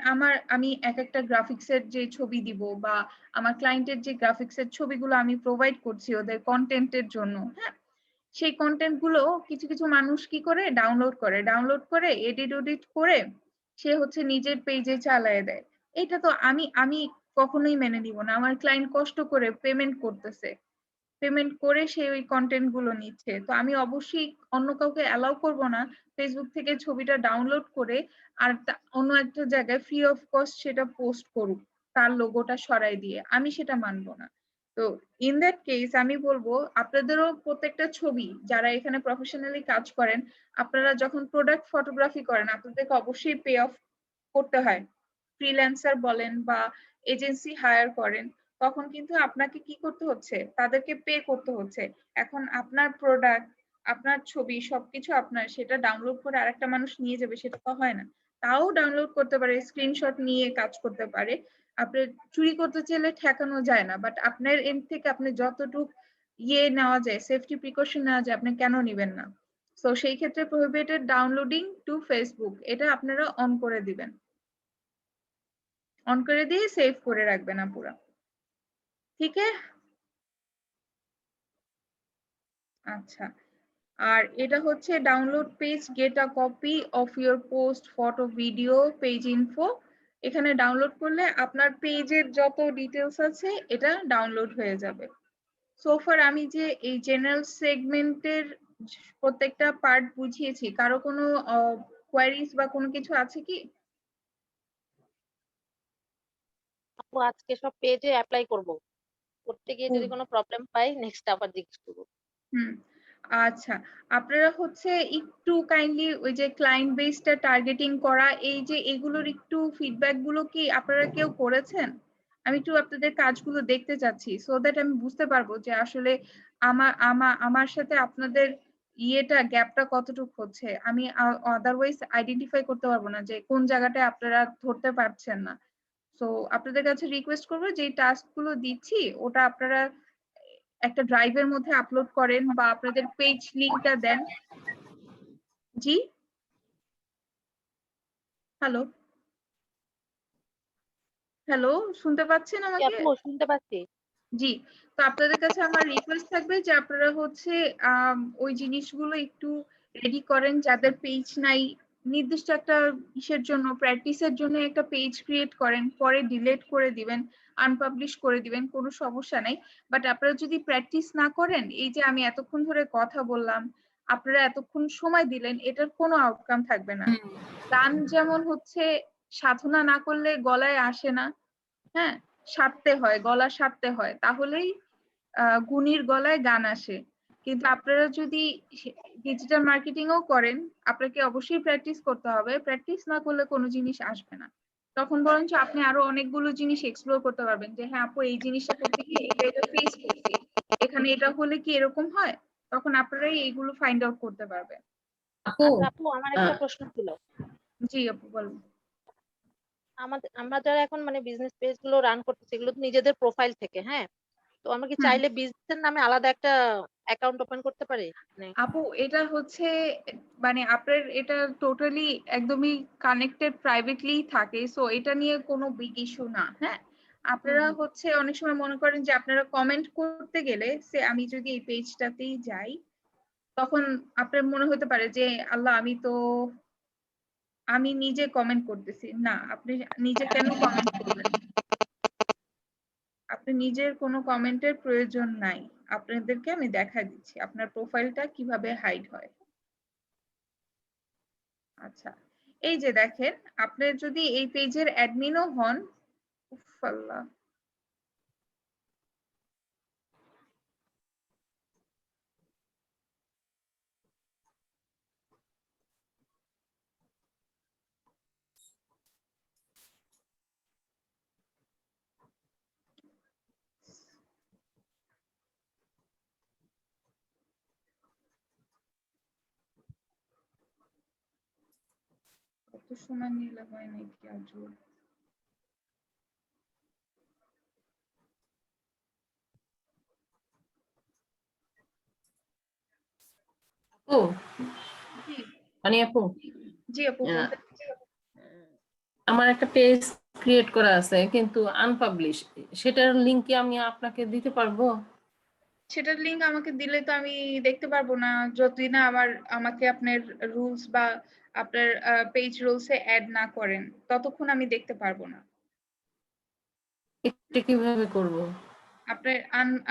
আমি এক একটা গ্রাফিক্সের যে ছবি দিব বা আমার ক্লায়েন্টের যে গ্রাফিক্সের ছবিগুলো আমি প্রোভাইড করছি ওদের কন্টেন্টের জন্য, হ্যাঁ সেই কন্টেন্ট গুলো কিছু কিছু মানুষ কি করে ডাউনলোড করে এডিট করে সে হচ্ছে নিজের পেজে চালায় দেয়। এটা তো আমি কখনোই মেনে নিব না, আমার ক্লায়েন্ট কষ্ট করে পেমেন্ট করতেছে, পেমেন্ট করে সে ওই কন্টেন্ট গুলো নিচ্ছে, তো আমি অবশ্যই অন্য কাউকে অ্যালাউ করব না ফেসবুক থেকে ছবিটা ডাউনলোড করে আর অন্য একটা জায়গায় ফ্রি অফ কস্ট সেটা পোস্ট করুক তার লোগোটা সরাই দিয়ে, আমি সেটা মানবো না। তো ইন দ্যাট কেস আমি বলবো আপনাদেরও প্রত্যেকটা ছবি যারা এখানে প্রফেশনালি কাজ করেন, আপনারা যখন প্রোডাক্ট ফটোগ্রাফি করেন আপনাদেরকে অবশ্যই পে অফ করতে হয়, ফ্রিল্যান্সার বলেন বা এজেন্সি হায়ার করেন তখন কিন্তু আপনাকে কি করতে হচ্ছে, তাদেরকে পে করতে হচ্ছে। এখন আপনার প্রোডাক্ট আপনার ছবি সবকিছু আপনার, সেটা ডাউনলোড করে আরেকটা মানুষ নিয়ে যাবে সেটা তো হয় না। তাও ডাউনলোড করতে পারে, স্ক্রিনশট নিয়ে কাজ করতে পারে। আপনি চুরি করতে চাইলে ঠেকানো যায় না, বাট আপনার এন্ড থেকে আপনি যতটুকু নেওয়া যায়, সেফটি প্রিকশন নেওয়া যায়, আপনি কেন নিবেন না? সো সেই ক্ষেত্রে প্রহিবিটেড ডাউনলোডিং টু ফেসবুক এটা আপনারা অন করে দিবেন, অন করে দিয়ে সেভ করে রাখবেন আপুরা। ঠিক আছে? আচ্ছা, আর এটা হচ্ছে download page, get a copy of your post, photo, video, page info. এখানে ডাউনলোড করলে আপনার পেজের যত ডিটেলস আছে এটা ডাউনলোড হয়ে যাবে। সোফার আমি যে এই জেনারেল সেগমেন্টের প্রত্যেকটা পার্ট বুঝিয়েছি, কারো কোনো কোয়ারিজ বা কোনো কিছু আছে কি? আপু আজকে সব পেজে অ্যাপ্লাই করব, করতে গিয়ে যদি কোনো প্রবলেম পাই নেক্সট আবার জিজ্ঞেস করবো। আচ্ছা, আপনারা হচ্ছে একটু কাইন্ডলি ওই যে ক্লায়েন্ট বেসটা টার্গেটিং করা, এই যে এগুলোর একটু ফিডব্যাক গুলো কি আপনারা কেউ করেছেন? আমি একটু আপনাদের কাজগুলো দেখতে চাচ্ছি, সো দ্যাট আমি বুঝতে পারবো যে আসলে আমার সাথে আপনাদের গ্যাপটা কতটুকু হচ্ছে। আমি আদারওয়াইজ আইডেন্টিফাই করতে পারবো না যে কোন জায়গাটায় আপনারা ধরতে পারছেন না। সো আপনাদের কাছে রিকোয়েস্ট করবো যে টাস্ক গুলো দিচ্ছি ওটা আপনারা একটা ড্রাইভের মধ্যে আপলোড করেন বা আপনাদের পেজ লিংকটা দেন। জি, হ্যালো হ্যালো, শুনতে পাচ্ছেন আমাকে? আপু শুনতে পাচ্ছি। জি, তো আপনাদের কাছে আমার রিকোয়েস্ট থাকবে যে আপনারা হচ্ছে ওই জিনিসগুলো একটু রেডি করেন, যাদের পেজ নাই নির্দিষ্ট একটা ইসের জন্য, প্র্যাকটিসের জন্য একটা পেজ ক্রিয়েট করেন, পরে ডিলিট করে দিবেন, আনপাবলিশ করে দিবেন, কোনো সমস্যা নাই। বাট আপনারা যদি প্র্যাকটিস না করেন, এই যে আমি এতক্ষণ ধরে কথা বললাম, আপনারা এতক্ষণ সময় দিলেন, এটার কোনো আউটকাম থাকবে না। গান যেমন হচ্ছে সাধনা না করলে গলায় আসে না, হ্যাঁ, সারতে হয়, গলা সারতে হয়, তাহলেই গুণীর গলায় গান আসে। কিন্তু আপনারা যদি ডিজিটাল মার্কেটিংও করেন, আপনাকে অবশ্যই প্র্যাকটিস করতে হবে। প্র্যাকটিস না করলে কোনো জিনিস আসবে না। তখন বরঞ্চ আপনি আরো অনেকগুলো জিনিস এক্সপ্লোর করতে পারবেন যে হ্যাঁ আপু এই জিনিসটা করতে গিয়ে এটা ফেস করছি, এখানে এটা হলে কি এরকম হয়, তখন আপনারাই এইগুলো ফাইন্ড আউট করতে পারবেন। আচ্ছা আপু আমার একটা প্রশ্ন ছিল। জি আপু বলুন। আমরা যারা এখন মানে বিজনেস পেজ গুলো রান করতেছি এগুলো তো নিজেদের প্রোফাইল থেকে, হ্যাঁ, তো আমরা কি চাইলে বিজনেসের নামে আলাদা একটা অ্যাকাউন্ট ওপেন করতে পারি? আপু এটা হচ্ছে মানে আপনার এটা টোটালি একদমই কানেক্টেড প্রাইভেটলি থাকে, সো এটা নিয়ে কোনো বিগ ইস্যু না। হ্যাঁ, আপনারা হচ্ছে অনেক সময় মনে করেন যে আপনারা কমেন্ট করতে গেলে সে আমি যদি এই পেজটাতেই যাই, তখন আপনার মনে হতে পারে যে আল্লাহ আমি নিজে কমেন্ট করতেছি না। আপনি নিজে কেন কমেন্ট করবেন? আপনি নিজের কোনো কমেন্টের প্রয়োজন নাই। আপনাদেরকে আমি দেখা দিচ্ছি আপনার প্রোফাইলটা কিভাবে হাইড হয়। আচ্ছা, এই যে দেখেন, আপনি যদি এই পেজের অ্যাডমিনও হন, উফ আল্লাহ, কত সময় নিলে হয় নাকি আজও? আপু মানে আপু জি আপু বলতে আমার একটা পেজ ক্রিয়েট করা আছে কিন্তু আনপাবলিশ, সেটার লিংক কি আমি আপনাকে দিতে পারবো? সেটার লিংক আমাকে দিলে তো আমি দেখতে পারবো না, যতদিন না আমাকে আপনার রুলস বা আপনার পেজ রুলসে অ্যাড না করেন, ততক্ষণ আমি দেখতে পারবো না। এটা কিভাবে করব?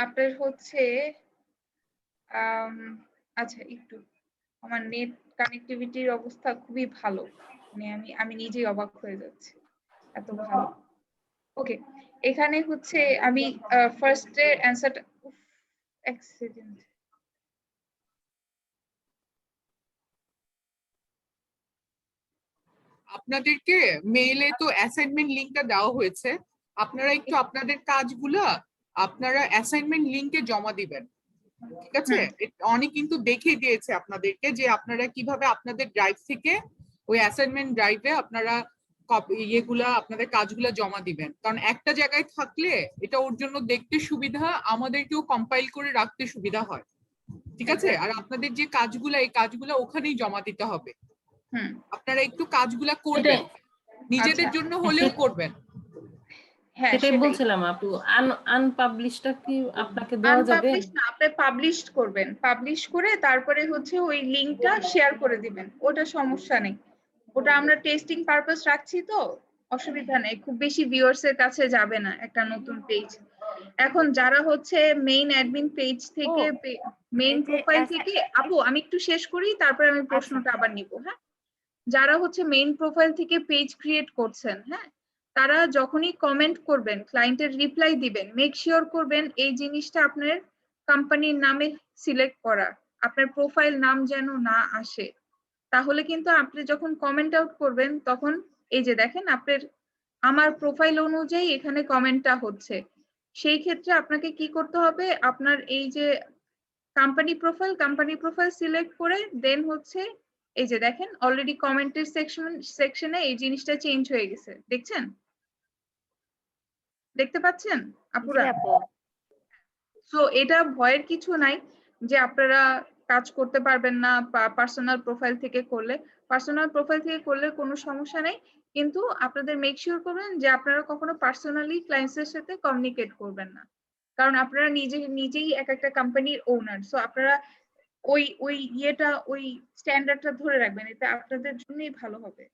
আপনার হচ্ছে আচ্ছা একটু, আমার নেট কানেক্টিভিটির অবস্থা খুবই ভালো, মানে আমি নিজেই অবাক হয়ে যাচ্ছি, এত ভালো। ওকে, এখানে হচ্ছে আমি ফার্স্ট এর অ্যানসারটা, এক সেকেন্ড, আপনাদেরকে মেইলে তো অ্যাসাইনমেন্ট লিংকটা দেওয়া হয়েছে, আপনারা একটু আপনাদের কাজগুলা আপনারা অ্যাসাইনমেন্ট লিংকে জমা দিবেন। ঠিক আছে? অনেক কিন্তু দেখিয়ে দিয়েছে আপনাদেরকে যে আপনারা কিভাবে আপনাদের ড্রাইভ থেকে ওই অ্যাসাইনমেন্ট ড্রাইভে আপনারা ইয়েগুলা আপনাদের কাজগুলা জমা দিবেন, কারণ একটা জায়গায় থাকলে এটা ওর জন্য দেখতে সুবিধা, আমাদেরকেও কম্পাইল করে রাখতে সুবিধা হয়। ঠিক আছে? আর আপনাদের যে কাজগুলা এই কাজগুলা ওখানেই জমা দিতে হবে। আপনারা একটু কাজগুলা করবেন, নিজেদের জন্য হলেও করবেন। হ্যাঁ, সেটাই বলছিলাম আপু, আনপাবলিশটা কি আপনাকে দেওয়া যাবে? আনপাবলিশ না, আপনি পাবলিশ করবেন, পাবলিশ করে তারপরে হচ্ছে ওই লিংকটা শেয়ার করে দিবেন, ওটা সমস্যা নেই। ওটা আমরা টেস্টিং পারপাস রাখছি তো অসুবিধা নেই, খুব বেশি ভিউয়ার্স এর কাছে যাবে না একটা নতুন পেজ। এখন যারা হচ্ছে মেইন অ্যাডমিন পেজ থেকে মেইন প্রোফাইল থেকে, আপু আমি একটু শেষ করি তারপরে আমি প্রশ্নটা আবার নিব। হ্যাঁ, যারা হচ্ছে মেইন প্রোফাইল থেকে পেজ ক্রিয়েট করছেন, হ্যাঁ, তারা যখনই কমেন্ট করবেন ক্লায়েন্টের রিপ্লাই দিবেন, মেক শিওর করবেন এই জিনিসটা আপনার কোম্পানির নামে সিলেক্ট করা, আপনার প্রোফাইল নাম যেন না আসে। তাহলে কিন্তু আপনি যখন কমেন্ট আউট করবেন তখন এই যে দেখেন আপনার আমার প্রোফাইল অনুযায়ী এখানে কমেন্টটা হচ্ছে। সেই ক্ষেত্রে আপনাকে কি করতে হবে, আপনার এই যে কোম্পানি প্রোফাইল সিলেক্ট করে দেন হচ্ছে এই যে দেখেন অলরেডি কমেন্টের সেকশনে এই জিনিসটা চেঞ্জ হয়ে গেছে, দেখছেন? দেখতে পাচ্ছেন আপুরা? সো এটা ভয়ের কিছু নাই যে আপনারা কাজ করতে পারবেন না পার্সোনাল প্রোফাইল থেকে করলে। পার্সোনাল প্রোফাইল থেকে করলে কোনো সমস্যা নেই, কিন্তু আপনাদের মেক শিওর করবেন যে আপনারা কখনো পার্সোনালি ক্লায়েন্টসের সাথে কমিউনিকেট করবেন না, কারণ আপনারা নিজেই এক একটা কোম্পানির ওনার। সো আপনারা ওই ইয়েটা ওই স্ট্যান্ডার্ডটা ধরে রাখবেন, এটা আপনাদের জন্যই ভালো হবে।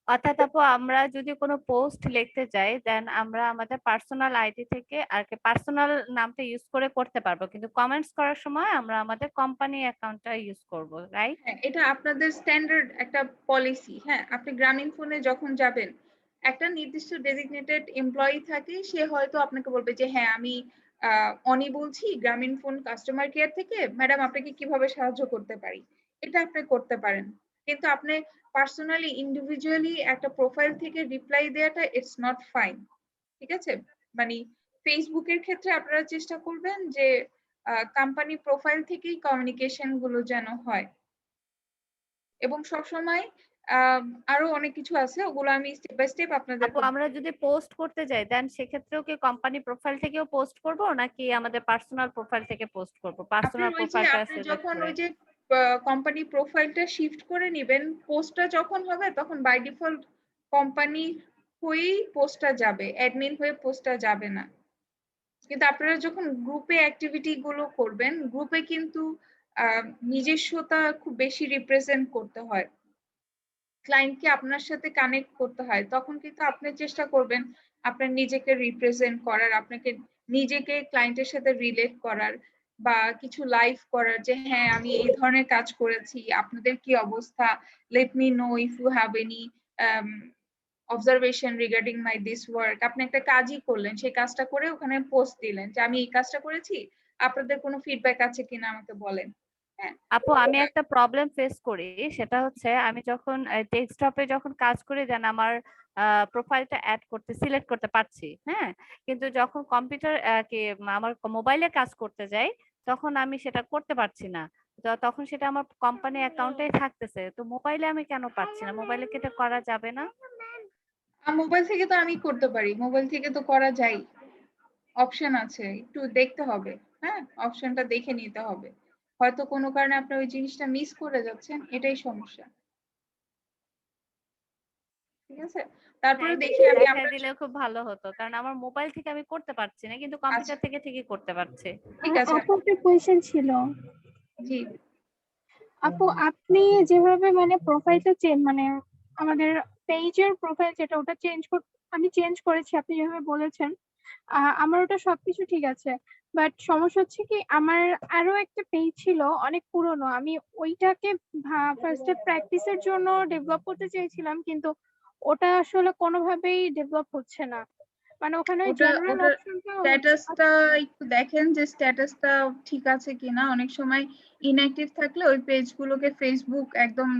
অর্থাৎ আপু আমরা যদি কোনো পোস্ট লিখতে যাই দেন আমরা আমাদের পার্সোনাল আইডি থেকে আর কি পার্সোনাল নামটা ইউজ করে করতে পারবো, কিন্তু কমেন্টস করার সময় আমরা আমাদের কোম্পানি অ্যাকাউন্টটা ইউজ করব, রাইট? হ্যাঁ, এটা আপনাদের স্ট্যান্ডার্ড একটা পলিসি। হ্যাঁ, আপনি গ্রামীণ ফোনে যখন যাবেন একটা নির্দিষ্ট ডেজিগনেটেড এমপ্লয়ি থাকে, সে হয়তো আপনাকে বলবে যে হ্যাঁ আমি অনি বলছি গ্রামীণ ফোন কাস্টমার কেয়ার থেকে, ম্যাডাম আপনাকে কিভাবে সাহায্য করতে পারি, এটা আপনি করতে পারেন। কিন্তু আপনি পার্সোনালি ইন্ডিভিজুয়ালি একটা প্রোফাইল থেকে রিপ্লাই দেওয়াটা ইটস নট ফাইন। ঠিক আছে? মানে ফেসবুকের ক্ষেত্রে আপনারা চেষ্টা করবেন যে কোম্পানি প্রোফাইল থেকেই কমিউনিকেশন গুলো যেন হয়, এবং সবসময় আরো অনেক কিছু আছে, ওগুলো আমি স্টেপ বাই স্টেপ আপনাদের। আপু আমরা যদি পোস্ট করতে যাই দেন সেক্ষেত্রেও কি কোম্পানি প্রোফাইল থেকেও পোস্ট করব নাকি আমাদের পার্সোনাল প্রোফাইল থেকে পোস্ট করব? পার্সোনাল প্রোফাইলটা আপনি সিলেক্ট যখন করে ওই যে কোম্পানি প্রোফাইলটা শিফট করে নেবেন, পোস্টটা যখন হবে তখন বাই ডিফল্ট কোম্পানি হয়েই পোস্টটা যাবে, অ্যাডমিন হয়ে পোস্টটা যাবে না। কিন্তু আপনারা যখন গ্রুপে অ্যাক্টিভিটি গুলো করবেন, গ্রুপে কিন্তু নিজস্বতা খুব বেশি রিপ্রেজেন্ট করতে হয়, ক্লায়েন্টকে আপনার সাথে কানেক্ট করতে হয়, তখন কিন্তু আপনি চেষ্টা করবেন আপনার নিজেকে রিপ্রেজেন্ট করার, আপনাকে নিজেকে ক্লায়েন্টের সাথে রিলেট করার, বা কিছু লাইভ করার যে হ্যাঁ আমি এই ধরনের কাজ করেছি, আপনাদের কি অবস্থা, let me know if you have any observation regarding my this work. আপনি একটা কাজই করলেন, সেই কাজটা করে ওখানে পোস্ট দিলেন যে আমি এই কাজটা করেছি, আপনাদের কোনো ফিডব্যাক আছে কিনা আমাকে বলেন। আপু আমি একটা প্রবলেম ফেস করি, সেটা হচ্ছে আমি যখন ডেস্কটপে যখন কাজ করি দেন আমার প্রোফাইলটা অ্যাড করতে সিলেক্ট করতে পারছি, হ্যাঁ, কিন্তু যখন কম্পিউটার কি আমার মোবাইলে কাজ করতে যাই তখন আমি সেটা করতে পারছি না। তখন সেটা আমার কোম্পানি অ্যাকাউন্টেই থাকতেছে, তো মোবাইলে আমি কেন পারছি না? মোবাইলে কি এটা করা যাবে না? মোবাইল থেকে তো আমি করতে পারি, মোবাইল থেকে তো করা যায়, অপশন আছে, একটু দেখতে হবে। হ্যাঁ, অপশনটা দেখে নিতে হবে, হয়তো কোনো কারণে আপনি ওই জিনিসটা মিস করে যাচ্ছেন, এটাই সমস্যা। ঠিক আছে, তারপরে দেখি আমি দেখা দিলে খুব ভালো হতো, কারণ আমার মোবাইল থেকে আমি করতে পারছি না কিন্তু কম্পিউটার থেকে ঠিকই করতে পারছি। ঠিক আছে। আপু একটা কোয়েশ্চেন ছিল। জি আপু আপনি যেভাবে মানে প্রোফাইলটা মানে আমাদের পেজের প্রোফাইল যেটা ওটা আমি চেঞ্জ করেছি আপনি যেভাবে বলেছেন, আমার ওটা সবকিছু ঠিক আছে, বাট সমস্যা হচ্ছে কি আমার আরো একটা পেজ ছিল অনেক পুরনো, আমি ওইটাকে ফার্স্টে প্র্যাকটিসের জন্য ডেভেলপ করতে চেয়েছিলাম, কিন্তু ওটা আসলে কোনোভাবেই ডেভেলপ হচ্ছে না, মানে ওখানে জেনারেল অপশনটা স্ট্যাটাসটা একটু দেখেন যে স্ট্যাটাসটা ঠিক আছে কিনা। অনেক সময় ইনঅ্যাক্টিভ থাকলে ওই পেজগুলোকে ফেসবুক একদম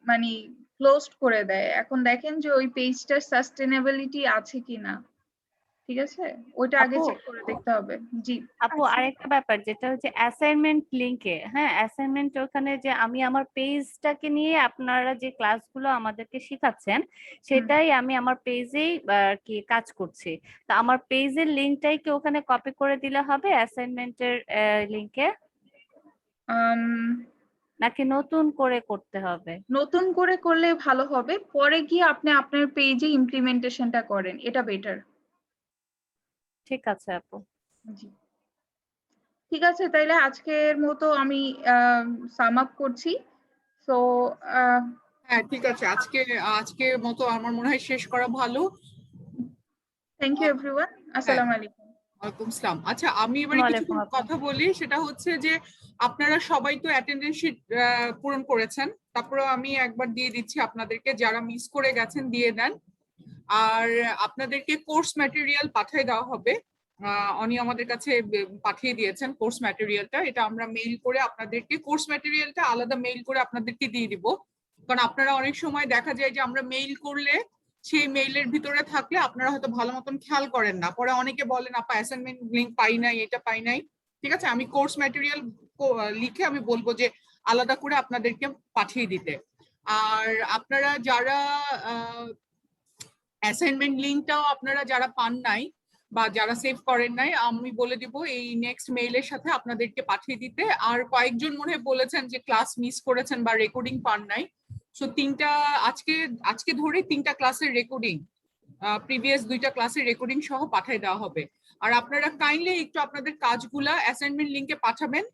মানে ক্লোজড করে দেয়। এখন দেখেন যে ওই পেজটার সাস্টেনেবিলিটি আছে কিনা। ঠিক আছে, ওইটা আগে আপু চেক করে দেখতে হবে। জি আপু আচ্ছা আরেকটা ব্যাপার যেটা হচ্ছে অ্যাসাইনমেন্ট লিংকে, হ্যাঁ অ্যাসাইনমেন্ট ওখানে যে আমি আমার পেজটাকে নিয়ে আপনারা যে ক্লাসগুলো আমাদেরকে শিখাচ্ছেন সেটাই আমি আমার পেজেই আর কি কাজ করছি। তো আমার পেজের লিংকটাই কি ওখানে কপি করে দিলে হবে অ্যাসাইনমেন্টের লিংকে, আম, নাকি নতুন করে করতে হবে? নতুন করে করলে ভালো হবে, পরে গিয়ে আপনি আপনার পেজে ইমপ্লিমেন্টেশনটা করেন, এটা বেটার। ঠিক আছে আপু। জি ঠিক আছে, তাইলে আজকের মতো আমি সাম আপ করছি। সো হ্যাঁ ঠিক আছে, আজকে মতো আমার মনে হয় শেষ করা ভালো। থ্যাংক ইউ এভরিওয়ান, আসসালামু আলাইকুম। ওয়ালাইকুম আসসালাম। আচ্ছা আমি এবারে কিছু ওয়ালাইকুম আসসালাম। কথা বলি, সেটা হচ্ছে যে আপনারা সবাই তো অ্যাটেন্ডেন্স শিট পূরণ করেছেন, তারপরে আমি একবার দিয়ে দিচ্ছি আপনাদেরকে, যারা মিস করে গেছেন দিয়ে দেন। আর আপনাদেরকে কোর্স ম্যাটেরিয়াল পাঠিয়ে দেওয়া হবে, উনি আমাদের কাছে পাঠিয়ে দিয়েছেন কোর্স ম্যাটেরিয়ালটা, এটা আমরা মেইল করে আপনাদেরকে কোর্স ম্যাটেরিয়ালটা আলাদা মেইল করে আপনাদেরকে দিয়ে দিব। কারণ আপনারা অনেক সময় দেখা যায় যে আমরা মেইল করলে সেই মেইলের ভিতরে থাকলে আপনারা হয়তো ভালো মতন খেয়াল করেন না, পরে অনেকে বলেন আপা অ্যাসাইনমেন্ট লিংক পাই নাই, এটা পাই নাই। ঠিক আছে, আমি কোর্স ম্যাটেরিয়াল লিখে আমি বলবো যে আলাদা করে আপনাদেরকে পাঠিয়ে দিতে। আর আপনারা যারা অ্যাসাইনমেন্ট লিংকটাও আপনারা যারা পান নাই বা যারা সেভ করেন নাই, আমি বলে দিব এই নেক্সট মেইলের সাথে আপনাদেরকে পাঠিয়ে দিতে। আর কয়েকজন মনে হয় বলেছেন যে ক্লাস মিস করেছেন বা রেকর্ডিং পান নাই, সো আজকে ধরে 3টা ক্লাসের রেকর্ডিং, প্রিভিয়াস 2টা ক্লাসের রেকর্ডিং সহ পাঠিয়ে দেওয়া হবে। আর আপনারা কাইন্ডলি একটু আপনাদের কাজগুলা অ্যাসাইনমেন্ট লিংকে পাঠাবেন,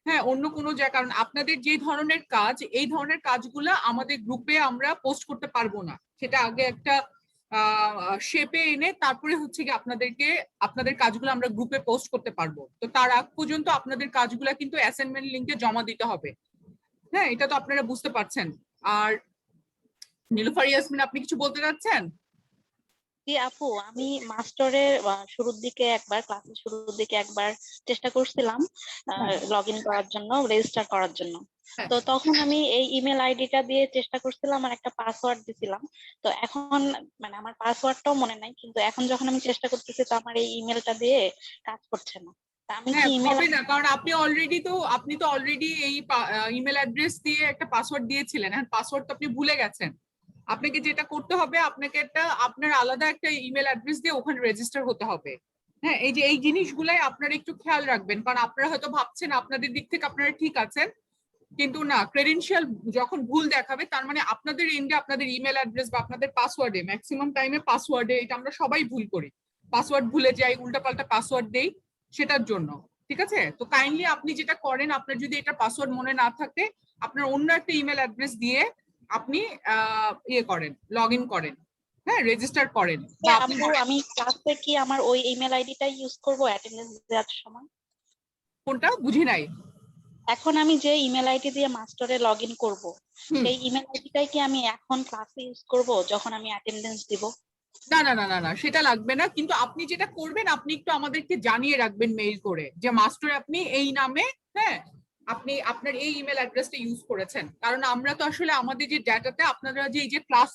হ্যাঁ অন্য কোনো জায়গা, কারণ আপনাদের যে ধরনের কাজ এই ধরনের কাজগুলা আমাদের গ্রুপে আমরা পোস্ট করতে পারবো না, সেটা আগে একটা শেপে এনে তারপরে হচ্ছে কি আপনাদের কাজগুলো আমরা গ্রুপে পোস্ট করতে পারবো। তো তার আগ পর্যন্ত আপনাদের কাজগুলা কিন্তু অ্যাসাইনমেন্ট লিংকে জমা দিতে হবে, হ্যাঁ এটা তো আপনারা বুঝতে পারছেন। আর নীলুফার ইয়াসমিন আপনি কিছু বলতে চাচ্ছেন? জি আপু, আমি মাস্টারের শুরুর দিকে একবার ক্লাসের শুরুর দিকে একবার চেষ্টা করছিলাম লগ ইন করার জন্য, রেজিস্টার করার জন্য। তো তখন আমি এই ইমেল আইডিটা দিয়ে চেষ্টা করছিলাম আর একটা পাসওয়ার্ড দিছিলাম। তো এখন মানে আমার পাসওয়ার্ডটাও মনে নাই, কিন্তু এখন যখন আমি চেষ্টা করতেছি তো আমার এই ইমেলটা দিয়ে কাজ করছে না। তা আমি কি ইমেল হবে না, কারণ আপনি তো অলরেডি এই ইমেল অ্যাড্রেস দিয়ে একটা পাসওয়ার্ড দিয়েছিলেন, হ্যাঁ পাসওয়ার্ড তো আপনি ভুলে গেছেন। আপনাকে যেটা করতে হবে, আপনাকে আপনার আলাদা একটা ইমেল অ্যাড্রেস দিয়ে ওখানে রেজিস্টার হতে হবে। হ্যাঁ এই জিনিসগুলাই আপনারা একটু খেয়াল রাখবেন, কারণ আপনারা হয়তো ভাবছেন আপনাদের দিক থেকে আপনারা ঠিক আছেন, কিন্তু না, ক্রেডেনশিয়াল যখন ভুল দেখাবে তার মানে আপনাদের এন্ডে আপনাদের ইমেল অ্যাড্রেস বা আপনাদের পাসওয়ার্ডে ম্যাক্সিমাম টাইমে পাসওয়ার্ডে, এটা আমরা সবাই ভুল করি, পাসওয়ার্ড ভুলে যাই, উল্টাপাল্টা পাসওয়ার্ড দেই সেটার জন্য। ঠিক আছে, তো কাইন্ডলি আপনি যেটা করেন, আপনার যদি এটা পাসওয়ার্ড মনে না থাকে, আপনার অন্য একটা ইমেল অ্যাড্রেস দিয়ে আপনি লগ ইন করেন, হ্যাঁ রেজিস্টার করেন। আমি ক্লাসে কি আমার ওই ইমেল আইডিটা ইউজ করব অ্যাটেন্ডেন্স দেওয়ার সময়? কোনটা বুঝি নাই? এখন আমি যে ইমেল আইডি দিয়ে মাস্টারে লগ ইন করবো, সেই ইমেল আইডিটাই কি আমি এখন ক্লাসে ইউজ করব যখন আমি অ্যাটেন্ডেন্স দিব? না না না না না, সেটা লাগবে না, কিন্তু আপনি যেটা করবেন আপনি একটু আমাদেরকে জানিয়ে রাখবেন মেইল করে যে মাস্টার আপনি এই নামে, হ্যাঁ আপনি আপনার এই ইমেল অ্যাড্রেসটা ইউজ করেছেন। কারণ আমরা তো আসলে আমাদের যে ডাটাতে আপনারা যে ক্লাস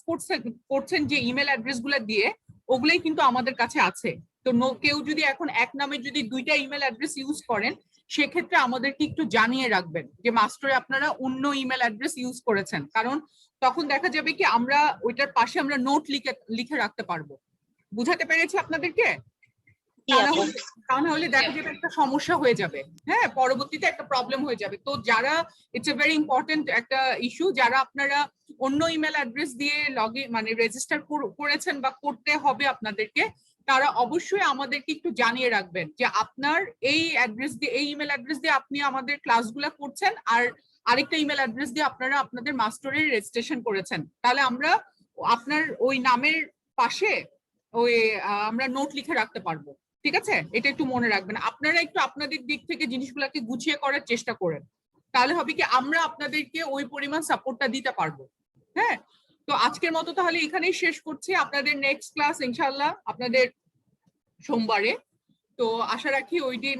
করছেন যে ইমেল অ্যাড্রেস গুলা দিয়ে, ওগুলাই কিন্তু আমাদের কাছে আছে। তো কেউ যদি এখন এক নামে যদি 2টা ইমেল অ্যাড্রেস ইউজ করেন, সেক্ষেত্রে আমাদেরকে একটু জানিয়ে রাখবেন যে মাস্টারে আপনারা অন্য ইমেল অ্যাড্রেস ইউজ করেছেন, কারণ তখন দেখা যাবে কি আমরা ওইটার পাশে আমরা নোট লিখে রাখতে পারবো। বুঝাতে পেরেছি আপনাদেরকে? তা না হলে দেখা যাবে একটা সমস্যা হয়ে যাবে, হ্যাঁ পরবর্তীতে একটা প্রবলেম হয়ে যাবে। তো যারা, ইটস এ ভেরি ইম্পর্টেন্ট একটা ইস্যু, যারা আপনারা অন্য ইমেল অ্যাড্রেস দিয়ে মানে রেজিস্টার করেছেন বা করতে হবে আপনাদেরকে, তারা অবশ্যই আমাদেরকে একটু জানিয়ে রাখবেন যে আপনার এই অ্যাড্রেস দিয়ে, এই ইমেল অ্যাড্রেস দিয়ে আপনি আমাদের ক্লাসগুলো করছেন, আর আরেকটা ইমেল অ্যাড্রেস দিয়ে আপনারা আপনাদের মাস্টারের রেজিস্ট্রেশন করেছেন, তাহলে আমরা আপনার ওই নামের পাশে আমরা নোট লিখে রাখতে পারবো। ঠিক আছে, এটা একটু মনে রাখবেন। আপনারা একটু আপনাদের দিক থেকে জিনিসগুলোকে গুছিয়ে করার চেষ্টা করেন, তাহলে হবে কি আমরা আপনাদেরকে ওই পরিমাণ সাপোর্টটা দিতে পারবো। হ্যাঁ, তো আজকের মতো তাহলে এখানেই শেষ করছি। আপনাদের নেক্সট ক্লাস ইনশাআল্লাহ আপনাদের সোমবারে, তো আশা রাখি ওই দিন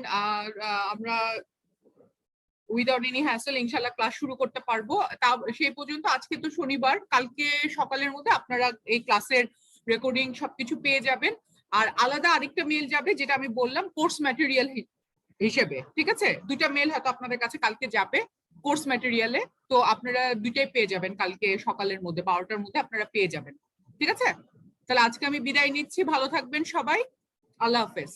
আমরা উইদাউট এনি হ্যাসেল ইনশাআল্লাহ ক্লাস শুরু করতে পারবো। তা সেই পর্যন্ত আজকে তো শনিবার, কালকে সকালের মধ্যে আপনারা এই ক্লাসের রেকর্ডিং সবকিছু পেয়ে যাবেন। আর আলাদা আরেকটা মেল যাবে যেটা আমি বললাম কোর্স ম্যাটেরিয়াল হিসেবে, ঠিক আছে? দুইটা মেল হয়তো আপনাদের কাছে কালকে যাবে কোর্স ম্যাটেরিয়ালে, তো আপনারা দুইটাই পেয়ে যাবেন কালকে সকালের মধ্যে 12টার মধ্যে আপনারা পেয়ে যাবেন, ঠিক আছে? তাহলে আজকে আমি বিদায় নিচ্ছি, ভালো থাকবেন সবাই, আল্লাহ হাফেজ।